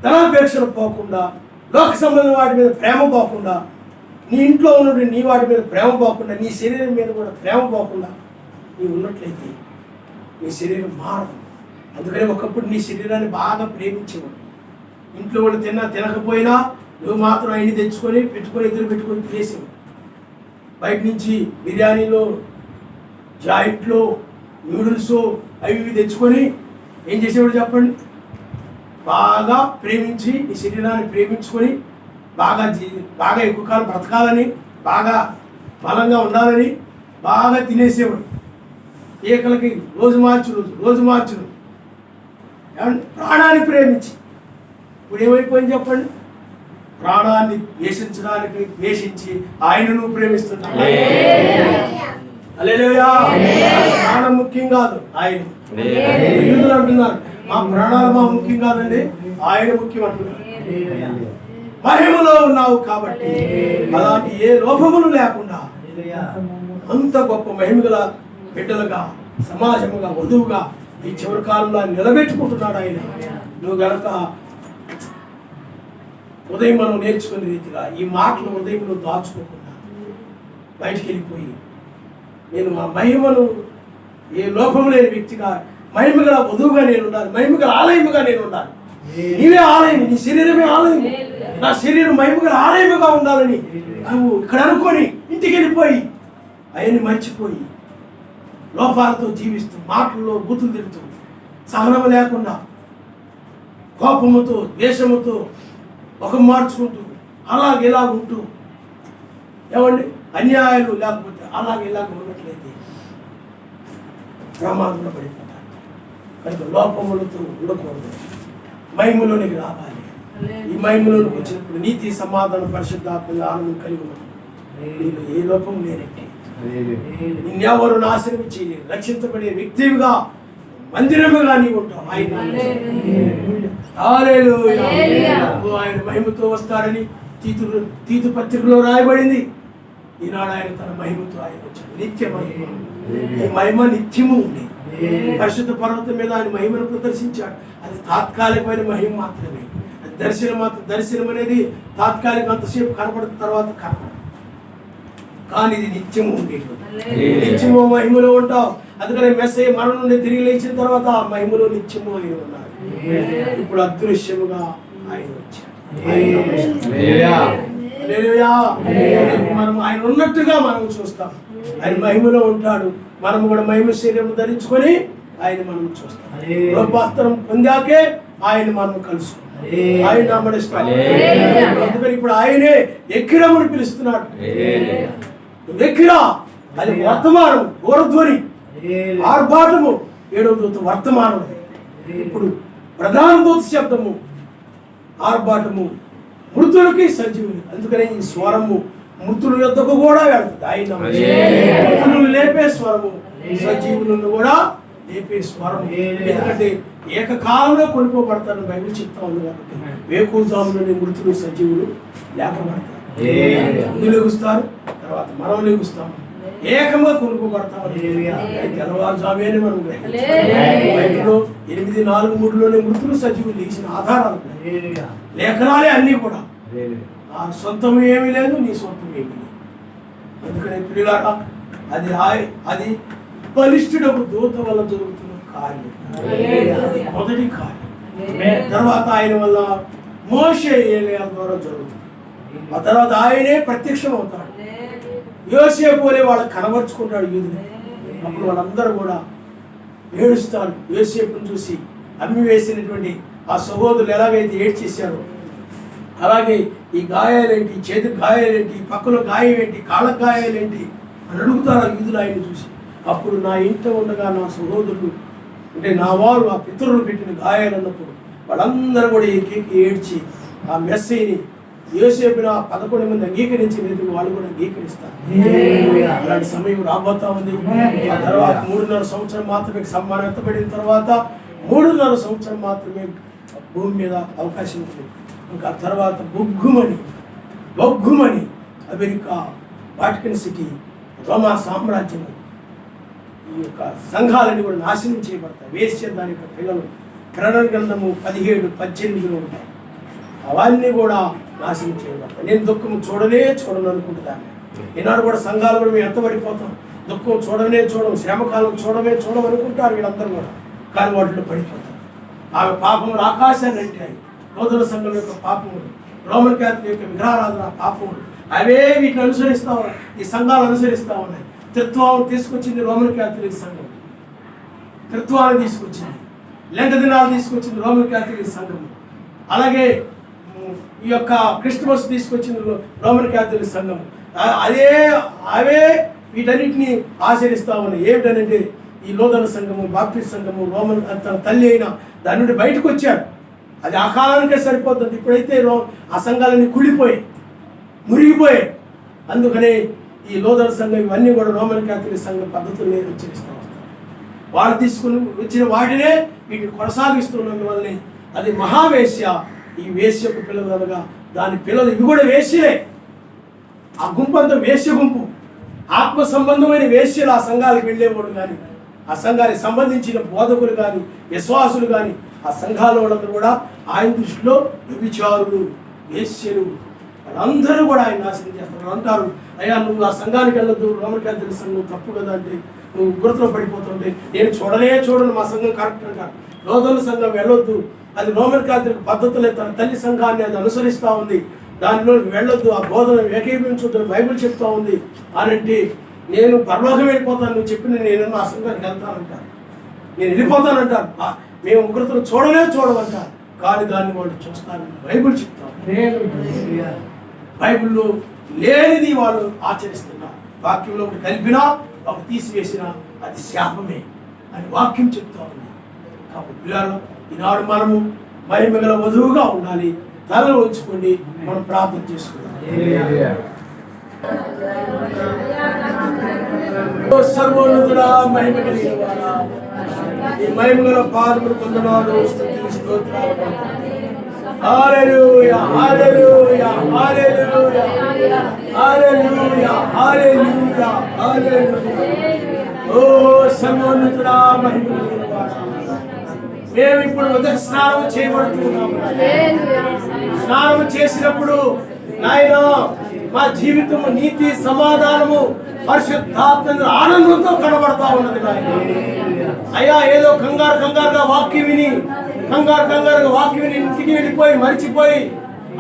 A: ధనాపేక్షలు పోకుండా, లోక సంబంధం వాటి మీద ప్రేమ పోకుండా, నీ ఇంట్లో ఉన్నటువంటి నీ వాటి మీద ప్రేమ పోకుండా, నీ శరీరం మీద కూడా ప్రేమ పోకుండా నీవు ఉన్నట్లయితే నీ శరీరం మారదు. అందుకని ఒకప్పుడు నీ శరీరాన్ని బాగా ప్రేమించేవాడు. ఇంట్లో కూడా తినకపోయినా నువ్వు మాత్రం అయిన తెచ్చుకొని ఎదురు పెట్టుకొని తినేసేవాడు. బయట నుంచి బిర్యానీలో, జాయింట్లో, నూడిల్స్ అవి తెచ్చుకొని ఏం చేసేవాడు చెప్పండి? బాగా ప్రేమించి నీ శరీరాన్ని ప్రేమించుకొని బాగా ఎక్కువ కాలం బ్రతకాలని, బాగా బలంగా ఉండాలని బాగా తినేసేవాడు. ఏకలకి రోజు మార్చుడు ప్రాణాన్ని ప్రేమించి. ఇప్పుడు ఏమైపోయింది చెప్పండి? ప్రాణాన్ని ద్వేషించి ఆయనను ప్రేమిస్తున్నాడు. హల్లెలూయా. ప్రాణం ముఖ్యం కాదు, ఆయన. యూదులు అంటున్నారు మా ప్రాణాలు మా ముఖ్యం కాదండి, ఆయన ముఖ్యం అంటున్నారు. మహిమలో ఉన్నావు కాబట్టి అలాంటి ఏ లోపములు లేకుండా అంత గొప్ప మహిమగల బిడ్డలుగా, సమాజముగా, వధువుగా ఈ చివరి కాలంలో నిలబెట్టుకుంటున్నాడు ఆయన. నువ్వు గనక ఉదయం మనం నేర్చుకునే రీతిగా ఈ మాటలు ఉదయంలో దాచుకోకుండా బయటికి వెళ్ళిపోయి నేను మా మహిమను ఏ లోపము లేని వ్యక్తిగా, మహిమగల వధువుగా నేను ఉండాలి, మహిమగల ఆలయముగా నేను ఉండాలి. నీవే ఆలయం, నీ శరీరమే ఆలయం. నా శరీరం మహిమగల ఆలయముగా ఉండాలని నువ్వు ఇక్కడ అనుకొని ఇంటికి వెళ్ళిపోయి ఆయన్ని మర్చిపోయి లోపాలతో జీవిస్తూ, మాటల్లో బూతులు తిడుతూ, సహనం లేకుండా, కోపముతో, ద్వేషముతో ముఖం మార్చుకుంటూ ఇలాగ ఉంటూ ఏమండి అన్యాయాలు లేకపోతే ఇలాగ ఉన్నట్లయితే ప్రమాదంలో పడిపోతారు. కనుక లోపములతో ఉండకూడదు, మహిమలోనికి రావాలి. ఈ మహిమలోనికి వచ్చినప్పుడు నీతి, సమాధానం, పరిశుద్ధాత్మ, ఆనందం కలిగి ఉన్నప్పుడు నీలో ఏ లోపం లేనట్టే. నిన్నెవరు నాశనం చేయలేరు. రక్షించబడే వ్యక్తిగా, మందిరముగా నీవు ఉంటావు. ఆయన మహిమతో వస్తాడని తీతు పత్రికలో రాయబడింది. ఈనాడు ఆయన తన మహిమతో ఆయన వచ్చాడు. నిత్య మహిమ. ఈ మహిమ నిత్యము ఉంది. పరిశుద్ధ పర్వతం మీద ఆయన మహిమను ప్రదర్శించాడు. అది తాత్కాలికమైన మహిమ మాత్రమే. దర్శనం అనేది తాత్కాలిక, అంతసేపు కనపడిన తర్వాత కనపడదు. కానీ ఇది నిత్యము ఉండేటువంటి, నిత్యము మహిమలో ఉంటావు. అందుకనే మెస్సయ్య మరణం నుండి తిరిగి లేచిన తర్వాత ఆ మహిమలో నిత్యము ఆయన ఉన్నారు. ఇప్పుడు అదృశ్యముగా ఆయన వచ్చాడు. మనం ఆయన ఉన్నట్టుగా మనం చూస్తాం. ఆయన మహిమలో ఉంటాడు. మనం కూడా మహిమ శరీరం ధరించుకొని ఆయన మనం చూస్తాం. రూపాంతరం పొందాకే ఆయన మనం కలుసుకుంటాం. ఆయన అమడిస్తాడు. అందుకని ఇప్పుడు ఆయనే ఎక్కిరముని పిలుస్తున్నాడు. ఎక్కిరా, అది వర్తమానం, ఘోరధ్వని, ఆర్భాటము. 7వ దూత వర్తమానం. ఇప్పుడు ప్రధాన దూత శబ్దము, ఆర్భాటము, మృతులకి సజీవులు. అందుకనే ఈ స్వరము మృతుల యొద్దకు కూడా వెళ్తుంది. ఆయన మృతులను లేపే స్వరము, సజీవులను కూడా లేపే స్వరము. ఎందుకంటే ఏకకాలంలో కొనుక్కోబడతారు బైబిల్ చెప్తా ఉంది కాబట్టి వేకుజాములోని మృతులు, సజీవులు లేపబడతారు. ముందు లెగుస్తారు, తర్వాత మనం లెగుస్తాము. ఏకంగా కొనుక్కోబడతామని తెల్లవారుజామేనే మనం బైబిల్లో 8:4-3లోనే మృతులు, సజీవులు లేచిన ఆధారాలు, లేఖనాలే అన్నీ కూడా. ఆ సొంతం ఏమీ లేదు, నీ సొంతం ఏమీ లేదు. అందుకనే పిల్లలారా, అది బలిష్ఠుడకు దూత వల్ల జరుగుతున్న కార్యం. అది మొదటి కార్యం. తర్వాత ఆయన వల్ల మోషే ఏలియా ద్వారా జరుగుతుంది. ఆ తర్వాత ఆయనే ప్రత్యక్షం అవుతాడు. యోసేపు అనే వాళ్ళకి కనబరుచుకుంటాడు యూదుని. అప్పుడు వాళ్ళందరూ కూడా ఏడుస్తారు. యోసేపును చూసి అమ్మి వేసినటువంటి ఆ సహోదరులు ఎలాగైతే ఏడ్చేశారో అలాగే ఈ గాయాలేంటి, చేతి గాయాలేంటి, పక్కలో గాయం ఏంటి, కాళ్ళకు గాయాలేంటి అని అడుగుతారు ఆ యూదులు ఆయన చూసి. అప్పుడు నా ఇంట ఉండగా నా సహోదరులు అంటే నా వారు ఆ పితరులు పెట్టిన గాయాలన్నప్పుడు వాళ్ళందరూ కూడా ఏడ్చి ఆ మెస్సీని యోసేపుని 11 మంది అంగీకరించినది వాళ్ళు కూడా అంగీకరిస్తారు. అలాంటి సమయం రాబోతా ఉంది. ఆ తర్వాత 3.5 సంవత్సరం మాత్రమే సమ్మానం ఎత్తబడిన తర్వాత 3.5 సంవత్సరం మాత్రమే భూమి మీద అవకాశం ఉంది. ఇంకా తర్వాత బొగ్గుమని బొగ్గుమని అమెరికా, వాటికన్ సిటీ, రోమా సామ్రాజ్యం, ఈ యొక్క సంఘాలన్నీ కూడా నాశనం చేయబడతాయి. వేశ్య దాని యొక్క పిల్లలు ప్రకటన గ్రంథము 17-18 ఉంటాయి. అవన్నీ కూడా నాశనం చేయబడతాయి. నేను దుఃఖం చూడను అనుకుంటున్నాను. ఈనాడు కూడా సంఘాలు కూడా మేము ఎంతబడిపోతాం, దుఃఖం చూడం, శ్రమకాలం చూడం అనుకుంటారు వీళ్ళందరూ కూడా. కానీ వాటిలో పడిపోతారు. ఆమె పాపములు ఆకాశాన్ని అంటాయి. నూతన సంఘం యొక్క పాపములు, రోమన్ క్యాథలిక్ యొక్క విగ్రహారాధన పాపములు, అవే వీటిని అనుసరిస్తా ఉన్నాయి. ఈ సంఘాలు అనుసరిస్తూ ఉన్నాయి. త్రిత్వాన్ని తీసుకొచ్చింది రోమన్ క్యాథలిక్ సంఘం, త్రిత్వాన్ని తీసుకొచ్చింది. లెంట దినాలు తీసుకొచ్చింది రోమన్ క్యాథలిక్ సంఘం. అలాగే ఈ యొక్క క్రిస్టమస్ తీసుకొచ్చింది రోమన్ క్యాథలిక్ సంఘం. అవే వీటన్నిటిని ఆచరిస్తూ ఉన్నాయి. ఏమిటనంటే ఈ నూతన సంఘము, బాప్టిస్ట్ సంఘము, రోమన్ తన తల్లి అయిన దాని నుండి బయటకు వచ్చాడు. అది ఆ కాలానికే సరిపోతుంది. ఇప్పుడైతే ఆ సంఘాలన్నీ కుళ్ళిపోయాయి, మురిగిపోయాయి. అందుకనే ఈ నూతన సంఘం ఇవన్నీ కూడా రోమన్ క్యాథలిక్ సంఘం పద్ధతుల్ని ఉచ్చరిస్తూ వస్తారు. వాళ్ళు తీసుకుని వచ్చిన వాటినే వీటిని కొనసాగిస్తున్నందువల్లనే అది మహావేశ్య. ఈ వేశ్యకు పిల్లలు అనగా దాని పిల్లలు ఇవి కూడా వేశ్యలే. ఆ గుంపు అంతా వేశ్య గుంపు, ఆత్మ సంబంధమైన వేశ్యలు. ఆ సంఘాలకు వెళ్ళేవాడు కానీ, ఆ సంఘానికి సంబంధించిన బోధకులు కానీ, విశ్వాసులు కానీ, ఆ సంఘాల వాళ్ళందరూ కూడా ఆయన దృష్టిలో వ్యభిచారులు, వేశ్యలు. వాళ్ళందరూ కూడా ఆయన నాశనం చేస్తారు. అంటారు, అయ్యా నువ్వు ఆ సంఘానికి వెళ్ళొద్దు, రోమన్ క్యాథలిక్ సంఘం తప్పు కదా అంటే నువ్వు గుర్తులో పడిపోతుంటే, నేను చూడను మా సంఘం కరెక్ట్ అంటారు. నూతన సంఘం వెళ్ళొద్దు, అది రోమన్ క్యాథలిక్ పద్ధతులే, తన తల్లి సంఘాన్ని అది అనుసరిస్తూ ఉంది, దానిలో వెళ్ళొద్దు, ఆ బోధన ఏకీభవించొద్దు బైబిల్ చెప్తా ఉంది అని అంటే, నేను పరలోకం వెళ్ళిపోతాను, నువ్వు చెప్పిన నేను ఆ సంఘానికి వెళ్తానంటారు, నేను వెళ్ళిపోతానంటారు. మేము ఉగ్రతను చూడమంటారు. కానీ దాన్ని వాళ్ళు చూస్తారు. బైబిల్ చెప్తాం, బైబిల్లో లేనిది వాళ్ళు ఆచరిస్తున్నారు. వాక్యంలో ఒకటి కలిపినా ఒకటి తీసివేసినా అది శాపమే అని వాక్యం చెప్తా ఉంది. కాబట్టి పిల్లలు, ఈనాడు మనము మహిమగల వధువుగా ఉండాలి. తలలో ఉంచుకోండి, మనం ప్రార్థన చేసుకుందాం. సర్వోన్నతుడా, మహిమ కలిగిన వాడా, ఈ మహిమగల పాదములు పొందనాలు, స్తుతి స్తోత్రాలు. హల్లెలూయా, హల్లెలూయా, హల్లెలూయా, హల్లెలూయా, హల్లెలూయా, హల్లెలూయా. ఓ సర్వోన్నతుడా, మహిమ కలిగిన వాడా, మేము ఇప్పుడు మొదటి స్నానం చేయబడుతున్నాము. స్నానం చేసినప్పుడు నాయన మా జీవితము నీతి, సమాధానము, పరిశుద్ధాత్మ ఆనందంతో కనబడతా ఉన్నది నాయన. అయ్యా ఏదో కంగారుగా వాక్యం విని ఇంటికి వెళ్ళిపోయి మర్చిపోయి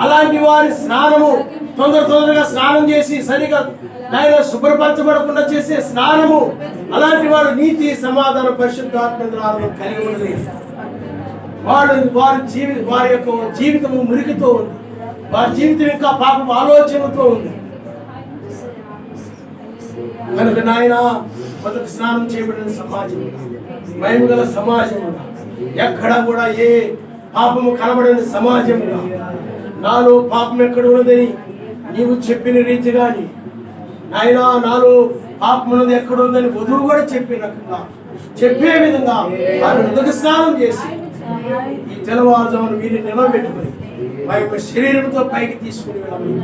A: అలాంటి వారి స్నానము తొందరగా స్నానం చేసి సరిగా నాయన శుభ్రపరచబడకుండా చేసే స్నానము, అలాంటి వారు నీతి, సమాధానం, పరిశుద్ధాత్మ కలిగి ఉన్నది. వారి యొక్క జీవితము మురికితో ఉంది. వారి జీవితం ఇంకా పాపం ఆలోచనతో ఉంది. కనుక నాయన మొదటి స్నానం చేయబడిన సమాజం, మహిమగల సమాజముగా, ఎక్కడ కూడా ఏ పాపము కనబడిన సమాజముగా, నాలో పాపం ఎక్కడ ఉన్నదని నీవు చెప్పిన రీతిగాని నాయన నాలో పాపం ఉన్నది ఎక్కడ ఉందని వధువు కూడా చెప్పే విధంగా వారు మొదటి స్నానం చేసి ఈ తెల్లవారుజామున వీరిని నిలబెట్టుకుని మా యొక్క శరీరంతో పైకి తీసుకుని వెళ్ళమని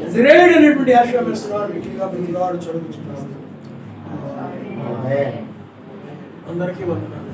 A: నజరేయుడైనటువంటి యేసు చదువుతున్నాను. అందరికీ వందనాలు.